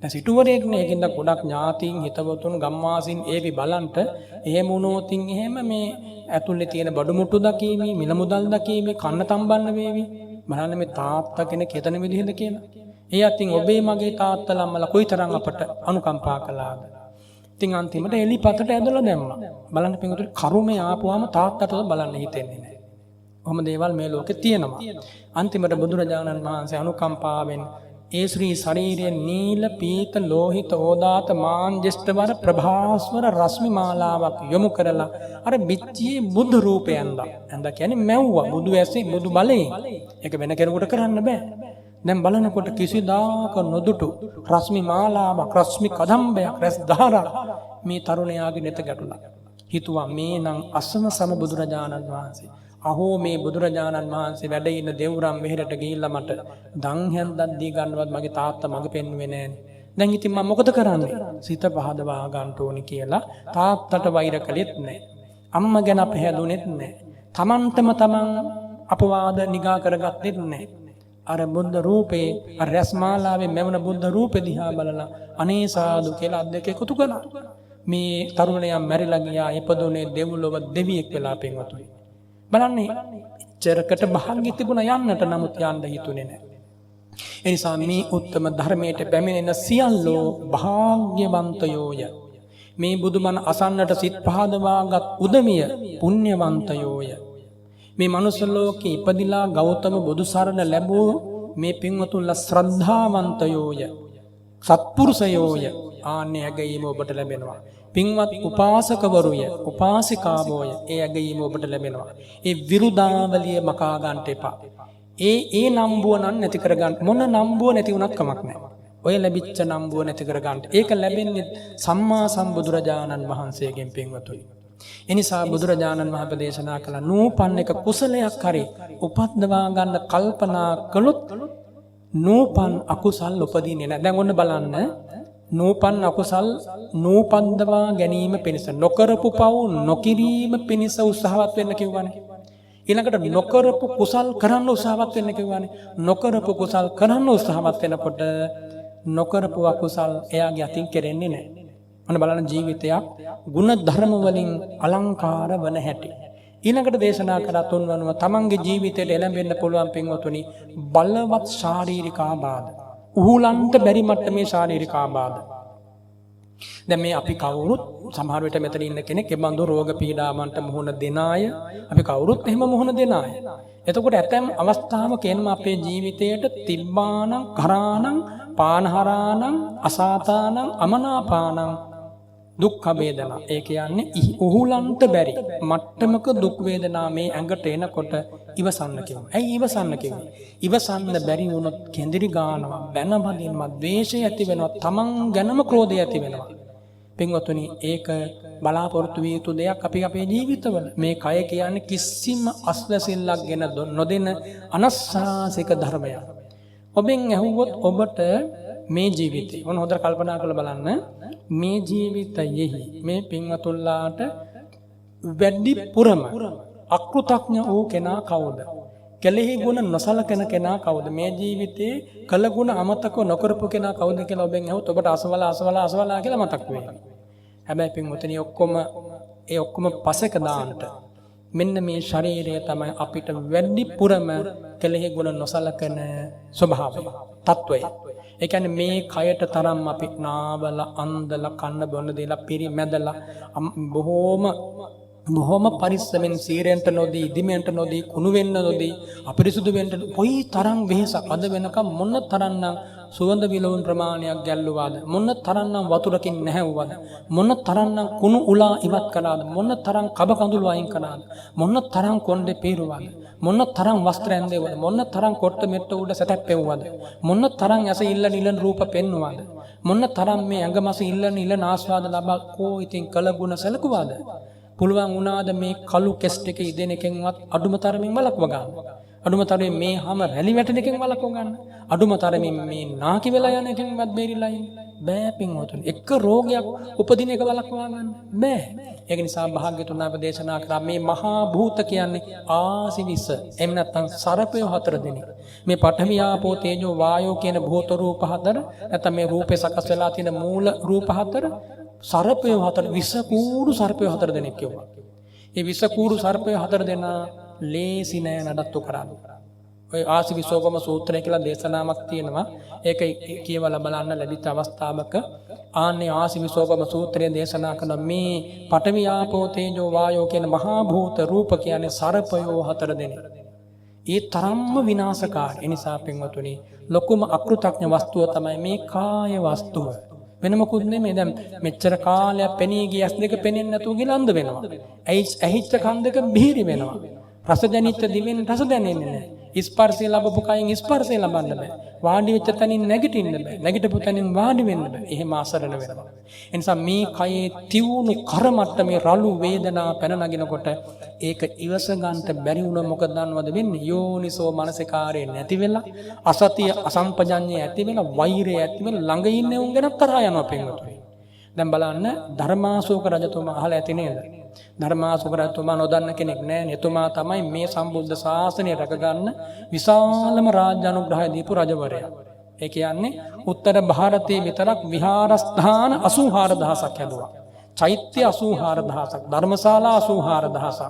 දැන් සිටුවරයෙක්නේ ඒකින්ද ගොඩක් ඥාතීන් හිතවතුන් ගම්වාසීන් ඒවි බලන්ට එහෙම වුණොතින් එහෙම මේ ඇතුලේ තියෙන බඩු මුට්ටු දකීමේ මිල මුදල් දකීමේ කන්න තම්බන්න වේවි. බලන්න මේ තාත්තා කෙනෙක් හිතන විදිහද කියලා. ඒ අතින් ඔබේ මගේ තාත්තලා අම්මලා කොයිතරම් අපට අනුකම්පා කළාද. ඉතින් අන්තිමට එලිපතට ඇදලා දැම්මා. බලන්න පිටුතුනේ කරුමේ ආපුවාම තාත්තට බලන්න හිතෙන්නේ නැහැ. කොහොම දේවල් මේ ලෝකේ තියෙනවා. අන්තිමට බුදුරජාණන් වහන්සේ අනුකම්පාවෙන් ඒ ශ්‍රී ශරීරයේ නීල පීත ලෝහිත ඕදාත මාංජෙෂ්ඨවර ප්‍රභාස්වර රශ්මි මාලාවක් යොමු කරලා අර පිටියේ බුදු රූපය ඇඳා කියන්නේ මැව්වා බුදු ඇසේ බුදු බලයෙන්. ඒක වෙන කෙනෙකුට කරන්න බෑ. දැන් බලනකොට කිසිදාක නොදුටු රශ්මි මාලාවක් රශ්මි කදම්බයක් රැස් දහරක් මේ තරුණයාගේ නෙත ගැටුණා. හිතුවා මේ නම් අසම සම බුදුරජාණන් වහන්සේ. අහෝ මේ බුදුරජාණන් වහන්සේ වැඩ ඉන්න දෙවුරම් මෙහෙරට ගිහිල්ලා මට දන් හැන්දක් දී ගන්නවත් මගේ තාත්තා මඟ පෙන්නුවේ නෑනේ. දැන් ඉතින් මම මොකද කරන්නේ? සිත පහදවා ගන්න ඕනි කියලා තාත්තට වෛර කළෙත් නෑ. අම්මා ගැන අපහැදුනෙත් නෑ. තමන්ටම තමන් අපවාද නිගා කරගත්තෙත් නෑ. අර බුද්ධ රූපේ අර රස්මාලාවේ මෙවන බුද්ධ රූපේ දිහා බලලා අනේ සාදු කියලා අත් දෙක එකතු කළා. මේ තරුණයා මැරිලා ගියා ඉපදුනේ දෙව්ලොව දෙවියෙක් වෙලා පින්වතුනි. බලන්නේ චරකට භාග්‍ය තිබුණා යන්නට නමුත් යන්න හිතුනේ නැහැ. ඒ නිසා මේ උත්තම ධර්මයට පැමිණෙන සියල්ලෝ භාග්‍යවන්තයෝය. මේ බුදුමන අසන්නට සිත් පහදවාගත් උදමිය පුණ්‍යවන්තයෝය. මේ මනුස්ස ලෝකේ ඉපදිලා ගෞතම බුදු සරණ ලැබූ මේ පින්වතුන්ලා ශ්‍රද්ධාවන්තයෝය. සත්පුරුෂයෝය. ආන්නේ ඇගීම ඔබට ලැබෙනවා. පින්වත් උපාසකවරුය උපාසිකාවෝය ඒ ඇගීම ඔබට ලැබෙනවා. ඒ විරුදාවලිය මකා ගන්නට එපා. ඒ නම්බුව නම් නැති කර ගන්න. මොන නම්බුව නැති වුණත් කමක් නැහැ. ඔය ලැබිච්ච නම්බුව නැති කර ගන්න. ඒක ලැබෙන්නේ සම්මා සම්බුදුරජාණන් වහන්සේගෙන් පින්වතුනි. එනිසා බුදුරජාණන් වහන්සේ දේශනා කළ නූපන් එක කුසලයක් හරි උපද්දවා ගන්න කල්පනා කළොත් නූපන් අකුසල් උපදින්නේ නැහැ. දැන් ඔන්න බලන්න නූපන් අකුසල් නූපන්දවා ගැනීම පිණිස නොකරපු පව් නොකිරීම පිණිස උත්සාහවත් වෙන්න කිව්වනේ. ඊළඟට නොකරපු කුසල් කරන්න උත්සාහවත් වෙන්න කිව්වනේ. නොකරපු කුසල් කරන්න උත්සාහවත් වෙනකොට නොකරපු අකුසල් එයාගේ අතින් කෙරෙන්නේ නැහැ. ඔන්න බලන්න ජීවිතයක් ගුණ ධර්ම වලින් අලංකාර වන හැටි. ඊළඟට දේශනා කරා තුන්වනුව තමන්ගේ ජීවිතයට එළඹෙන්න පුළුවන් පින්වතුනි බලවත් ශාරීරික ආබාධ. උහුලන්ට බැරි මට්ටමේ ශාරීරික ආබාධ. දැන් මේ අපි කවුරුත් සමහර විට මෙතන ඉන්න කෙනෙක් ඒ බඳු රෝග පීඩාවන්ට මුහුණ දෙන අය අපි කවුරුත් එහෙම මුහුණ දෙන අය. එතකොට ඇතැම් අවස්ථාවක එන්ම අපේ ජීවිතයට තිබ්බානම් කරානම් පානහරානම් අසාතානම් අමනාපානම් දුක් වේදනා. ඒ කියන්නේ උහුලන්ට බැරි මට්ටමක දුක් වේදනා මේ ඇඟට එනකොට ඉවසන්න කියනවා. ඇයි ඉවසන්න කියන්නේ? ඉවසන්න බැරි වුණොත් කෙඳිරි ගන්නවා, බැන බඳිනවා, ද්වේෂය ඇති වෙනවා, තමන් ගැනම ක්‍රෝධය ඇති වෙනවා. පින්වතුනි ඒක බලාපොරොත්තු විය යුතු දෙයක් අපි අපේ ජීවිතවල. මේ කය කියන්නේ කිසිම අස්වැසිල්ලක් ගෙන නොදෙන අනස්සාසික ධර්මයක්. ඔබෙන් ඇහුවොත් ඔබට මේ ජීවිතේ මොන හොඳට කල්පනා කරලා බලන්න මේ ජීවිතයෙහි මේ පින්වතුන්ලාට වැඩිපුරම අකෘතඥ වූ කෙනා කවුද? කෙලෙහි ගුණ නොසලකන කෙනා කවුද? මේ ජීවිතේ කළ ගුණ අමතක නොකරපු කෙනා කවුද කියලා ඔබෙන් ඇහුවොත් ඔබට අසවලා කියලා මතක් වෙයි. හැබැයි පින්වතුනි ඔක්කොම පසක දාන්නට මෙන්න මේ ශරීරය තමයි අපිට වැඩිපුරම කෙලෙහි ගුණ නොසලකන ස්වභාවය තත්වය. ඒ කියන්නේ මේ කයට තරම් අපි නාවල අන්දලා කන්න බොන්න දෙලා පිරිමැදලා බොහොම පරිස්සමෙන් සීරෙන්ට නොදී ඉදිමෙන්ට නොදී කුණු වෙන්න නොදී අපිරිසුදු වෙන්න කොයි තරම් වෙහසක් අද වෙනකම් මොන තරම්නම් සුවඳ විලවුන් ප්‍රමාණයක් ගැල්ලුවාද? මොන තරම්නම් වතුරකින් නැහැව්වද? මොන තරම්නම් කුණු උලා ඉවත් කළාද? මොන තරම් කබ කඳුළු අයින් කළාද? මොන තරම් කොණ්ඩේ පීරුවාද? මොන තරම් වස්ත්‍ර ඇඳෙව්වද? මොන තරම් කොට්ට මෙට්ට උඩ සැතැප්පෙව්වද? මොන තරම් ඇස ඉල්ලන ඉල්ලන රූප පෙන්නුවාද? මොන තරම් මේ ඇඟමස ඉල්ලන ඉල්ලන ආස්වාද ලබා කෝ ඉතින් කළගුණ සැලකුවාද? පුළුවන් වුණාද මේ කළු කෙස්ට් එක ඉදෙන එකෙන්වත් අඩුම තරමින් වළක්ව ගන්න? අඩුම තරමින් මේ හැම රැලි වැටෙන එකෙන් වළක්ව ගන්න? අඩුම තරමින් මේ නාකි වෙලා යන එකෙන්වත් බේරිලා ඉන්න බෑ පින්වතුනි. එක රෝගයක් උපදින එක වළක්වා ගන්න බෑ. ඒක නිසා භාග්‍යතුන් වහන්සේ දේශනා කරා මේ මහා භූත කියන්නේ ආසිවිස. එහෙම නැත්නම් සර්පය හතර දෙනෙක්. මේ පඨවි ආපෝ තේජෝ වායෝ කියන භූත රූප හතර නැත්නම් මේ රූපේ සකස් වෙලා තියෙන මූල රූප හතර සර්පය හතර විස කූඩු සර්පය හතර දෙනෙක් කියුවා. මේ විස කූඩු සර්පය හතර දෙනා ලේසි නෑ නඩත්තු කරන්න. ඔය ආසිවිසෝපම සූත්‍රය කියලා දේශනාවක් තියෙනවා. ඒක කියවලා බලන්න ලැබිච්ච අවස්ථාවක ආන්නේ ආසිවිසෝපම සූත්‍රයේ දේශනා කරන මේ පඨවි ආපෝ තේජෝ වායෝ කියන මහා භූත රූප කියන්නේ සර්පයෝ හතර දෙනෙක්. ඒ තරම්ම විනාශකාරී. ඒ නිසා පින්වතුනි ලොකුම අකෘතඥ වස්තුව තමයි මේ කාය වස්තුව. වෙන මොකුත් නෙමෙයි. දැන් මෙච්චර කාලයක් පෙනී ගිය ඇස් දෙක පෙනෙන්නේ නැතුව ගිලා අන්ධ වෙනවා. ඇහිච්ච කන් දෙක බිහිරි වෙනවා. රස දැනිච්ච දිවෙන් රස දැනෙන්නේ නැහැ. ස්පර්ශය ලැබපු කයින් ස්පර්ශය ලබන්න බෑ. වාඩි වෙච්ච තැනින් නැගිටින්න බෑ. නැගිටපු තැනින් වාඩි වෙන්න බෑ. එහෙම අසරණ වෙනවා. ඒ නිසා මේ කයේ තියුණු කරමට්ටමේ රළු වේදනා පැන නගිනකොට ඒක ඉවස ගන්නට බැරි වුණොත් මොකද දන්නවද වෙන්නේ? යෝනිසෝ මනසිකාරය නැති වෙලා, අසතිය අසම්පජඤ්ඤය ඇති වෙලා, වෛරය ඇති වෙලා ළඟ ඉන්නේ උන් ගැන තරහ යනවා පින්වතුනි. දැන් බලන්න ධර්මාශෝක රජතුමා අහලා ඇති නේද? ධර්මාශෝක රජතුමා නොදන්න කෙනෙක් නෑ. එතුමා තමයි මේ සම්බුද්ධ ශාසනය රැකගන්න විශාලම රාජ්‍ය අනුග්‍රහය දීපු රජවරයා. ඒ කියන්නේ උත්තර ಭಾರತයේ විතරක් විහාරස්ථාන 84000ක් හැදුවා. චෛත්‍ය 84000ක්, ධර්මශාලා 84000ක්,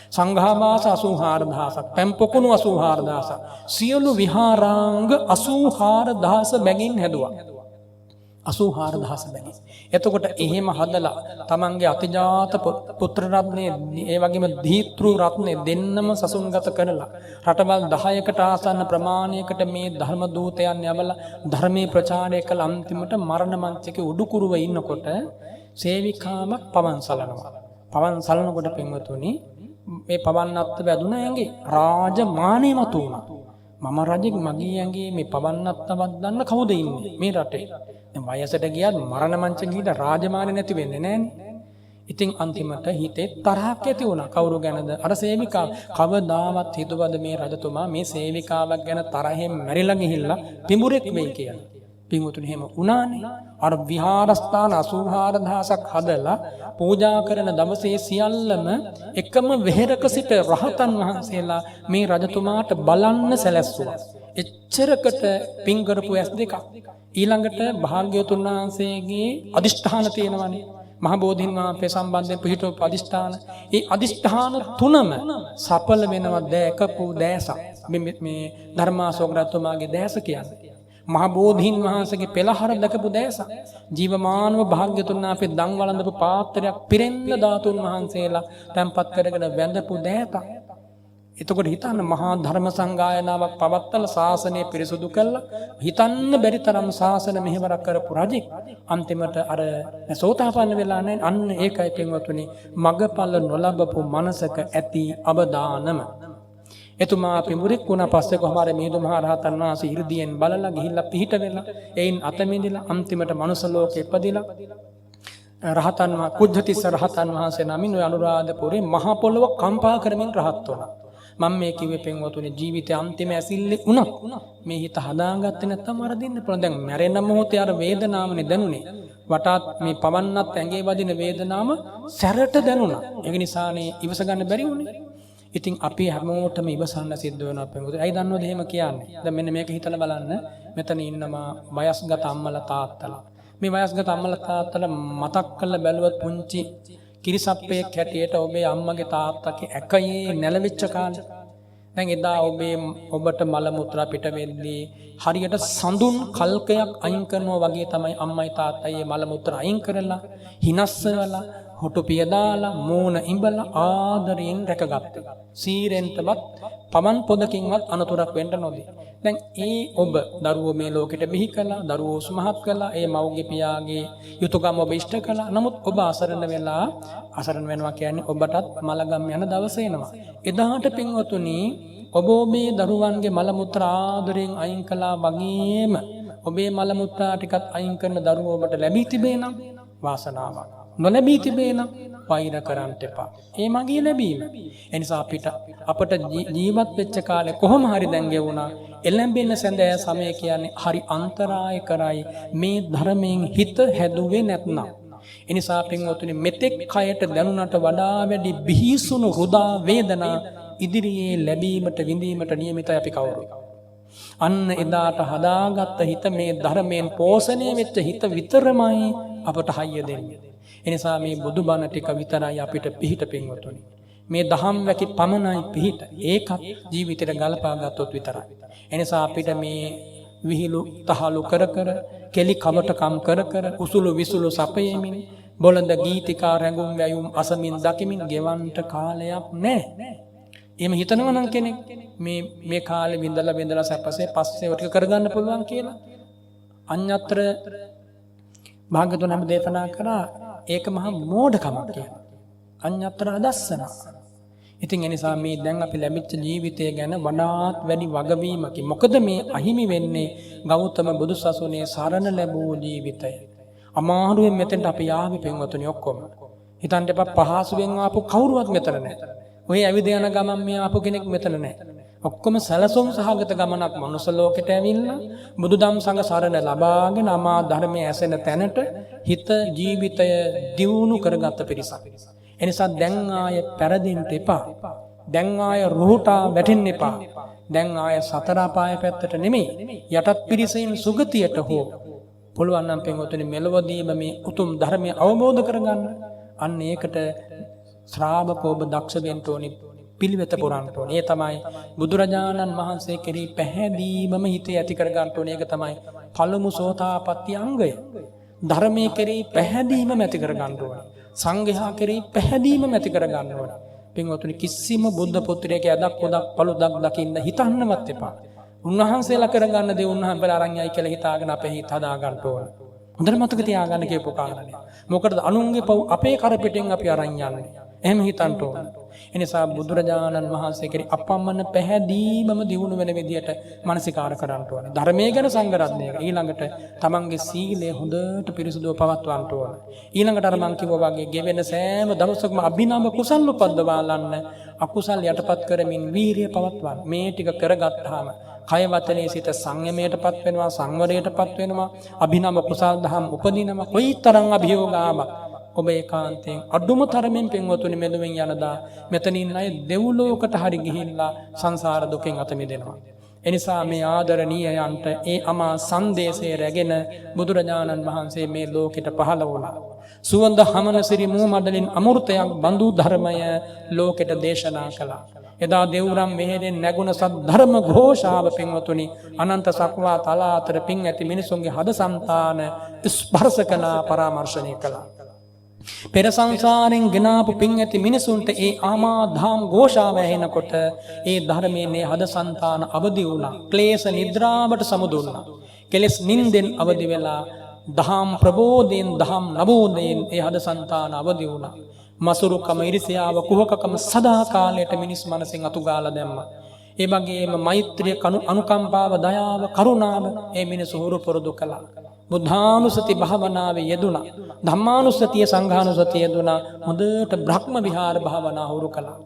සංඝාවාස 84000ක්, පෙම්පොකුණු 84000ක්, සියලු විහාරාංග 84000 බැගින් හැදුවා. 84000 බැගින්. එතකොට එහෙම හදලා තමන්ගේ අතිජාත පුත්‍ර රත්නේ ඒ වගේම දීත්‍රු රත්නේ දෙන්නම සසුන්ගත කරලා රටවල් 10කට ආසන්න ප්‍රමාණයකට මේ ධර්ම දූතයන් යවලා ධර්මයේ ප්‍රචාරය කළ අන්තිමට මරණ මංචකේ උඩුකුරුව ඉන්නකොට සේවිකාවක් පවන් සලනවා. පවන් සලනකොට පින්වතුනි මේ පවන්නත් වැදුන ඇඟේ රාජමානෙ මතු වුණා. මම රජෙක්, මගේ ඇඟේ මේ පවන්නත් වද්දන්න කවුද ඉන්නේ මේ රටේ? දැන් වයසට ගියත් මරණ මංචකීට රාජමානෙ නැති වෙන්නේ නැහනේ. ඉතින් අන්තිමට හිතේ තරහක් ඇති වුණා. කවුරු ගැනද? අර සේවිකාව. කවදාවත් හිතුවද මේ රජතුමා මේ සේවිකාවක් ගැන තරහෙන් මැරිලා ගිහිල්ලා පිඹුරෙක් වෙයි කියලා? පින්වතුනි එහෙම වුණානේ. අර විහාරස්ථාන 84000ක් හදලා පූජා කරන දවසේ සියල්ලම එකම වෙහෙරක සිට රහතන් වහන්සේලා මේ රජතුමාට බලන්න සැලැස්සුවා. එච්චරකට පින් කරපු ඇස් දෙකක්. ඊළඟට භාග්‍යවතුන් වහන්සේගේ අදිෂ්ඨාන තියෙනවානේ. මහ බෝධීන් වහන්සේ සම්බන්ධයෙන් පිහිටවපු අදිෂ්ඨාන. ඒ අදිෂ්ඨාන තුනම සඵල වෙනවා දැකපු දැසක්. මේ ධර්මාශෝක රජතුමාගේ දැස කියන්නේ. මහ බෝධීන් වහන්සේගේ පෙළහර දැකපු දැසක්. ජීවමානව භාග්‍යවතුන් වහන්සේ දන් වළඳපු පාත්‍රයක් පිරෙන්න ධාතුන් වහන්සේලා තැන්පත් කරගෙන වැඳපු දැතක්. එතකොට හිතන්න මහා ධර්ම සංගායනාවක් පවත්තල ශාසනය පිරිසුදු කළා. හිතන්න බැරි තරම් ශාසන මෙහෙවරක් කරපු රජෙක් අන්තිමට අර සෝතාපන්න වෙලා නැහැ. අන්න ඒකයි පින්වතුනි මගපල නොලබපු මනසක ඇති අවදානම. එතුමා පිඹුරෙක් වුණා පස්සේ කොහොමාර මිහිඳු මහ රහතන් වහන්සේ 이르දියෙන් බලලා ගිහිල්ලා පිහිට වෙලා එයින් අත මිදලා අන්තිමට මනුස්ස ලෝකෙ ඉපදිලා රහතන් වහන්සේ කුජ්ජතිස්ස රහතන් වහන්සේ නමින් ඔය අනුරාධපුරේ මහ පොළොව කම්පා කරමින් රහත් වුණා. මම මේ කිව්වේ පින්වතුනි ජීවිතයේ අන්තිම ඇසිල්ලේ වුණා. මේ හිත හදාගත්තේ නැත්නම් වරදින්න පුළුවන්. දැන් මැරෙන මොහොතේ අර වේදනාවනේ දැනුනේ. වටාත් මේ පවන්නත් ඇඟේ වදින වේදනාව සැරට දැනුණා. ඒක නිසානේ ඉවස ගන්න බැරි වුණේ. ඉතින් අපි හැමෝටම ඉවසන්න සිද්ධ වෙනවා පින්වතුනි. ඇයි දන්නවද එහෙම කියන්නේ? දැන් මෙන්න මේක හිතලා බලන්න. මෙතන ඉන්නවා වයස්ගත අම්මලා තාත්තලා. මේ වයස්ගත අම්මලා තාත්තලා මතක් කරලා බැලුවත් පුංචි කිරිසප්පයක් හැටියට ඔබේ අම්මගේ තාත්තගේ ඇකයේ නැලවිච්ච කාලේ. දැන් එදා ඔබට මල මුත්‍රා පිට වෙද්දී හරියට සඳුන් කල්කයක් අයින් කරනවා වගේ තමයි අම්මයි තාත්තයි මල මුත්‍රා අයින් කරලා හිනස්සවලා හොටු පියදාලා මූණ ඉඹලා ආදරයෙන් රැකගත්තා. සීරෙන්ටවත් පමන් පොදකින්වත් අනතුරක් වෙන්න නොදී. දැන් ඒ ඔබ දරුවෝ මේ ලෝකෙට බිහි කළා, දරුවෝ උස්මහත් කළා, ඒ මව්ගේ පියාගේ යුතුයකම් ඔබ ඉෂ්ට කළා. නමුත් ඔබ අසරණ වෙලා, අසරණ වෙනවා කියන්නේ ඔබටත් මලගම් යන දවස එනවා. එදාට පින්වතුනි ඔබ ඔබේ දරුවන්ගේ මල මුත්‍රා ආදරයෙන් අයින් කළා වගේම ඔබේ මල මුත්‍රා ටිකත් අයින් කරන දරුවෝ ඔබට ලැබී තිබේ නම් වාසනාවක්. නොලැබී තිබේ නම් වෛර කරන්න එපා. ඒ මගේ ලැබීම. ඒ නිසා අපට ජීවත් වෙච්ච කාලේ කොහොම හරි දැන් ගෙවුණා. එළඹෙන සඳෑ සමය කියන්නේ හරි අන්තරාය කරයි මේ ධර්මයෙන් හිත හැදුවේ නැත්නම්. ඒ නිසා පින්වතුනි මෙතෙක් කයට දැනුණට වඩා වැඩි බිහිසුණු හෘදා වේදනා ඉදිරියේ ලැබීමට විඳීමට නියමිතයි අපි කවුරු. අන්න එදාට හදාගත්ත හිත මේ ධර්මයෙන් පෝෂණය වෙච්ච හිත විතරමයි අපට හයිය දෙන්නේ. එනිසා මේ බුදුබණ ටික විතරයි අපිට පිහිට පින්වතුනි. මේ දහම් වැකි පමණයි පිහිට. ඒකත් ජීවිතේට ගලපා ගත්තොත් විතරයි. එනිසා අපිට මේ විහිළු තහළු කර කර කෙලි කවටකම් කර කර උසුළු විසුළු සපයමින් බොළඳ ගීතිකා රැඟුම් වැයුම් අසමින් දකිමින් ගෙවන්ට කාලයක් නැහැ. එහෙම හිතනවා නම් කෙනෙක් මේ කාලේ විඳලා සැපසේ පස්සේ ඔය ටික කරගන්න පුළුවන් කියලා අඤ්ඤත්‍ර භාගතුන් හැම දේශනා කරා ඒක මහා මෝඩකමක් කියලා. අඤ්ඤත්‍ර අදස්සන. ඉතින් ඒ නිසා මේ දැන් අපි ලැබිච්ච ජීවිතය ගැන වඩාත් වැඩි වගවීමකින් මොකද මේ අහිමි වෙන්නේ ගෞතම බුදුසසුනේ සරණ ලැබූ ජීවිතය. අමාරුවෙන් මෙතෙන්ට අපි ආවේ පින්වතුනි ඔක්කොම. හිතන්න එපා පහසුවෙන් ආපු කවුරුවත් මෙතන නැහැ. ඔය ඇවිද යන ගමන් මේ ආපු කෙනෙක් මෙතන නැහැ. ඔක්කොම සැලසුම් සහගත ගමනක් මනුස්ස ලෝකෙට ඇවිල්ලා බුදුදම් සංඝ සරණ ලබාගෙන අමා ධර්මයේ ඇසෙන තැනට හිත ජීවිතය දියුණු කරගත්ත පිරිසක්. එනිසා දැන් ආය පෙරදින්න එපා. දැන් ආය රුහුටා වැටෙන්න එපා. දැන් ආය සතර අපාය පැත්තට නෙමෙයි යටත් පිරිසෙන් සුගතියට හෝ පුළුවන් නම් පින්වතුනි මෙලොවදීම මේ උතුම් ධර්මය අවබෝධ කරගන්න. අන්න ඒකට ශ්‍රාවකෝබ දක්ෂ වෙන්න ඕනි, පිළිවෙත පුරන්න ඕනි. ඒ තමයි බුදුරජාණන් වහන්සේ කෙරෙහි පැහැදීමම හිතේ ඇති කර ගන්න ඕනි. ඒක තමයි පළමු සෝතාපට්ටි අංගය. ධර්මයේ කෙරෙහි පැහැදීමම ඇති කර ගන්න ඕනි. සංඝයා කෙරෙහි පැහැදීමම ඇති කර ගන්න ඕනි. පින්වතුනි කිසිම බුද්ධ පුත්‍රයෙක් යදක් පොදක් පළුදක් දකින්න හිතන්නවත් එපා. උන්වහන්සේලා කරගන්න දේ උන්වහන්සේලා අරන් යයි කියලා හිතාගෙන අපේ හිත හදා ගන්න ඕන. හොඳට මතක තියාගන්න කියපු කාරණේ. මොකටද අනුන්ගේ පව් අපේ කරපිටින් අපි අරන් යන්නේ. එහෙම හිතන්න ඕන. එනිසා බුදුරජාණන් වහන්සේ කෙරෙහි අපමණ පැහැදීමම දියුණු වෙන විදියට මානසිකාර කරන්න ඕන. ධර්මයේ ගැන සංගරත්නය. ඊළඟට තමන්ගේ සීලය හොඳට පිරිසුදුව පවත්වන්න ඕන. ඊළඟට අර මං කිව්වා වගේ ගෙවෙන සෑම දවසකම අභිනව කුසල් උපද්දවාලන්න අකුසල් යටපත් කරමින් වීරිය පවත්වන්න. මේ ටික කරගත්තාම කය වචනේ සිත සංයමයටපත් වෙනවා, සංවරයටපත් වෙනවා, අභිනව කුසල් දහම් උපදිනවා. කොයිතරම් අභියෝගාවක් ඔබ ඒකාන්තයෙන් අඩුම තරමින් පින්වතුනි මෙලොවෙන් යනදා මෙතනින් අය දෙව්ලෝකට හරි ගිහිල්ලා සංසාර දුකෙන් අත මිදෙනවා. එනිසා මේ ආදරණීයයන්ට ඒ අමා සංදේශය රැගෙන බුදුරජාණන් වහන්සේ මේ ලෝකෙට පහළ වුණා. සුවඳ හමන සිරි මූ මඩලින් අමෘතයක් බඳු ධර්මය ලෝකෙට දේශනා කළා. එදා දෙව්රම් මෙහෙරෙන් නැගුණ සත් ධර්ම ഘോഷාව පින්වතුනි අනන්ත සක්වා තල අතර පින් ඇති මිනිසුන්ගේ හද సంతාන ස්පර්ශ කළා, පරාමර්ශණය කළා. පෙර සංසාරෙන් ගෙනාපු පින් ඇති මිනිසුන්ට ඒ ආමා ධාම් ഘോഷාව ඇහෙනකොට ඒ ධර්මයේ හද సంతාන අවදි වුණා. ක්ලේශ නිද්‍රාවට සමුදුන්නා. කෙලස් නින්දෙන් අවදි වෙලා දහම් ප්‍රබෝධයෙන් දහම් නවෝදයෙන් ඒ හද సంతාන අවදි වුණා. මසුරුකම, ඉරිසියාව, කුහකකම සදා කාලයට මිනිස් මනසෙන් අතුගාලා දැම්මා. ඒ වගේම මෛත්‍රිය, අනුකම්පාව, දයාව, කරුණාව ඒ මිනිසු හුරු පුරුදු කළා. බුද්ධානුස්සති භාවනාවේ යෙදුණා. ධම්මානුස්සතිය, සංඝානුස්සතිය යෙදුණා. හොඳට බ්‍රහ්ම විහාර භාවනා හුරු කළා.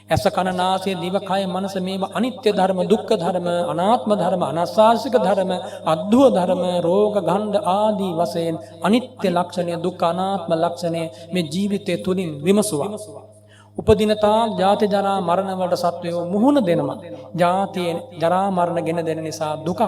ඇස කන නාසය දිව කය මනස මේවා අනිත්‍ය ධර්ම, දුක්ඛ ධර්ම, අනාත්ම ධර්ම, අනාශාසික ධර්ම, අද්භව ධර්ම, රෝග ගණ්ඩ ආදී වශයෙන් අනිත්‍ය ලක්ෂණය, දුක්ඛ අනාත්ම ලක්ෂණය මේ ජීවිතය තුලින් විමසුවා. උපදිනතා ජාති ජරා මරණ වලට සත්වයෝ මුහුණ දෙනවා. ජාතිය ජරා මරණ ගෙන දෙන නිසා දුක.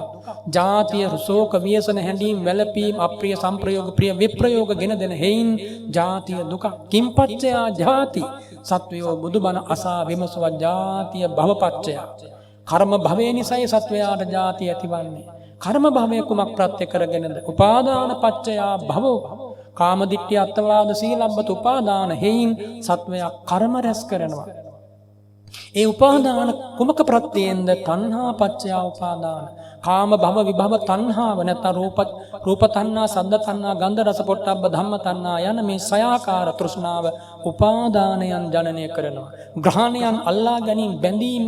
ජාතිය ශෝක වියසන හැඬීම් වැළපීම් අප්‍රිය සංප්‍රයෝග ප්‍රිය විප්‍රයෝග ගෙන දෙන හේයින් ජාතිය දුක. කිම්පච්චයා ජාති සත්වයෝ බුදුබණ අසා විමසුවා ජාතිය භවපච්චය. කර්ම භවයේ නිසයි සත්වයාට ජාතිය ඇතිවන්නේ. කර්ම භවය කුමක් ප්‍රත්‍ය කරගෙනද? උපාදාන පච්චයා භව. කාමදිට්ඨිය අත්වාද සීලබ්බත උපාදාන හේයින් සත්වයා කර්ම රැස් කරනවා. ඒ උපාදාන කුමක ප්‍රත්‍යයෙන්ද? තණ්හා පත්‍ය උපාදාන. කාම භව විභව තණ්හාව නැත්නම් රූප තණ්හා, සද්ද තණ්හා, ගන්ධ රස පොට්ටබ්බ ධම්ම තණ්හා යන මේ සයාකාර තෘෂ්ණාව උපාදානයන් ජනනය කරනවා. ග්‍රහණයන් අල්ලා ගැනීම, බැඳීම්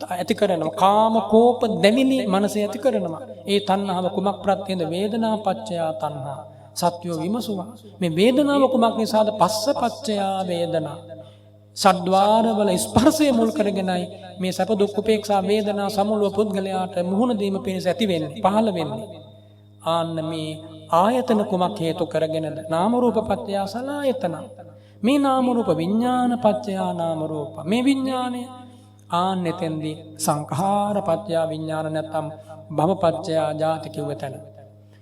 ඇති කරනවා. කාම කෝප දැවිලි මනසේ ඇති කරනවා. ඒ තණ්හාව කුමක් ප්‍රත්‍යයෙන්ද? වේදනා පත්‍ය තණ්හා. සත්‍යෝ විමසුවා මේ වේදනාව කුමක් නිසාද? පස්ස පත්‍ය වේදනා. සද්්වාරවල ස්පර්ශය මුල් කරගෙනයි මේ සැප දුක් උපේක්ෂා වේදනා සමුලුව පුද්ගලයාට මුහුණ දීම පිණිස ඇති වෙන්නේ, පහළ වෙන්නේ. ආන්න මේ ආයතන කුමක් හේතු කරගෙනද? නාම රූප පත්‍ය සලආයතන. මේ නාම රූප විඥාන පත්‍ය නාම රූප. මේ විඥානය ආන්න එතෙන්දී සංඛාර පත්‍ය විඥාන නැත්නම් භව පත්‍ය ජාති කිව්ව තැන.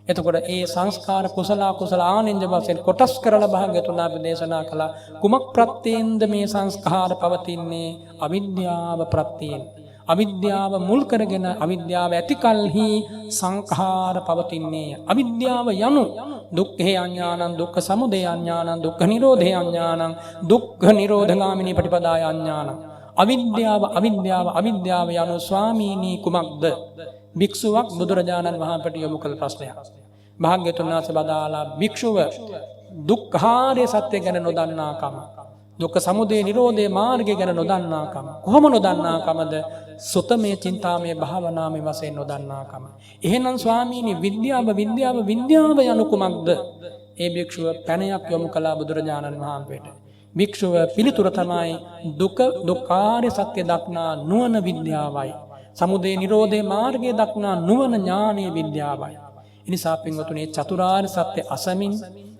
එතකොට ඒ සංස්කාර කුසල කුසල ආනෙන්ජ වශයෙන් කොටස් කරලා භාග්‍යතුන් අපි දේශනා කළා. කුමක් ප්‍රත්‍යයෙන්ද මේ සංස්කාර පවතින්නේ? අවිද්‍යාව ප්‍රත්‍යයෙන්. අවිද්‍යාව මුල් කරගෙන අවිද්‍යාව ඇති කලෙහි සංඛාර පවතින්නේ. අවිද්‍යාව යනු දුක්ඛේ අඥානං, දුක්ඛ සමුදය අඥානං, දුක්ඛ නිරෝධේ අඥානං, දුක්ඛ නිරෝධගාමිනී පටිපදාය අඥානං. අවිද්‍යාව යනු ස්වාමීනි කුමක්ද? භික්ෂුවක් බුදුරජාණන් වහන්සේට යොමු කළ ප්‍රශ්නයක්. භාග්‍යවතුන් වහන්සේ බදාලා භික්ෂුව දුක්ඛාරය සත්‍ය ගැන නොදන්නාකම, දුක්ඛ සමුදය නිරෝධේ මාර්ගය ගැන නොදන්නාකම. කොහොම නොදන්නාකමද? සුතමේ චින්තාමේ භාවනාමේ වශයෙන් නොදන්නාකම. එහෙනම් ස්වාමීනි විද්‍යාව යනු කුමක්ද? ඒ භික්ෂුව පැනයක් යොමු කළා බුදුරජාණන් වහන්සේට. භික්ෂුව පිළිතුර තමයි දුක්ඛාරය සත්‍ය දක්නා නුවණ විද්‍යාවයි. සමුදය නිරෝධේ මාර්ගය දක්නා නුවණ ඥානීය විද්‍යාවයි. එනිසා පින්වතුනි චතුරාර්ය සත්‍ය අසමින්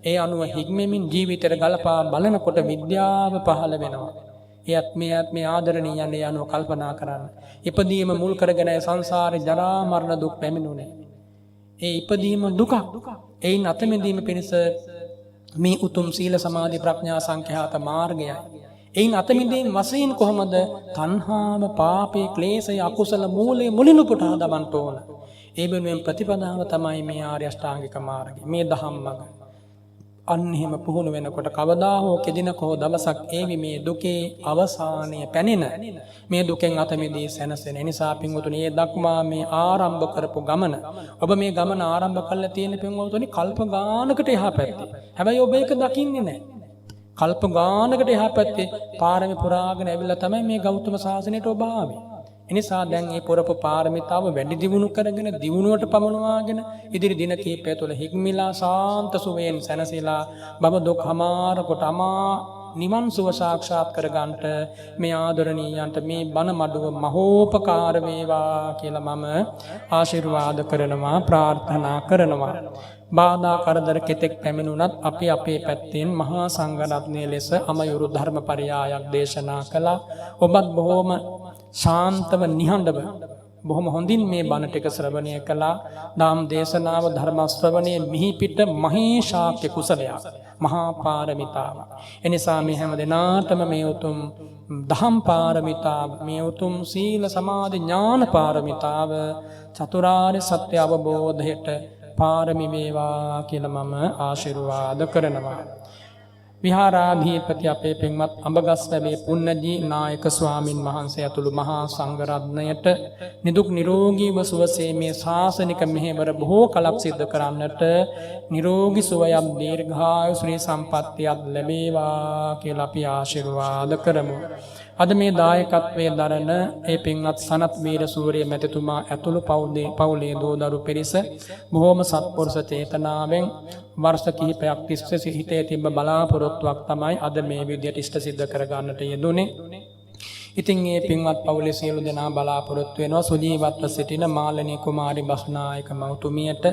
ඒ අනුව හික්මෙමින් ජීවිතයට ගලපා බලනකොට විද්‍යාව පහළ වෙනවා. එයත් මේ ආදරණීයනේ යනුව කල්පනා කරන්න. ඉපදීම මුල් කරගෙන සංසාරේ ජරා මරණ දුක් පැමිණුනේ. ඒ ඉපදීම දුක. ඒයින් අත මිදීම පිණිස මේ උතුම් සීල සමාධි ප්‍රඥා සංඛ්‍යාත මාර්ගයයි. එයින් අත මිදීම වශයෙන් කොහොමද? තණ්හාව, පාපේ, ක්ලේශය, අකුසල මූලයේ මුලිනු පුටා දමන්න ඕන. ඒ වෙනුවෙන් ප්‍රතිපදාව තමයි මේ ආර්ය අෂ්ටාංගික මාර්ගය, මේ ධම්මග. අන්න එහෙම පුහුණු වෙනකොට කවදා හෝ කෙදිනක හෝ දවසක් ඒවි මේ දුකේ අවසානය පැනෙන. මේ දුකෙන් අත මිදී සැනසෙන. නිසා පින්වතුනි මේ දක්වා මේ ආරම්භ කරපු ගමන, ඔබ මේ ගමන ආරම්භ කළා තියෙන පින්වතුනි කල්ප ගානකට එහා පැත්තේ. හැබැයි ඔබ ඒක දකින්නේ නැහැ. කල්ප ගානකට එහා පැත්තේ පාරමී පුරාගෙන ඇවිල්ලා තමයි මේ ගෞතම සාසනයට ඔබ ආවේ. එනිසා දැන් මේ පුරපු පාරමිතාව වැඩි දියුණු කරගෙන දියුණුවට පමනවාගෙන ඉදිරි දින කිහිපය තුළ හික්මිලා සාන්ත සුවයෙන් සැනසීලා බව දුක් හමාර කොට අමා නිවන් සුව සාක්ෂාත් කර ගන්නට මේ ආදරණීයන්ට මේ බණ මඩුව මහෝපකාර වේවා කියලා මම ආශිර්වාද කරනවා, ප්‍රාර්ථනා කරනවා. බාධා කරදර කෙතෙක් පැමිණුණත් අපි අපේ පැත්තෙන් මහා සංඝරත්නයේ ලෙස අමයුරු ධර්ම පරයායක් දේශනා කළා. ඔබත් බොහොම ශාන්තව නිහඬව බොහොම හොඳින් මේ බණ ටික ශ්‍රවණය කළා. දාම් දේශනාව ධර්ම ශ්‍රවණයේ මිහි පිට මහේශාක්‍ය කුසලයක්, මහා පාරමිතාව. එනිසා මේ හැම දිනාටම මේ උතුම් දහම් පාරමිතාව, මේ උතුම් සීල සමාධි ඥාන පාරමිතාව චතුරාර්ය සත්‍ය අවබෝධයට පාරමි වේවා කියලා මම ආශිර්වාද කරනවා. විහාරාධිපති අපේ පින්වත් අඹගස්වැවේ පුන්නජී නායක ස්වාමින් වහන්සේ ඇතුළු මහා සංඝරත්නයට නිදුක් නිරෝගීව සුවසේ මේ ශාසනික මෙහෙවර බොහෝ කලක් සිද්ධ කරන්නට නිරෝගී සුවයක්, දීර්ඝායු ශ්‍රී සම්පත්තියක් ලැබේවා කියලා අපි ආශිර්වාද කරමු. අද මේ දායකත්වයේ දරන ඒ පින්වත් සනත් වීරසූරිය මැතිතුමා ඇතුළු පවුලේ දූදරු පිරිස බොහෝම සත්පුරුෂ චේතනාවෙන් වර්ෂ කිහිපයක් තිස්සේ හිතේ තිබ්බ බලාපොරොත්තුවක් තමයි අද මේ විදියට ඉෂ්ට සිද්ධ කරගන්නට යෙදුනේ. ඉතින් මේ පින්වත් පවුලේ සියලු දෙනා බලාපොරොත්තු වෙනවා සුජීවත්ව සිටින මාලනී කුමාරි බස්නායක මෞතුමියට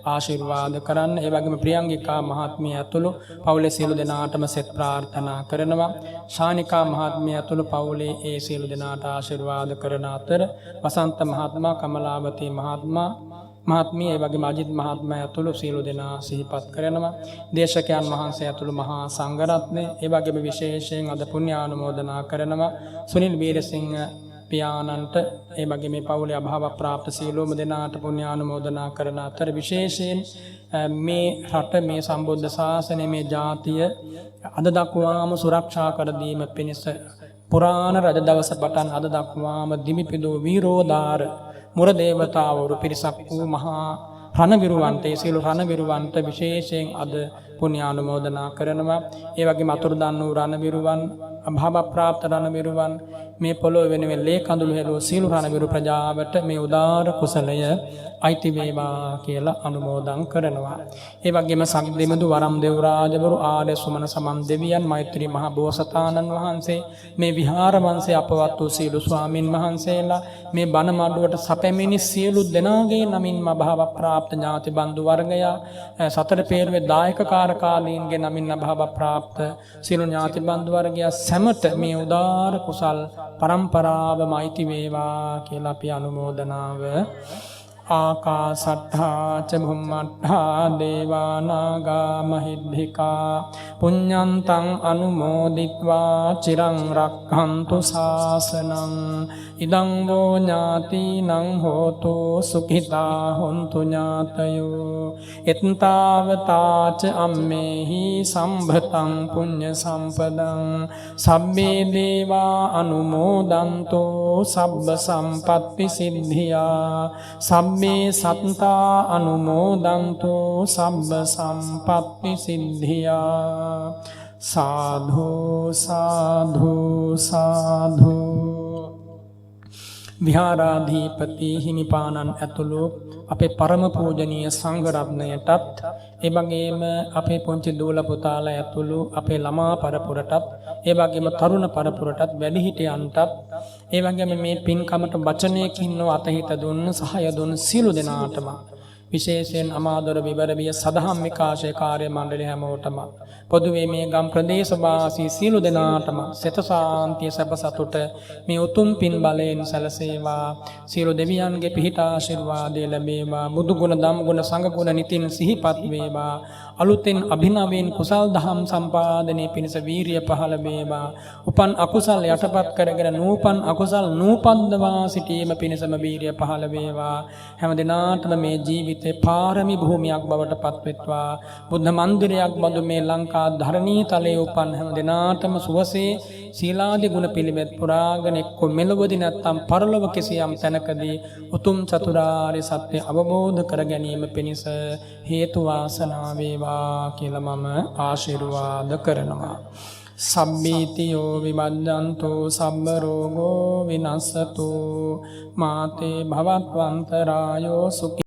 ආශිර්වාද කරන්න. ඒ වගේම ප්‍රියංගිකා මහත්මිය ඇතුළු පවුලේ සියලු දෙනාටම සෙත් ප්‍රාර්ථනා කරනවා. ශානිකා මහත්මිය ඇතුළු පවුලේ ඒ සියලු දෙනාට ආශිර්වාද කරන අතර වසන්ත මහත්මයා, කමලාවතී මහත්මිය, ඒ වගේම අජිත් මහත්මයා ඇතුළු සියලු දෙනා සිහිපත් කරනවා. දේශකයන් වහන්සේ ඇතුළු මහා සංඝරත්නය, ඒ වගේම විශේෂයෙන් අද පුණ්‍යානුමෝදනා කරනවා සුනිල් වීරසිංහ පියාණන්ට ඒ වගේ මේ පවුලේ අභාව ප්‍රාප්ත සියලුම දෙනාට පුණ්‍යානුමෝදනා කරන අතර විශේෂයෙන් මේ රට මේ සම්බුද්ධ ශාසනය මේ ජාතිය අද දක්වාම සුරක්ෂා කර දීම පිණිස පුරාණ රජ දවස පටන් අද දක්වාම දිමිපිදු වීරෝදාර මුර දේවතාවරු පිරිසක් වූ මහා රණවිරුවන්ට සියලු රණවිරුවන්ට විශේෂයෙන් අද පුණ්‍යානුමෝදනා කරනවා. ඒ වගේම අතුරුදන් වූ රණවිරුවන් අභාව ප්‍රාප්ත රණවිරුවන් මේ පොළොව වෙනුවෙන් ලේ කඳුළු හෙළුව සියලු රණවිරු ප්‍රජාවට මේ උදාර කුසලය අයිති වේවා කියලා අනුමෝදන් කරනවා. ඒ වගේම සක්දෙමදු වරම් දෙව් රාජවරු ආර්ය සුමන සමන් දෙවියන් මෛත්‍රී මහ බෝසතාණන් වහන්සේ මේ විහාර වංශය අපවත් වූ සියලු ස්වාමින් වහන්සේලා මේ බණ මඩුවට සැපැමිණි සියලු දෙනාගේ නමින්ම අභාව ප්‍රාප්ත ඥාති බන්දු වර්ගයා සතර පේරුවේ දායක කාර්යකාලීන්ගේ නමින් අභාව ප්‍රාප්ත සියලු ඥාති බන්දු වර්ගයා සැමට මේ උදාර කුසල් පරම්පරාවම අයිති වේවා කියලා අපි අනුමෝදනාව ආකාසට්ඨා ච භුම්මට්ඨා දේවා නාග මහිද්దికා පුඤ්ඤන්තං අනුමෝදිත්වා චිරං රක්ඛන්තු ශාසනං ඉදං වූ ඥාතිනං හෝතු සුඛිතා හොන්තු ඥාතයෝ එත්තාවතා ච අම්මේහි සම්භතං පුඤ්ඤ සම්පදං සබ්බේ දේවා අනුමෝදන්තෝ සබ්බ සම්පත්ති සිද්ධියා සබ්බේ සත්තා අනුමෝදන්තෝ සබ්බ සම්පත්ති සිද්ධියා සාධු සාධු සාධු. විහාරාධිපති හිමිපාණන් ඇතුළු අපේ පරම පූජනීය සංඝ රත්නයටත් ඒ වගේම අපේ පුංචි දූල පුතාලා ඇතුළු අපේ ළමා පරපුරටත් ඒ වගේම තරුණ පරපුරටත් වැඩිහිටියන්ටත් ඒ වගේම මේ පින්කමට වචනයකින් අතහිත දුන්න සහාය දුන්න සියලු දෙනාටම විශේෂයෙන් අමාදොර විවරවිය සදහම් විකාශය කාර්ය මණ්ඩලය හැමෝටම පොදුවේ මේ ගම් ප්‍රදේශවාසී සියලු දෙනාටම සෙත සාන්තිය සැප සතුට මේ උතුම් පින් බලයෙන් සැලසේවා. සියලු දෙවියන්ගේ පිහිට ආශිර්වාදය ලැබේවා. බුදු ගුණ ධම්ම ගුණ සංඝ ගුණ නිතින් සිහිපත් වේවා. අලුතෙන් අභිනවයෙන් කුසල් දහම් සම්පාදනයේ පිණිස වීරිය පහළ වේවා. උපන් අකුසල් යටපත් කරගෙන නූපන් අකුසල් නූපද්දවා සිටීම පිණිසම වීරිය පහළ වේවා. හැම දිනාටම මේ ජීවිතේ පාරමී භූමියක් බවට පත්වෙත්වා. බුද්ධ මන්දිරයක් බඳු මේ ලංකා ධරණී තලයේ උපන් හැම දිනාටම සුවසේ සීලාදී ගුණ පිළිවෙත් පුරාගෙන එක්ක මෙලොවදී නැත්නම් පරලොව කිසියම් තැනකදී උතුම් චතුරාර්ය සත්‍ය අවබෝධ කර ගැනීම පිණිස හේතු වාසනා වේවා කියලා මම ආශිර්වාද කරනවා. සබ්බීතියෝ විමද්දන්තෝ සබ්බ රෝගෝ විනස්සතෝ මාතේ භවත්වන්තරායෝ සුඛ